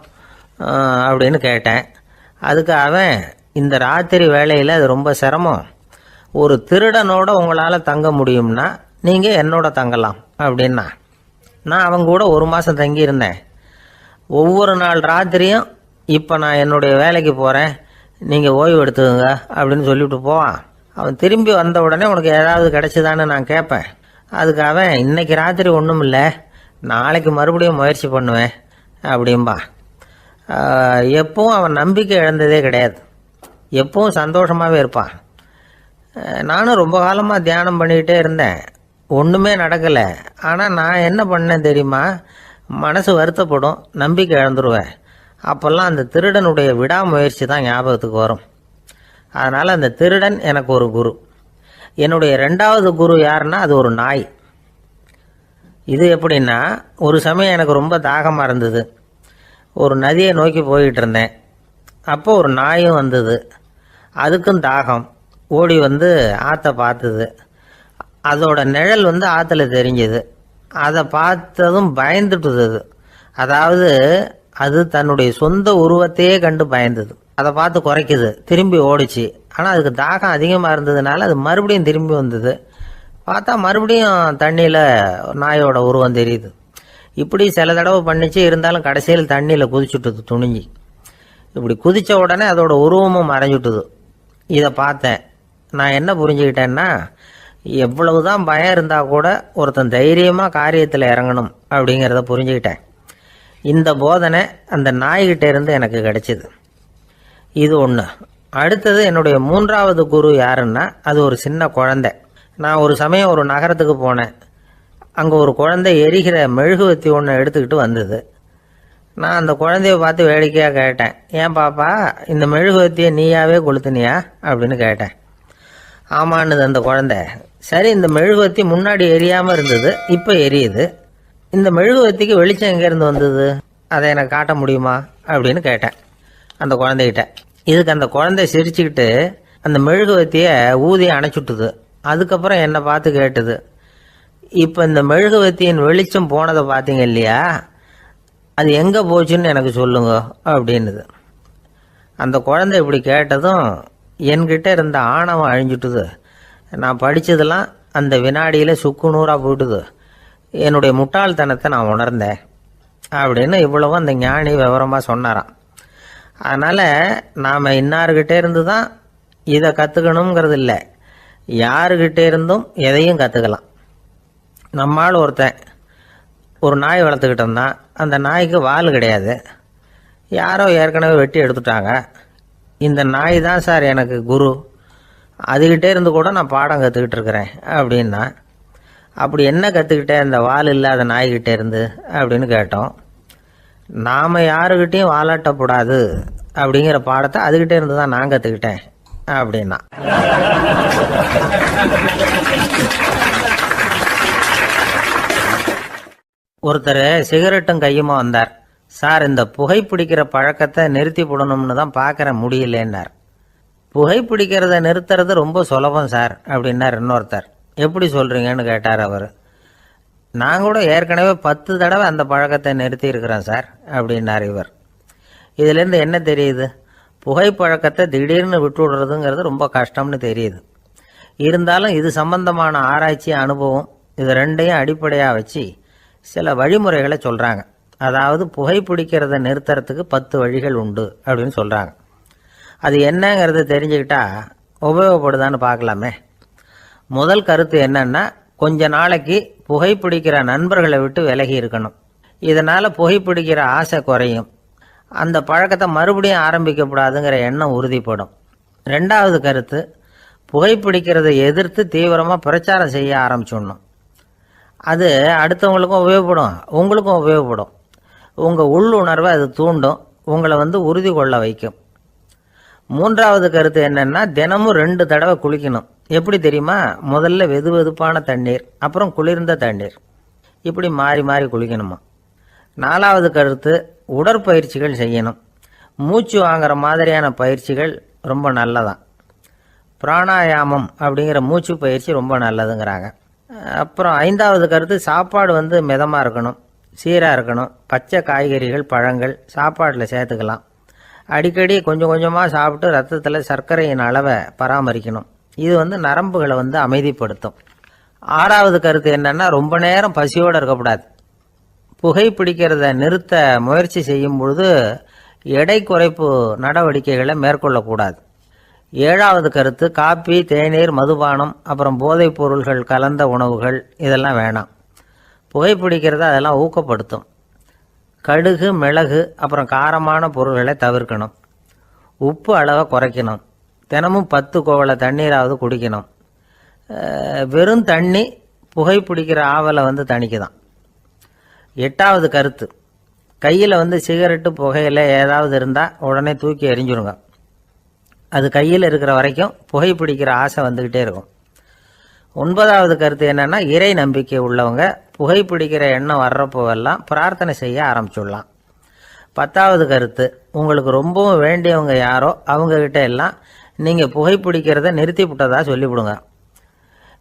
அப்படின்னு கேட்டேன். அதுக்கு அவன், இந்த ராத்திரி வேளையில் அது ரொம்ப சிரமம், ஒரு திருடனோட உங்களால் தங்க முடியும்னா நீங்கள் என்னோட தங்கலாம் அப்படின்னா. நான் அவங்க கூட 1 மாதம் தங்கியிருந்தேன். ஒவ்வொரு நாள் ராத்திரியும் இப்போ நான் என்னுடைய வேலைக்கு போகிறேன், நீங்கள் ஓய்வு எடுத்துக்கோங்க அப்படின்னு சொல்லிவிட்டு போவான். அவன் திரும்பி வந்த உடனே உனக்கு ஏதாவது கிடைச்சிதான்னு நான் கேட்பேன். அதுக்கு அவன், இன்னைக்கு ராத்திரி ஒன்றும் இல்லை, நாளைக்கு மறுபடியும் முயற்சி பண்ணுவேன் அப்படின்பா. எப்பவும் அவன் நம்பிக்கை இழந்ததே கிடையாது. எப்பவும் சந்தோஷமாகவே இருப்பான். நானும் ரொம்ப காலமாக தியானம் பண்ணிக்கிட்டே இருந்தேன். ஒன்றுமே நடக்கலை. ஆனால் நான் என்ன பண்ணேன் தெரியுமா, மனசு வருத்தப்படும், நம்பிக்கை இழந்துருவேன். அப்போல்லாம் அந்த திருடனுடைய விடாமுயற்சி தான் ஞாபகத்துக்கு வரும். அதனால் அந்த திருடன் எனக்கு ஒரு குரு. என்னுடைய 2வது குரு யாருன்னா அது ஒரு நாய். இது எப்படின்னா, ஒரு சமயம் எனக்கு ரொம்ப தாகமாக இருந்தது. ஒரு நதியை நோக்கி போய்கிட்டு இருந்தேன். அப்போ ஒரு நாயும் வந்தது. அதுக்கும் தாகம். ஓடி வந்து ஆற்றை பார்த்தது. அதோட நிழல் ஆற்றுல தெரிஞ்சது. அதை பார்த்ததும் பயந்துட்டுது. அதாவது அது தன்னுடைய சொந்த உருவத்தையே கண்டு பயந்தது. அதை பார்த்து குறைக்குது, திரும்பி ஓடிச்சு. ஆனால் அதுக்கு தாகம் அதிகமாக இருந்ததுனால அது மறுபடியும் திரும்பி வந்தது. பார்த்தா மறுபடியும் தண்ணியில் நாயோட உருவம் தெரியுது. இப்படி சில தடவை பண்ணிச்சு. இருந்தாலும் கடைசியில் தண்ணியில் குதிச்சுட்டுது துணிஞ்சி. இப்படி குதித்த உடனே அதோட உருவமும் மறைஞ்சுட்டுது. இதை பார்த்தேன். நான் என்ன புரிஞ்சுக்கிட்டேன்னா, எவ்வளவுதான் பயம் இருந்தால் கூட ஒருத்தன் தைரியமாக காரியத்தில் இறங்கணும் அப்படிங்கிறத புரிஞ்சுக்கிட்டேன். இந்த போதனை அந்த நாய்கிட்ட இருந்து எனக்கு கிடைச்சிது. இது ஒன்று. அடுத்தது என்னுடைய 3வது குரு யாருன்னா அது ஒரு சின்ன குழந்தை. நான் ஒரு சமயம் ஒரு நகரத்துக்கு போனேன். அங்கே ஒரு குழந்தை எரிகிற மெழுகுவத்தி ஒன்று எடுத்துக்கிட்டு வந்தது. நான் அந்த குழந்தைய பார்த்து வேடிக்கையாக கேட்டேன், ஏன் பாப்பா இந்த மெழுகுவத்தியை நீயாவே கொளுத்துனியா அப்படின்னு கேட்டேன். ஆமான்னுது அந்த குழந்தை. சரி, இந்த மெழுகுவத்தி முன்னாடி எரியாமல் இருந்தது, இப்போ எரியுது. இந்த மெழுகுவத்திக்கு வெளிச்சம் எங்கேருந்து வந்தது, அதை எனக்கு காட்ட முடியுமா அப்படின்னு கேட்டேன் அந்த குழந்தைகிட்ட. இதுக்கு அந்த குழந்தை சிரிச்சுக்கிட்டு அந்த மெழுகுவத்தியை ஊதி அணைச்சுட்டுது. அதுக்கப்புறம் என்னை பார்த்து கேட்டுது, இப்போ இந்த மெழுகுவத்தியின் வெளிச்சம் போனதை பார்த்தீங்க இல்லையா, அது எங்கே போச்சுன்னு எனக்கு சொல்லுங்க அப்படின்னுது. அந்த குழந்தை இப்படி கேட்டதும் என்கிட்ட இருந்த ஆணவம் அழிஞ்சுட்டுது. நான் படித்ததெல்லாம் அந்த வினாடியில் சுக்கு நூறாக போயிட்டுது. என்னுடைய முட்டாள்தனத்தை நான் உணர்ந்தேன் அப்படின்னு இவ்வளவும் அந்த ஞானி விவரமாக சொன்னாராம். அதனால் நாம் இன்னார்கிட்ட இருந்து தான் இதை கற்றுக்கணுங்கிறது இல்லை, யாருக்கிட்ட இருந்தும் எதையும் கற்றுக்கலாம். நம்மால் ஒருத்தன் ஒரு நாய் வளர்த்துக்கிட்டு இருந்தான். அந்த நாய்க்கு வால் கிடையாது. யாரோ ஏற்கனவே வெட்டி எடுத்துட்டாங்க. இந்த நாய் தான் சார் எனக்கு குரு, அதுகிட்டே இருந்து கூட நான் பாடம் கற்றுக்கிட்டு இருக்கிறேன் அப்படின்னா. அப்படி என்ன கற்றுக்கிட்டேன் இந்த வால் இல்லாத நாய்கிட்டே இருந்து அப்படின்னு கேட்டோம். நாம் யாருக்கிட்டையும் வாலாட்டக்கூடாது அப்படிங்கிற பாடத்தை அதுகிட்டே இருந்து தான் நான் கற்றுக்கிட்டேன் அப்படின்னா. ஒருத்தர் சிகரெட்டும் கையுமா வந்தார். சார், இந்த புகைப்பிடிக்கிற பழக்கத்தை நிறுத்தி போடணும்னு தான் பார்க்குற முடியலன்னார். புகைப்பிடிக்கிறத நிறுத்துறது ரொம்ப சுலபம் சார் அப்படின்னார் இன்னொருத்தர். எப்படி சொல்கிறீங்கன்னு கேட்டார் அவர். நான் கூட ஏற்கனவே 10 தடவை அந்த பழக்கத்தை நிறுத்தி இருக்கிறேன் சார் அப்படின்னார் இவர். இதுலேருந்து என்ன தெரியுது? புகைப்பழக்கத்தை திடீர்னு விட்டு விடுறதுங்கிறது ரொம்ப கஷ்டம்னு தெரியுது. இருந்தாலும் இது சம்பந்தமான ஆராய்ச்சி, அனுபவம், இது ரெண்டையும் அடிப்படையாக வச்சு சில வழிமுறைகளை சொல்கிறாங்க. அதாவது புகைப்பிடிக்கிறத நிறுத்துறதுக்கு 10 வழிகள் உண்டு அப்படின்னு சொல்கிறாங்க. அது என்னங்கிறத தெரிஞ்சுக்கிட்டா உபயோகப்படுதான்னு பார்க்கலாமே. முதல் கருத்து என்னன்னா, கொஞ்ச நாளைக்கு புகைப்பிடிக்கிற நண்பர்களை விட்டு விலகி இருக்கணும். இதனால் புகைப்பிடிக்கிற ஆசை குறையும். அந்த பழக்கத்தை மறுபடியும் ஆரம்பிக்கக்கூடாதுங்கிற எண்ணம் உறுதிப்படும். ரெண்டாவது கருத்து, புகைப்பிடிக்கிறதை எதிர்த்து தீவிரமாக பிரச்சாரம் செய்ய ஆரம்பிச்சிடணும். அது அடுத்தவங்களுக்கும் உபயோகப்படும், உங்களுக்கும் உபயோகப்படும். உங்கள் உள்ளுணர்வை அது தூண்டும், உங்களை உறுதி கொள்ள வைக்கும். மூன்றாவது கருத்து என்னென்னா, தினமும் 2 தடவை குளிக்கணும். எப்படி தெரியுமா? முதல்ல வெது வெதுப்பான தண்ணீர், அப்புறம் குளிர்ந்த தண்ணீர், இப்படி மாறி மாறி குளிக்கணுமா. நாலாவது கருத்து, உடற்பயிற்சிகள் செய்யணும். மூச்சு வாங்குற மாதிரியான பயிற்சிகள் ரொம்ப நல்லதான். பிராணாயாமம் அப்படிங்கிற மூச்சு பயிற்சி ரொம்ப நல்லதுங்கிறாங்க. அப்புறம் 5வது கருத்து, சாப்பாடு மிதமாக இருக்கணும், சீராக இருக்கணும். பச்சை காய்கறிகள், பழங்கள் சாப்பாட்டில் சேர்த்துக்கலாம். அடிக்கடி கொஞ்சம் கொஞ்சமாக சாப்பிட்டு ரத்தத்தில் சர்க்கரையின் அளவை பராமரிக்கணும். இது நரம்புகளை அமைதிப்படுத்தும். 6வது கருத்து என்னென்னா, ரொம்ப நேரம் பசியோடு இருக்கக்கூடாது. புகைப்பிடிக்கிறத நிறுத்த முயற்சி செய்யும் பொழுது எடை குறைப்பு நடவடிக்கைகளை மேற்கொள்ளக்கூடாது. 7வது கருத்து, காப்பி, தேநீர், மதுபானம், அப்புறம் போதைப் பொருள்கள் கலந்த உணவுகள் இதெல்லாம் வேணாம். புகைப்பிடிக்கிறத அதெல்லாம் ஊக்கப்படுத்தும். கடுகு, மிளகு, அப்புறம் காரமான பொருள்களை தவிர்க்கணும். உப்பு அளவை குறைக்கணும். தினமும் 10 குவளை தண்ணீராவது குடிக்கணும். வெறும் தண்ணி புகைப்பிடிக்கிற ஆவலை தணிக்குதான். 8வது கருத்து, கையில் சிகரெட்டு, புகையில ஏதாவது இருந்தால் உடனே தூக்கி எறிஞ்சிருங்க. அது கையில் இருக்கிற வரைக்கும் புகைப்பிடிக்கிற ஆசை வந்துக்கிட்டே இருக்கும். 9வது கருத்து என்னென்னா, இறை நம்பிக்கை உள்ளவங்க புகைப்பிடிக்கிற எண்ணம் வர்றப்போவெல்லாம் பிரார்த்தனை செய்ய ஆரம்பிச்சுடலாம். 10வது கருத்து, உங்களுக்கு ரொம்பவும் வேண்டியவங்க யாரோ அவங்கக்கிட்ட எல்லாம் நீங்கள் புகைப்பிடிக்கிறத நிறுத்தி விட்டதா சொல்லிவிடுங்க.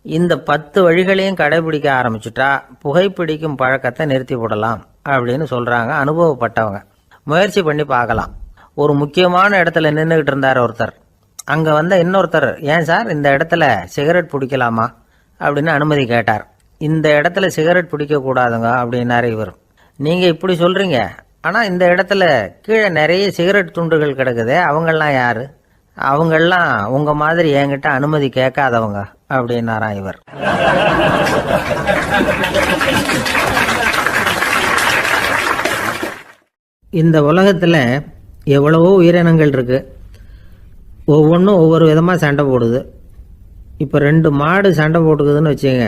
இந்த 10 வழிகளையும் கடைபிடிக்க ஆரம்பிச்சுட்டா புகைப்பிடிக்கும் பழக்கத்தை நிறுத்தி விடலாம் அப்படின்னு சொல்கிறாங்க அனுபவப்பட்டவங்க. முயற்சி பண்ணி பார்க்கலாம். ஒரு முக்கியமான இடத்துல நின்றுக்கிட்டு இருந்தார் ஒருத்தர். அங்கே இன்னொருத்தர், ஏன் சார் இந்த இடத்துல சிகரெட் பிடிக்கலாமா அப்படின்னு அனுமதி கேட்டார். இந்த இடத்துல சிகரெட் பிடிக்கக்கூடாதுங்க அப்படின்னாரு இவர். நீங்கள் இப்படி சொல்கிறீங்க, ஆனால் இந்த இடத்துல கீழே நிறைய சிகரெட் துண்டுகள் கிடக்குதே, அவங்கெல்லாம் யார்? அவங்கெல்லாம் உங்கள் மாதிரி என்கிட்ட அனுமதி கேட்காதவங்க அப்படின்னாராம் இவர். இந்த உலகத்தில் எவ்வளவோ உயிரினங்கள் இருக்குது. ஒவ்வொன்றும் ஒவ்வொரு விதமாக சண்டை போடுது. இப்போ 2 மாடு சண்டை போட்டுக்குதுன்னு வச்சுங்க,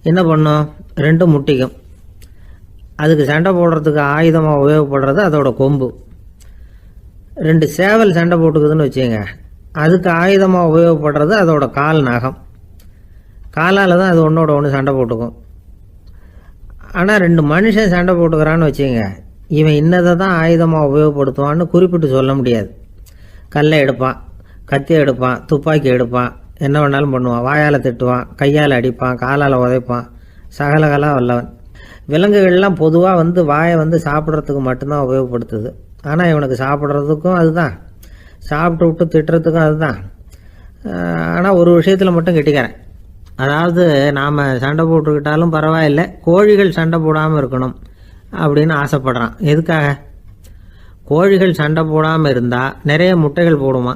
என்ன பண்ணும்? 2 முட்டிக்கும். அதுக்கு சண்டை போடுறதுக்கு ஆயுதமாக உபயோகப்படுறது அதோட கொம்பு. 2 சேவல் சண்டை போட்டுக்குதுன்னு வச்சுங்க, அதுக்கு ஆயுதமாக உபயோகப்படுறது அதோட கால் நகம். காலால் தான் அது ஒன்றோட ஒன்று சண்டை போட்டுக்கும். ஆனால் 2 மனுஷன் சண்டை போட்டுக்கிறான்னு வச்சுங்க, இவன் இன்னதை தான் ஆயுதமாக உபயோகப்படுத்துவான்னு குறிப்பிட்டு சொல்ல முடியாது. கல்லை எடுப்பான், கத்தி எடுப்பான், துப்பாக்கி எடுப்பான், என்ன வேணாலும் பண்ணுவான். வாயால் திட்டுவான், கையால் அடிப்பான், காலால் உதைப்பான், சகலகலாக வல்லவன். விலங்குகள்லாம் பொதுவாக வாயை சாப்பிட்றதுக்கு மட்டும்தான் உபயோகப்படுத்துது. ஆனால் இவனுக்கு சாப்பிட்றதுக்கும் அதுதான், சாப்பிட்டு விட்டு திட்டுறதுக்கும் அதுதான். ஆனால் ஒரு விஷயத்தில் மட்டும் கெட்டிக்கிறேன். அதாவது நாம் சண்டை போட்டுக்கிட்டாலும் பரவாயில்லை, கோழிகள் சண்டை போடாமல் இருக்கணும் அப்படின்னு ஆசைப்படுறான். எதுக்காக? கோழிகள் சண்டை போடாமல் இருந்தால் நிறைய முட்டைகள் போடுமா,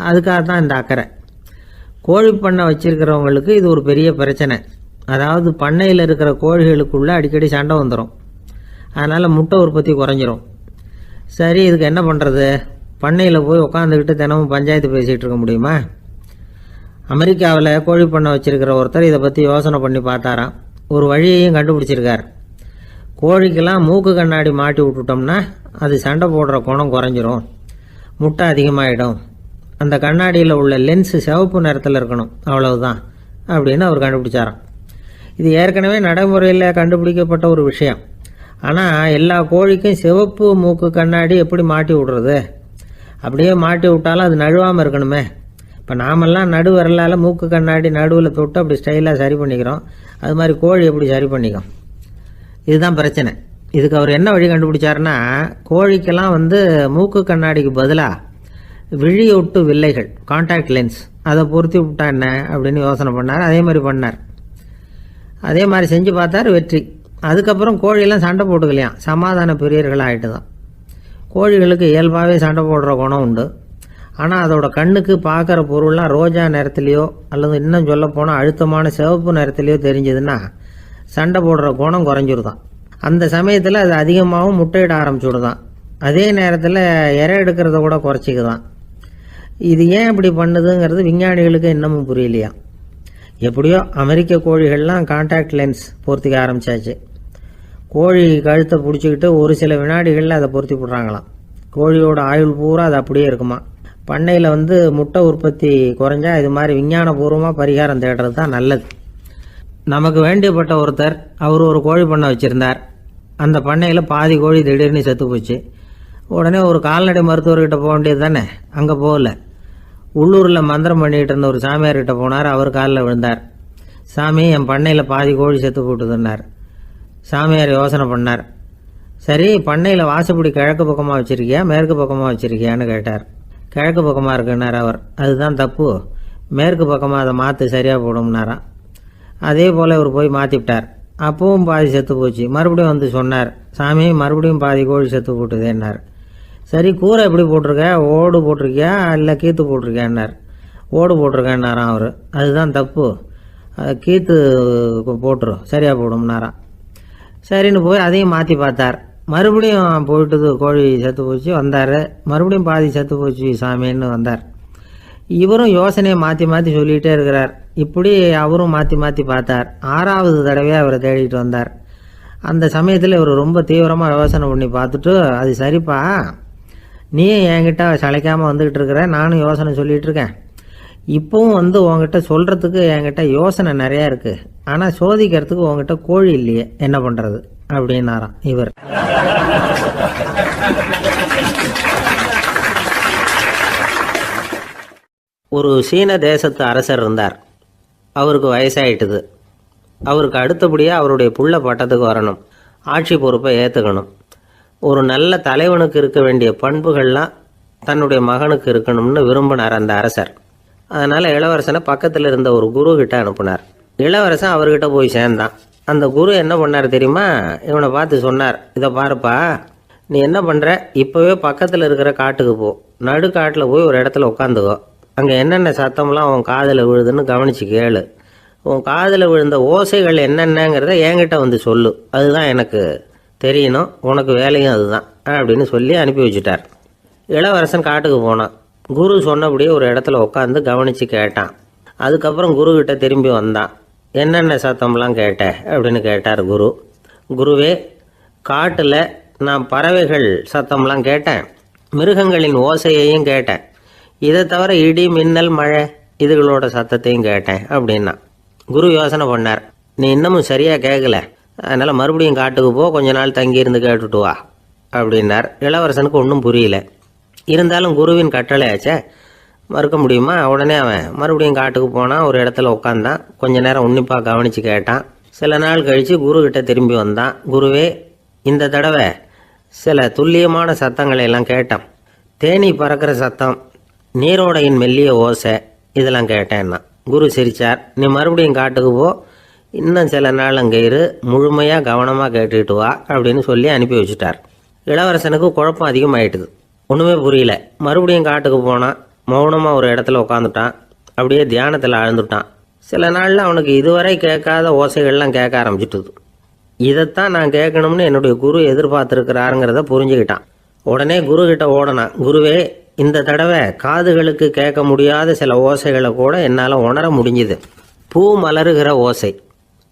அதுக்காக தான் இந்த அக்கறை. கோழி பண்ணை வச்சிருக்கிறவங்களுக்கு இது ஒரு பெரிய பிரச்சனை. அதாவது பண்ணையில் இருக்கிற கோழிகளுக்குள்ளே அடிக்கடி சண்டை வந்துடும். அதனால் முட்டை உற்பத்தி குறைஞ்சிரும். சரி, இதுக்கு என்ன பண்ணுறது? பண்ணையில் போய் உட்காந்துக்கிட்டு தினமும் பஞ்சாயத்து பேசிகிட்டு இருக்க முடியுமா? அமெரிக்காவில் கோழி பண்ணை வச்சுருக்கிற ஒருத்தர் இதை பற்றி யோசனை பண்ணி பார்த்தாராம். ஒரு வழியையும் கண்டுபிடிச்சிருக்கார். கோழிக்கெல்லாம் மூக்கு கண்ணாடி மாட்டி விட்டுட்டோம்னா அது சண்டை போடுற குணம் குறைஞ்சிரும், முட்டை அதிகமாகிடும். அந்த கண்ணாடியில் உள்ள லென்ஸு சிவப்பு நிறத்தில் இருக்கணும், அவ்வளவுதான் அப்படின்னு அவர் கண்டுபிடிச்சாராம். இது ஏற்கனவே நடைமுறையில் கண்டுபிடிக்கப்பட்ட ஒரு விஷயம். ஆனால் எல்லா கோழிக்கும் சிவப்பு மூக்கு கண்ணாடி எப்படி மாட்டி விடுறது? அப்படியே மாட்டி விட்டாலும் அது நழுவாமல் இருக்கணுமே. இப்போ நாமெல்லாம் நடு விரலால் மூக்கு கண்ணாடி நடுவில் தொட்டு அப்படி ஸ்டைலாக சரி பண்ணிக்கிறோம். அது மாதிரி கோழி எப்படி சரி பண்ணிக்கும்? இதுதான் பிரச்சனை. இதுக்கு அவர் என்ன வழி கண்டுபிடிச்சாருன்னா, கோழிக்கெல்லாம் மூக்கு கண்ணாடிக்கு பதிலாக விழியொட்டு வில்லைகள், கான்டாக்ட் லென்ஸ், அதை பொருத்தி விட்டா என்ன அப்படின்னு யோசனை பண்ணார். அதே மாதிரி பண்ணார். அதே மாதிரி செஞ்சு பார்த்தார், வெற்றி. அதுக்கப்புறம் கோழியெல்லாம் சண்டை போட்டுக்கலையாம், சமாதான பிரியர்கள் ஆகிட்டு தான். கோழிகளுக்கு இயல்பாகவே சண்டை போடுற குணம் உண்டு. ஆனால் அதோட கண்ணுக்கு பார்க்குற பொருள்லாம் ரோஜா நிறத்துலையோ அல்லது இன்னும் சொல்ல போனால் அழுத்தமான சிவப்பு நிறத்துலையோ தெரிஞ்சதுன்னா சண்டை போடுற குணம் குறைஞ்சிருதான். அந்த சமயத்தில் அது அதிகமாகவும் முட்டையிட ஆரம்பிச்சுடுதான். அதே நேரத்தில் இறை எடுக்கிறத கூட குறைச்சிக்குதான். இது ஏன் இப்படி பண்ணுதுங்கிறது விஞ்ஞானிகளுக்கு இன்னமும் புரியலையா. எப்படியோ அமெரிக்க கோழிகள்லாம் கான்டாக்ட் லென்ஸ் பொருத்திக்க ஆரம்பித்தாச்சு. கோழி கழுத்தை பிடிச்சிக்கிட்டு ஒரு சில வினாடிகளில் அதை பொருத்தி விட்றாங்களாம். கோழியோட ஆயுள் பூரா அது அப்படியே இருக்குமா. பண்ணையில் முட்டை உற்பத்தி குறைஞ்சா இது மாதிரி விஞ்ஞானபூர்வமாக பரிகாரம் தேடுறது தான் நல்லது. நமக்கு வேண்டியப்பட்ட ஒருத்தர், அவர் ஒரு கோழி பண்ணை வச்சுருந்தார். அந்த பண்ணையில் பாதி கோழி திடீர்னு செத்து போச்சு. உடனே ஒரு கால்நடை மருத்துவர்கிட்ட போக வேண்டியது தானே. அங்கே போகல, உள்ளூரில் மந்திரம் பண்ணிகிட்டு இருந்த ஒரு சாமியார்கிட்ட போனார். அவர் காலில் விழுந்தார். சாமி, என் பண்ணையில் பாதி கோழி செத்து போட்டுதுன்னார். சாமியார் யோசனை பண்ணார். சரி, பண்ணையில் வாசப்படி கிழக்கு பக்கமாக வச்சுருக்கியா மேற்கு பக்கமாக வச்சுருக்கியான்னு கேட்டார். கிழக்கு பக்கமாக இருக்குன்னார் அவர். அதுதான் தப்பு, மேற்கு பக்கமாக அதை மாற்று சரியாக போடும்னாராம். அதே போல் இவர் போய் மாற்றிவிட்டார். அப்பவும் பாதி செத்து போச்சு. மறுபடியும் சொன்னார், சாமி மறுபடியும் பாதி கோழி செத்து போட்டுதேன்னார். சரி, கூரை எப்படி போட்டிருக்க? ஓடு போட்டிருக்கியா இல்லை கீத்து போட்டிருக்கியான்னார். ஓடு போட்டிருக்கேன்னாராம் அவர். அதுதான் தப்பு, கீத்து போட்டுரும் சரியாக போடும்னாராம். சரின்னு போய் அதையும் மாற்றி பார்த்தார். மறுபடியும் போயிட்டுது, கோழி செத்து போச்சு. வந்தார், மறுபடியும் பாதி செத்து போச்சு சாமின்னு வந்தார். இவரும் யோசனையை மாற்றி மாற்றி சொல்லிகிட்டே இருக்கிறார். இப்படி அவரும் மாற்றி மாற்றி பார்த்தார். 6வது தடவையாக அவரை தேடிட்டு வந்தார். அந்த சமயத்தில் இவர் ரொம்ப தீவிரமாக யோசனை பண்ணி பார்த்துட்டு, அது சரிப்பா, நீயும் என்கிட்ட சளைக்காமல் வந்துக்கிட்டு இருக்கிற, நானும் யோசனை சொல்லிகிட்டு இருக்கேன். இப்போவும் உங்ககிட்ட சொல்கிறதுக்கு என்கிட்ட யோசனை நிறையா இருக்குது, ஆனால் சோதிக்கிறதுக்கு உங்ககிட்ட கோழி இல்லையே, என்ன பண்ணுறது அப்படின்னாராம் இவர். ஒரு சீன தேசத்து அரசர் இருந்தார். அவருக்கு வயசாயிட்டுது. அவருக்கு அடுத்தபடியாக அவருடைய புள்ள பட்டத்துக்கு வரணும், ஆட்சி பொறுப்பை ஏற்றுக்கணும். ஒரு நல்ல தலைவனுக்கு இருக்க வேண்டிய பண்புகள்லாம் தன்னுடைய மகனுக்கு இருக்கணும்னு விரும்பினார் அந்த அரசர். அதனால் இளவரசனை பக்கத்தில் இருந்த ஒரு குரு கிட்ட அனுப்புனார். இளவரசன் அவர்கிட்ட போய் சேர்ந்தான். அந்த குரு என்ன பண்ணார் தெரியுமா? இவனை பார்த்து சொன்னார், இதை பாருப்பா, நீ என்ன பண்ணுற, இப்போவே பக்கத்தில் இருக்கிற காட்டுக்கு போ, நடு காட்டில் போய் ஒரு இடத்துல உட்காந்துக்கோ. அங்கே என்னென்ன சத்தம்லாம் உன் காதில் விழுதுன்னு கவனித்து கேளு. உன் காதில் விழுந்த ஓசைகள் என்னென்னங்கிறத என்கிட்ட சொல்லு, அதுதான் எனக்கு தெரியணும், உனக்கு வேலையும் அதுதான் அப்படின்னு சொல்லி அனுப்பி வச்சுட்டார். இளவரசன் காட்டுக்கு போனான். குரு சொன்னபடியே ஒரு இடத்துல உட்காந்து கவனித்து கேட்டான். அதுக்கப்புறம் குருக்கிட்ட திரும்பி வந்தான். என்னென்ன சத்தம்லாம் கேட்ட அப்படின்னு கேட்டார் குரு. குருவே, காட்டில் நான் பறவைகள் சத்தம்லாம் கேட்டேன், மிருகங்களின் ஓசையையும் கேட்டேன், இதை தவிர இடி மின்னல் மழை இதுகளோட சத்தத்தையும் கேட்டேன் அப்படின்னா. குரு யோசனை பண்ணார், நீ இன்னமும் சரியாக கேட்கல, அதனால் மறுபடியும் காட்டுக்கு போ, கொஞ்ச நாள் தங்கியிருந்து கேட்டுட்டு வா அப்படின்னார். இளவரசனுக்கு ஒன்றும் புரியல. இருந்தாலும் குருவின் கட்டளையாச்சே, மறுக்க முடியுமா? உடனே அவன் மறுபடியும் காட்டுக்கு போனான். ஒரு இடத்துல உட்காந்தான். கொஞ்ச நேரம் உன்னிப்பாக கவனித்து கேட்டான். சில நாள் கழித்து குருக்கிட்ட திரும்பி வந்தான். குருவே, இந்த தடவை சில துல்லியமான சத்தங்களை எல்லாம் கேட்டான். தேனி பறக்கிற சத்தம், நீரோடையின் மெல்லிய ஓசை, இதெல்லாம் கேட்டேன்னா. குரு சிரித்தார். நீ மறுபடியும் காட்டுக்கு போ, இன்னும் சில நாள் அங்கே இரு, முழுமையாக கவனமாக கேட்டுக்கிட்டு வா அப்படின்னு சொல்லி அனுப்பி வச்சுட்டார். இளவரசனுக்கு குழப்பம் அதிகமாயிட்டுது. ஒன்றுமே புரியல. மறுபடியும் காட்டுக்கு போனான். மௌனமாக ஒரு இடத்துல உட்காந்துட்டான். அப்படியே தியானத்தில் ஆழ்ந்துட்டான். சில நாளில் அவனுக்கு இதுவரை கேட்காத ஓசைகள்லாம் கேட்க ஆரம்பிச்சிட்டுது. இதைத்தான் நான் கேட்கணும்னு என்னுடைய குரு எதிர்பார்த்துருக்கிறாருங்கிறத புரிஞ்சுக்கிட்டான். உடனே குரு கிட்ட ஓடனான். குருவே, இந்த தடவை காதுகளுக்கு கேட்க முடியாத சில ஓசைகளை கூட என்னால் உணர முடிஞ்சுது. பூ மலருகிற ஓசை,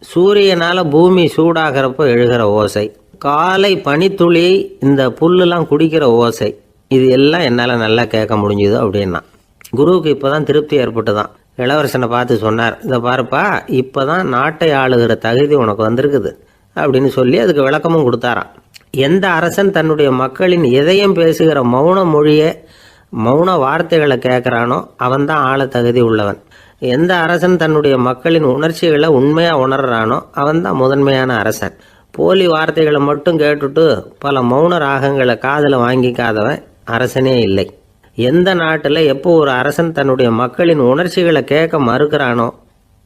சூரியனால் பூமி சூடாகிறப்போ எழுகிற ஓசை, காலை பனித்துளி இந்த புல்லுலாம் குடிக்கிற ஓசை, இது எல்லாம் என்னால் நல்லா கேட்க முடிஞ்சுது அப்படின்னா. குருவுக்கு இப்போ தான் திருப்தி ஏற்பட்டு தான் இளவரசனை பார்த்து சொன்னார், இதை பாருப்பா, இப்போ தான் நாட்டை ஆளுகிற தகுதி உனக்கு வந்திருக்குது அப்படின்னு சொல்லி அதுக்கு விளக்கமும் கொடுத்தாராம். எந்த அரசன் தன்னுடைய மக்களின் இதயம் பேசுகிற மௌன மொழியை, மௌன வார்த்தைகளை கேட்குறானோ அவன்தான் ஆள தகுதி உள்ளவன். எந்த அரசன் தன்னுடைய மக்களின் உணர்ச்சிகளை உண்மையாக உணர்றானோ அவன்தான் முதன்மையான அரசன். போலி வார்த்தைகளை மட்டும் கேட்டுட்டு பல மௌன ராகங்களை காதில் வாங்கிக்காதவன் அரசனே இல்லை. எந்த நாட்டில் எப்போ ஒரு அரசன் தன்னுடைய மக்களின் உணர்ச்சிகளை கேட்க மறுக்கிறானோ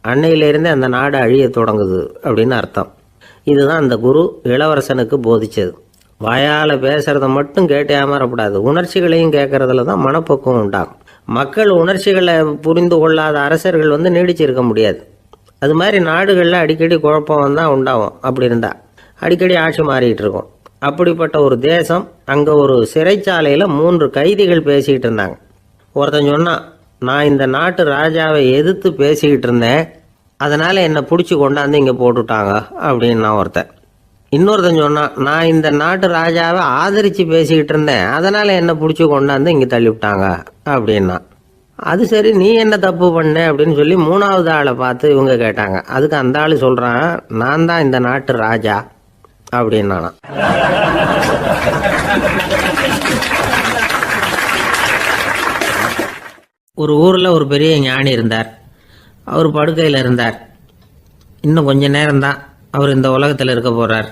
அன்னையிலேருந்தே அந்த நாடு அழிய தொடங்குது அப்படின்னு அர்த்தம். இதுதான் அந்த குரு இளவரசனுக்கு போதிச்சது. வாயால் பேசுகிறத மட்டும் கேட்டு ஏமாறக்கூடாது, உணர்ச்சிகளையும் கேட்கறதுல தான் மனப்பக்குவம் உண்டாகும். மக்கள் உணர்ச்சிகளை புரிந்து கொள்ளாத அரசர்கள் நீடிச்சிருக்க முடியாது. அது மாதிரி நாடுகளில் அடிக்கடி குழப்பம் தான் உண்டாகும். அப்படி இருந்தால் அடிக்கடி ஆட்சி மாறிக்கிட்டு இருக்கும். அப்படிப்பட்ட ஒரு தேசம், அங்கே ஒரு சிறைச்சாலையில் 3 கைதிகள் பேசிக்கிட்டு இருந்தாங்க. ஒருத்தன் சொன்னான், நான் இந்த நாட்டு ராஜாவை எதிர்த்து பேசிக்கிட்டு இருந்தேன், அதனால் என்னை பிடிச்சி கொண்டாந்து இங்கே போட்டுட்டாங்க அப்படின்னா ஒருத்தன். இன்னொருத்தன் சொன்னான், நான் இந்த நாட்டு ராஜாவை ஆதரித்து பேசிக்கிட்டு இருந்தேன், அதனால் என்னை பிடிச்சி கொண்டாந்து இங்கே தள்ளிவிட்டாங்க அப்படின்னா. அது சரி, நீ என்ன தப்பு பண்ண அப்படின்னு சொல்லி 3வது ஆளை பார்த்து இவங்க கேட்டாங்க. அதுக்கு அந்த ஆள் சொல்கிறான், நான் தான் இந்த நாட்டு ராஜா அப்படின்னா. ஒரு ஊரில் ஒரு பெரிய ஞானி இருந்தார். அவர் படுக்கையில் இருந்தார். இன்னும் கொஞ்ச நேரம்தான் அவர் இந்த உலகத்தில் இருக்க போகிறார்.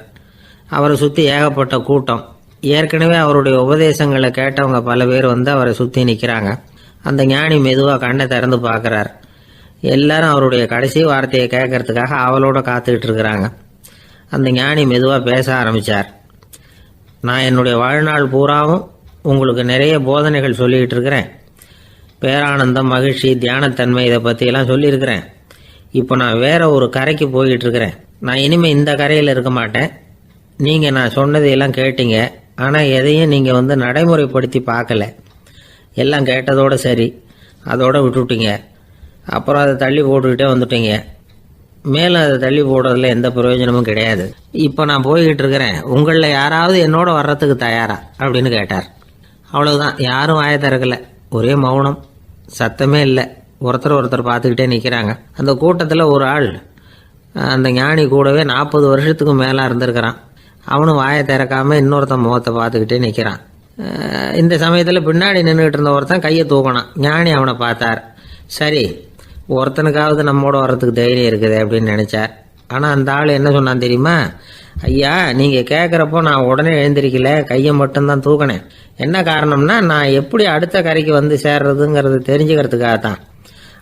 அவரை சுற்றி ஏகப்பட்ட கூட்டம். ஏற்கனவே அவருடைய உபதேசங்களை கேட்டவங்க பல பேர் அவரை சுற்றி நிற்கிறாங்க. அந்த ஞானி மெதுவாக கண்ணை திறந்து பார்க்குறார். எல்லாரும் அவருடைய கடைசி வார்த்தையை கேட்கறதுக்காக அவளோட காத்துக்கிட்டு இருக்கிறாங்க. அந்த ஞானி மெதுவாக பேச ஆரம்பித்தார். நான் என்னுடைய வாழ்நாள் பூராவும் உங்களுக்கு நிறைய போதனைகள் சொல்லிக்கிட்டு இருக்கிறேன். பேரானந்தம், மகிழ்ச்சி, தியானத்தன்மை, இதை பற்றியெல்லாம் சொல்லியிருக்கிறேன். இப்போ நான் வேற ஒரு கரைக்கு போய்கிட்டு இருக்கிறேன். நான் இனிமேல் இந்த கரையில் இருக்க மாட்டேன். நீங்கள் நான் சொன்னதையெல்லாம் கேட்டீங்க, ஆனால் எதையும் நீங்கள் நடைமுறைப்படுத்தி பார்க்கல. எல்லாம் கேட்டதோடு சரி, அதோடு விட்டுவிட்டீங்க. அப்புறம் அதை தள்ளி போட்டுக்கிட்டே வந்துட்டீங்க. மேலும் அதை தள்ளி போடுறதுல எந்த பிரயோஜனமும் கிடையாது. இப்போ நான் போய்கிட்டு இருக்கிறேன், உங்களில் யாராவது என்னோட வர்றதுக்கு தயாரா அப்படின்னு கேட்டார். அவ்வளவுதான், யாரும் வாயை திறக்கல. ஒரே மௌனம், சத்தமே இல்லை. ஒருத்தர் பார்த்துக்கிட்டே நிற்கிறாங்க. அந்த கூட்டத்தில் ஒரு ஆள் அந்த ஞானி கூடவே 40 வருஷத்துக்கு மேலே இருந்திருக்கிறான். அவனும் வாயை திறக்காமல் இன்னொருத்தன் முகத்தை பார்த்துக்கிட்டே நிற்கிறான். இந்த சமயத்தில் பின்னாடி நின்றுட்டு இருந்த ஒருத்தன் கையை தூக்கினான். ஞானி அவனை பார்த்தார். சரி, ஒருத்தனுக்காவது நம்மோட வர்றதுக்கு தைரியம் இருக்குது அப்படின்னு நினச்சார். ஆனால் அந்த ஆள் என்ன சொன்னான் தெரியுமா? ஐயா, நீங்கள் கேட்குறப்போ நான் உடனே எழுந்திருக்கல, கையை மட்டும்தான் தூக்கினேன். என்ன காரணம்னா, நான் எப்படி அடுத்த கரைக்கு சேர்றதுங்கிறது தெரிஞ்சுக்கிறதுக்காக தான்.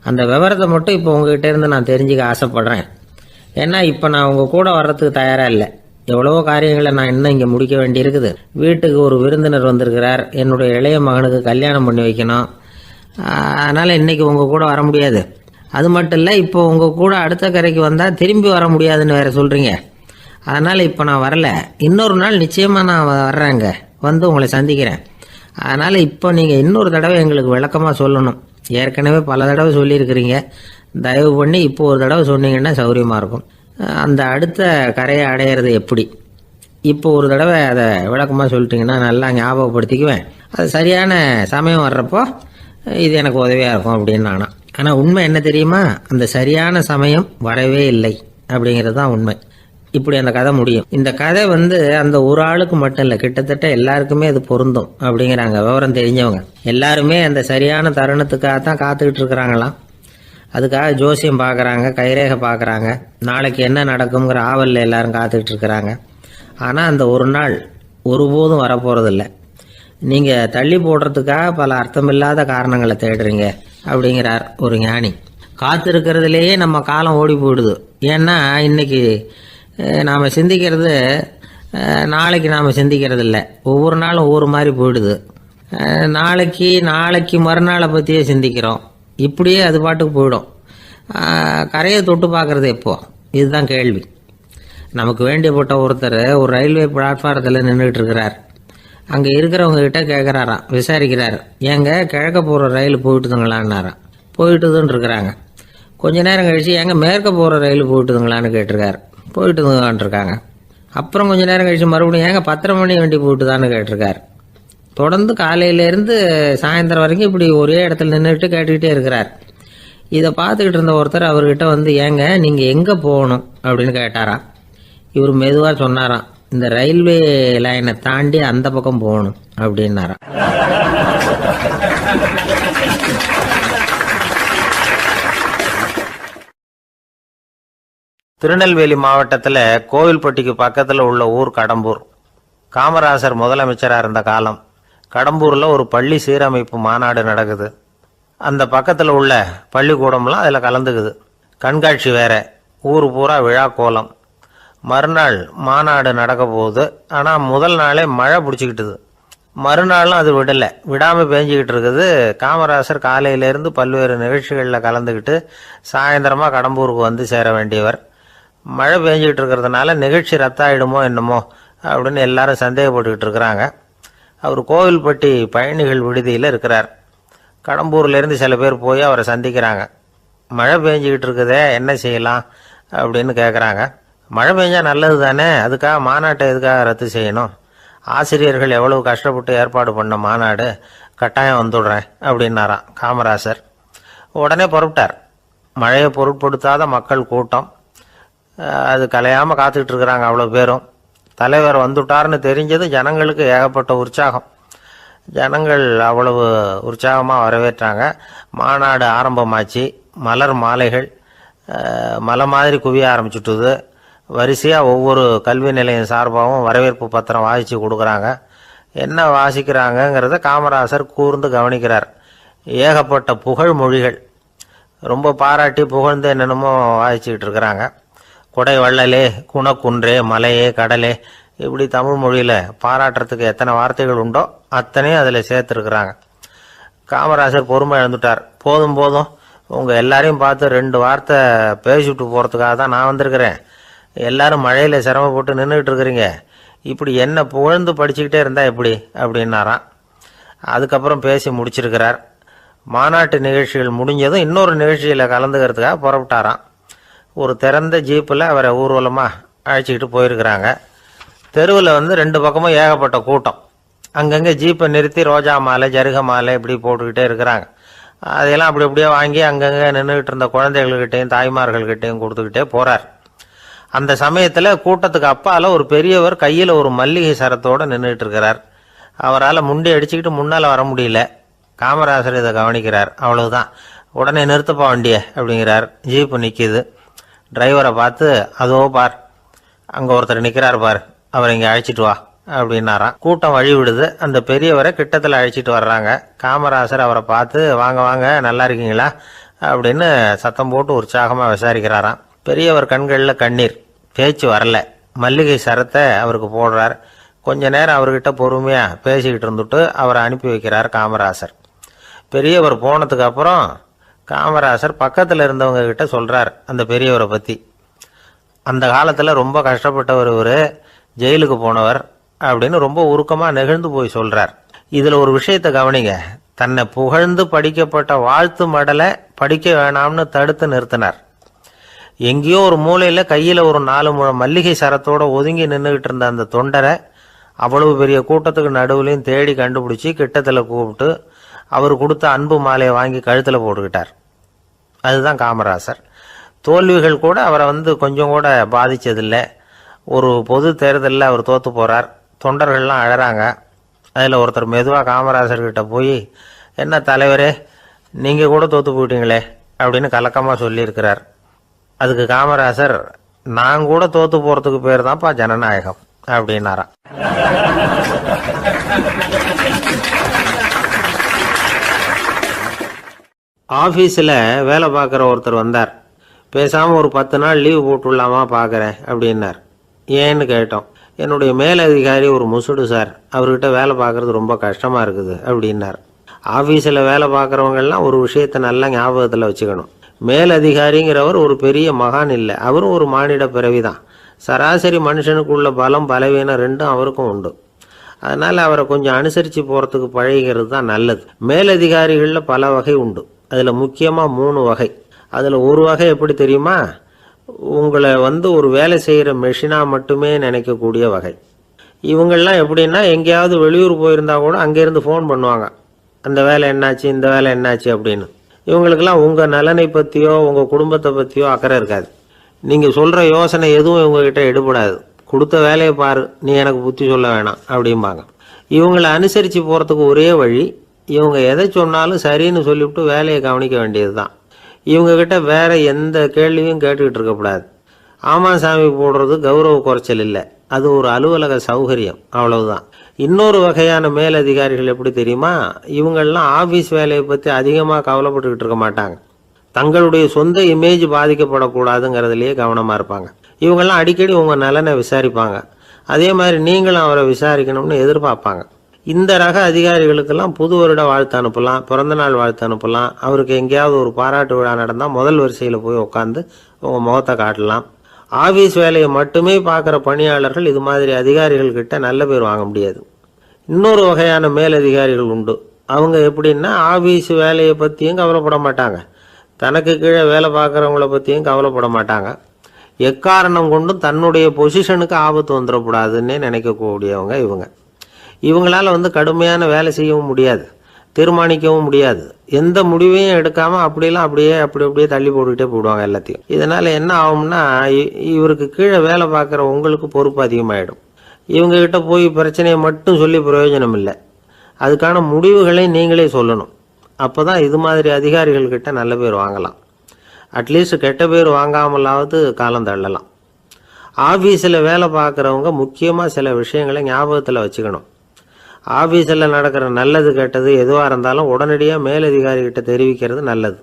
அந்த விவரத்தை மட்டும் இப்போ உங்ககிட்ட இருந்து நான் தெரிஞ்சுக்க ஆசைப்படுறேன். ஏன்னா இப்போ நான் உங்கள் கூட வர்றதுக்கு தயாராக இல்லை. எவ்வளவோ காரியங்களை நான் இன்னும் இங்கே முடிக்க வேண்டியிருக்குது. வீட்டுக்கு ஒரு விருந்தினர் வந்திருக்கிறார். என்னுடைய இளைய மகனுக்கு கல்யாணம் பண்ணி வைக்கணும். அதனால் இன்றைக்கி உங்கள் கூட வர முடியாது. அது மட்டும் இல்லை, இப்போ உங்கள் கூட அடுத்த கரைக்கு வந்தால் திரும்பி வர முடியாதுன்னு வேறு சொல்கிறீங்க. அதனால் இப்போ நான் வரல. இன்னொரு நாள் நிச்சயமாக நான் வர்றேங்க, உங்களை சந்திக்கிறேன். அதனால் இப்போ நீங்கள் இன்னொரு தடவை எங்களுக்கு விளக்கமாக சொல்லணும். ஏற்கனவே பல தடவை சொல்லியிருக்கிறீங்க. தயவு பண்ணி இப்போ ஒரு தடவை சொன்னீங்கன்னா சௌகரியமாக இருக்கும். அந்த அடுத்த கரையை அடையிறது எப்படி, இப்போ ஒரு தடவை அதை விளக்கமாக சொல்லிட்டிங்கன்னா நல்லா ஞாபகப்படுத்திக்குவேன். அது சரியான சமயம் வர்றப்போ இது எனக்கு உதவியாக இருக்கும் அப்படின்னு நானா. ஆனால் உண்மை என்ன தெரியுமா? அந்த சரியான சமயம் வரவே இல்லை அப்படிங்கிறது தான் உண்மை. இப்படி அந்த கதை முடியும். இந்த கதை அந்த ஒரு ஆளுக்கு மட்டும் இல்லை, கிட்டத்தட்ட எல்லாருக்குமே அது பொருந்தும் அப்படிங்கிறாங்க விவரம் தெரிஞ்சவங்க. எல்லாருமே அந்த சரியான தருணத்துக்காக தான் காத்துக்கிட்டு இருக்கிறாங்களாம். அதுக்காக ஜோசியம் பார்க்குறாங்க, கைரேகை பார்க்குறாங்க, நாளைக்கு என்ன நடக்குங்கிற ஆவலில் எல்லாரும் காத்துக்கிட்டு இருக்கிறாங்க. ஆனால் அந்த ஒரு நாள் ஒருபோதும் வரப்போகிறதில்ல. நீங்கள் தள்ளி போடுறதுக்காக பல அர்த்தமில்லாத காரணங்களை தேடுறீங்க அப்படிங்கிறார் ஒரு ஞானி. காத்திருக்கிறதுலேயே நம்ம காலம் ஓடி போயிடுது. ஏன்னா இன்னைக்கு நாம் சிந்திக்கிறது நாளைக்கு நாம் சிந்திக்கிறது இல்லை. ஒவ்வொரு நாளும் ஒவ்வொரு மாதிரி போயிடுது. நாளைக்கு மறுநாளை பற்றியே சிந்திக்கிறோம். இப்படியே அது பாட்டுக்கு போயிடும். கரையை தொட்டு பார்க்குறது எப்போ, இதுதான் கேள்வி. நமக்கு வேண்டியப்பட்ட ஒருத்தர் ஒரு ரயில்வே பிளாட்ஃபாரத்தில் நின்றுட்டு இருக்கிறார். அங்கே இருக்கிறவங்க கிட்ட கேட்குறாராம், விசாரிக்கிறாரு. ஏங்க கிழக்க போகிற ரயில் போயிட்டுதுங்களான்னாராம். போயிட்டுதுன்னு இருக்கிறாங்க. கொஞ்ச நேரம் கழிச்சு ஏங்க மேற்க போகிற ரயில் போயிட்டுதுங்களான்னு கேட்டிருக்காரு. போயிட்டுதுங்களான் இருக்காங்க. அப்புறம் கொஞ்ச நேரம் கழிச்சு மறுபடியும் ஏங்க 10:30 மணி வண்டி போயிட்டுதான்னு கேட்டிருக்காரு. தொடர்ந்து காலையிலேருந்து சாயந்தரம் வரைக்கும் இப்படி ஒரே இடத்துல நின்றுட்டு கேட்டுக்கிட்டே இருக்கிறார். இதை பார்த்துக்கிட்டு இருந்த ஒருத்தர் அவர்கிட்ட வந்து, ஏங்க நீங்கள் எங்கே போகணும் அப்படின்னு கேட்டாராம். இவர் மெதுவாக சொன்னாராம், இந்த ரயில்வே லைனை தாண்டி அந்த பக்கம் போகணும் அப்படின்னாராம். திருநெல்வேலி மாவட்டத்தில் கோவில்பட்டிக்கு பக்கத்தில் உள்ள ஊர் கடம்பூர். காமராசர் முதலமைச்சராக இருந்த காலம். கடம்பூரில் ஒரு பள்ளி சீரமைப்பு மாநாடு நடக்குது. அந்த பக்கத்தில் உள்ள பள்ளிக்கூடம்லாம் அதில் கலந்துக்குது. கண்காட்சி வேற, ஊர் பூரா விழா கோலம். மறுநாள் மாநாடு நடக்க போகுது. ஆனால் முதல் நாளே மழை பிடிச்சிக்கிட்டுது. மறுநாளும் அது விடாமல் பேஞ்சிக்கிட்டு இருக்குது. காமராசர் காலையிலேருந்து பல்வேறு நிகழ்ச்சிகளில் கலந்துக்கிட்டு சாயந்தரமாக கடம்பூருக்கு வந்து சேர வேண்டியவர். மழை பேஞ்சிக்கிட்டு இருக்கிறதுனால நிகழ்ச்சி ரத்தாயிடுமோ என்னமோ அப்படின்னு எல்லாரும் சந்தேகப்பட்டுக்கிட்டு இருக்கிறாங்க. அவர் கோவில்பட்டி பயணிகள் விடுதியில் இருக்கிறார். கடம்பூர்லேருந்து சில பேர் போய் அவரை சந்திக்கிறாங்க. மழை பெஞ்சிக்கிட்டு இருக்குதே, என்ன செய்யலாம் அப்படின்னு கேட்குறாங்க. மழை பெஞ்சால் நல்லது தானே, அதுக்காக மாநாட்டை எதுக்காக ரத்து செய்யணும்? ஆசிரியர்கள் எவ்வளவு கஷ்டப்பட்டு ஏற்பாடு பண்ண மாநாடு, கட்டாயம் வந்துடுறேன் அப்படின்னாராம் காமராசர். உடனே புறப்பட்டார். மழையை பொருட்படுத்தாத மக்கள் கூட்டம். அது கலையாமல் காத்துக்கிட்டு இருக்கிறாங்க அவ்வளோ பேரும். தலைவர் வந்துட்டார்னு தெரிஞ்சது ஜனங்களுக்கு ஏகப்பட்ட உற்சாகம். ஜனங்கள் அவ்வளவு உற்சாகமாக வரவேற்றாங்க. மாநாடு ஆரம்பமாச்சு. மலர் மாலைகள் மலை மாதிரி குவிய ஆரம்பிச்சுட்டுது. வரிசையாக ஒவ்வொரு கல்வி நிலையம் சார்பாகவும் வரவேற்பு பத்திரம் வாசித்து கொடுக்குறாங்க. என்ன வாசிக்கிறாங்கங்கிறத காமராசர் கூர்ந்து கவனிக்கிறார். ஏகப்பட்ட புகழ் மொழிகள், ரொம்ப பாராட்டி புகழ்ந்து என்னென்னமோ வாசிச்சுக்கிட்டு இருக்கிறாங்க. கொடை வள்ளலே, குணக்குன்றே, மலையே, கடலே, இப்படி தமிழ் மொழியில் பாராட்டுறதுக்கு எத்தனை வார்த்தைகள் உண்டோ அத்தனையும் அதில் சேர்த்துருக்குறாங்க. காமராசர் பொறுமை இழந்துட்டார். போதும் போதும், உங்கள் எல்லாரையும் பார்த்து 2 வார்த்தை பேசிவிட்டு போகிறதுக்காக தான் நான் வந்திருக்கிறேன். எல்லாரும் மழையில் சிரமப்பட்டு நின்றுக்கிட்டு இருக்கிறீங்க. இப்படி என்ன புகழ்ந்து படிச்சுக்கிட்டே இருந்தால் எப்படி அப்படின்னாராம். அதுக்கப்புறம் பேசி முடிச்சிருக்கிறார். மாநாட்டு நிகழ்ச்சிகள் முடிஞ்சதும் இன்னொரு நிகழ்ச்சியில் கலந்துக்கிறதுக்காக புறப்பட்டாராம். ஒரு திறந்த ஜீப்பில் அவரை ஊர்வலமாக அழைச்சிக்கிட்டு போயிருக்கிறாங்க. தெருவில் 2 பக்கமும் ஏகப்பட்ட கூட்டம். அங்கங்கே ஜீப்பை நிறுத்தி ரோஜா மாலை, ஜருக மாலை இப்படி போட்டுக்கிட்டே இருக்கிறாங்க. அதையெல்லாம் அப்படி அப்படியே வாங்கி அங்கங்கே நின்றுக்கிட்டு இருந்த குழந்தைகள்கிட்டையும் தாய்மார்கள்கிட்டையும் கொடுத்துக்கிட்டே போகிறார். அந்த சமயத்தில் கூட்டத்துக்கு அப்பால் ஒரு பெரியவர் கையில் ஒரு மல்லிகை சரத்தோடு நின்றுட்டு இருக்கிறார். அவரால் முண்டி அடிச்சுக்கிட்டு முன்னால் வர முடியல. காமராசர் இதை கவனிக்கிறார். அவ்வளவுதான். உடனே நிறுத்தப்பா வண்டியை அப்படிங்கிறார். ஜீப்பு நிற்கிது. டிரைவரை பார்த்து, அதோ பார், அங்கே ஒருத்தர் நிற்கிறார் பார், அவரை இங்கே அழைச்சிட்டு வா அப்படின்னாராம். கூட்டம் வழி விடுது. அந்த பெரியவரை கிட்டத்தில் அழைச்சிட்டு வர்றாங்க. காமராசர் அவரை பார்த்து, வாங்க வாங்க, நல்லா இருக்கீங்களா அப்படின்னு சத்தம் போட்டு உற்சாகமாக விசாரிக்கிறாராம். பெரியவர் கண்களில் கண்ணீர், பேச்சு வரல. மல்லிகை சரத்தை அவருக்கு போடுறார். கொஞ்ச நேரம் அவர்கிட்ட பொறுமையாக பேசிக்கிட்டு இருந்துட்டு அவரை அனுப்பி வைக்கிறார் காமராசர். பெரியவர் போனதுக்கு அப்புறம் காமராசர் பக்கத்தில் இருந்தவங்க கிட்ட சொல்கிறார் அந்த பெரியவரை பற்றி. அந்த காலத்தில் ரொம்ப கஷ்டப்பட்டவர் இவர், ஜெயிலுக்கு போனவர் அப்படின்னு ரொம்ப உருக்கமாக நெகிழ்ந்து போய் சொல்கிறார். இதில் ஒரு விஷயத்தை கவனிங்க. தன்னை புகழ்ந்து படிக்கப்பட்ட வாழ்த்து மடலை படிக்க வேணாம்னு தடுத்து நிறுத்தினார். எங்கேயோ ஒரு மூலையில் கையில் ஒரு 4 முழம் மல்லிகை சரத்தோடு ஒதுங்கி நின்றுக்கிட்டு இருந்த அந்த தொண்டரை அவ்வளவு பெரிய கூட்டத்துக்கு நடுவுலையும் தேடி கண்டுபிடிச்சி கிட்டத்தில் கூப்பிட்டு அவர் கொடுத்த அன்பு மாலையை வாங்கி கழுத்தில் போட்டுக்கிட்டார். அதுதான் காமராசர். தோல்விகள் கூட அவரை கொஞ்சம் கூட பாதித்ததில்லை. ஒரு பொது தேர்தலில் அவர் தோற்று போகிறார். தொண்டர்கள்லாம் அழறாங்க. அதில் ஒருத்தர் மெதுவாக காமராசர்கிட்ட போய், என்ன தலைவரே, நீங்கள் கூட தோற்று போயிட்டீங்களே அப்படின்னு கலக்கமாக சொல்லியிருக்கிறார். அதுக்கு காமராசர், நான் கூட தோற்று போகிறதுக்கு பேர் தான்ப்பா ஜனநாயகம் அப்படின்னாராம். ஆஃபீஸில் வேலை பார்க்குற ஒருத்தர் வந்தார். பேசாமல் ஒரு 10 நாள் லீவு போட்டுடலாமா பார்க்குறேன் அப்படின்னார். ஏன்னு கேட்டோம். என்னுடைய மேலதிகாரி ஒரு முசுடு சார், அவர்கிட்ட வேலை பார்க்குறது ரொம்ப கஷ்டமாக இருக்குது அப்படின்னார். ஆஃபீஸில் வேலை பார்க்குறவங்கெல்லாம் ஒரு விஷயத்தை நல்லா ஞாபகத்தில் வச்சுக்கணும். மேலதிகாரிங்கிறவர் ஒரு பெரிய மகான் இல்லை, அவரும் ஒரு மானிட பிறவி தான். சராசரி மனுஷனுக்குள்ள பலம் பலவீனம் 2 அவருக்கும் உண்டு. அதனால் அவரை கொஞ்சம் அனுசரித்து போகிறதுக்கு பழகிறது தான் நல்லது. மேலதிகாரிகளில் பல வகை உண்டு. அதில் முக்கியமாக 3 வகை. அதில் ஒரு வகை எப்படி தெரியுமா? உங்களை ஒரு வேலை செய்கிற மெஷினாக மட்டுமே நினைக்கக்கூடிய வகை. இவங்கள்லாம் எப்படின்னா, எங்கேயாவது வெளியூர் போயிருந்தா கூட அங்கேருந்து ஃபோன் பண்ணுவாங்க, அந்த வேலை என்னாச்சு, இந்த வேலை என்னாச்சு அப்படின்னு. இவங்களுக்கெல்லாம் உங்கள் நலனை பற்றியோ உங்கள் குடும்பத்தை பற்றியோ அக்கறை இருக்காது. நீங்கள் சொல்கிற யோசனை எதுவும் இவங்ககிட்ட எடுபடாது. கொடுத்த வேலையை பாரு, நீ எனக்கு புத்தி சொல்ல வேணாம் அப்படிம்பாங்க. இவங்களை அனுசரித்து போகிறதுக்கு ஒரே வழி, இவங்க எதை சொன்னாலும் சரின்னு சொல்லிவிட்டு வேலையை கவனிக்க வேண்டியது தான். இவங்ககிட்ட வேற எந்த கேள்வியும் கேட்டுக்கிட்டு இருக்கக்கூடாது. ஆமாம் சாமி போடுறது கௌரவ குறைச்சல் இல்லை, அது ஒரு அலுவலக சௌகரியம், அவ்வளவுதான். இன்னொரு வகையான மேலதிகாரிகள் எப்படி தெரியுமா? இவங்கெல்லாம் ஆஃபீஸ் வேலையை பற்றி அதிகமாக கவலைப்பட்டுக்கிட்டு இருக்க மாட்டாங்க. தங்களுடைய சொந்த இமேஜ் பாதிக்கப்படக்கூடாதுங்கிறதுலையே கவனமாக இருப்பாங்க. இவங்கெல்லாம் அடிக்கடி உங்கள் நலனை விசாரிப்பாங்க. அதே மாதிரி நீங்களும் அவரை விசாரிக்கணும்னு எதிர்பார்ப்பாங்க. இந்த ரக அதிகாரிகளுக்கெல்லாம் புது வருட வாழ்த்து அனுப்பலாம், பிறந்தநாள் வாழ்த்து அனுப்பலாம். அவருக்கு எங்கேயாவது ஒரு பாராட்டு விழா நடந்தால் முதல் வரிசையில் போய் உட்காந்து உங்கள் முகத்தை காட்டலாம். ஆஃபீஸ் வேலையை மட்டுமே பார்க்குற பணியாளர்கள் இது மாதிரி அதிகாரிகள்கிட்ட நல்ல பேர் வாங்க முடியாது. இன்னொரு வகையான மேலதிகாரிகள் உண்டு. அவங்க எப்படின்னா, ஆஃபீஸ் வேலையை பற்றியும் கவலைப்பட மாட்டாங்க, தனக்கு கீழே வேலை பார்க்குறவங்கள பற்றியும் கவலைப்பட மாட்டாங்க. எக்காரணம் கொண்டும் தன்னுடைய பொசிஷனுக்கு ஆபத்து வந்துடக்கூடாதுன்னே நினைக்கக்கூடியவங்க இவங்க. இவங்களால கடுமையான வேலை செய்யவும் முடியாது, தீர்மானிக்கவும் முடியாது. எந்த முடிவையும் எடுக்காமல் அப்படியே தள்ளி போட்டுக்கிட்டே போடுவாங்க எல்லாத்தையும். இதனால் என்ன ஆகும்னா, இவருக்கு கீழே வேலை பார்க்குற உங்களுக்கு பொறுப்பு அதிகமாகிடும். இவங்ககிட்ட போய் பிரச்சனையை மட்டும் சொல்லி பிரயோஜனம் இல்லை, அதுக்கான முடிவுகளை நீங்களே சொல்லணும். அப்போ தான் இது மாதிரி அதிகாரிகள்கிட்ட நல்ல பேர் வாங்கலாம். அட்லீஸ்ட் கெட்ட பேர் வாங்காமலாவது காலம் தள்ளலாம். ஆஃபீஸில் வேலை பார்க்குறவங்க முக்கியமாக சில விஷயங்களை ஞாபகத்தில் வச்சுக்கணும். ஆஃபீஸில் நடக்கிற நல்லது கெட்டது எதுவாக இருந்தாலும் உடனடியாக மேலதிகாரிகிட்ட தெரிவிக்கிறது நல்லது.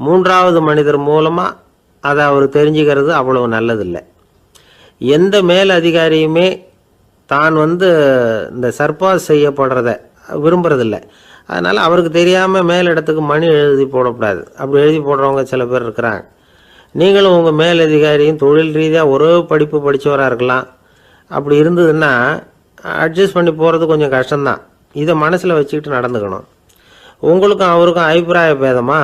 3வது மனிதர் மூலமாக அதை அவர் தெரிஞ்சுக்கிறது அவ்வளவு நல்லதில்லை. எந்த மேல் அதிகாரியுமே தான் இந்த சர்பாஸ் செய்யப்படுறத விரும்புறதில்லை. அதனால் அவருக்கு தெரியாமல் மேலிடத்துக்கு மணி எழுதி போடக்கூடாது. அப்படி எழுதி போடுறவங்க சில பேர் இருக்கிறாங்க. நீங்களும் உங்கள் மேலதிகாரியும் தொழில் ரீதியாக ஒரே படிப்பு படித்தவராக இருக்கலாம். அப்படி இருந்ததுன்னா அட்ஜஸ்ட் பண்ணி போகிறது கொஞ்சம் கஷ்டம்தான். இதை மனசில் வச்சுக்கிட்டு நடந்துக்கணும். உங்களுக்கும் அவருக்கும் அபிப்பிராய பேதமா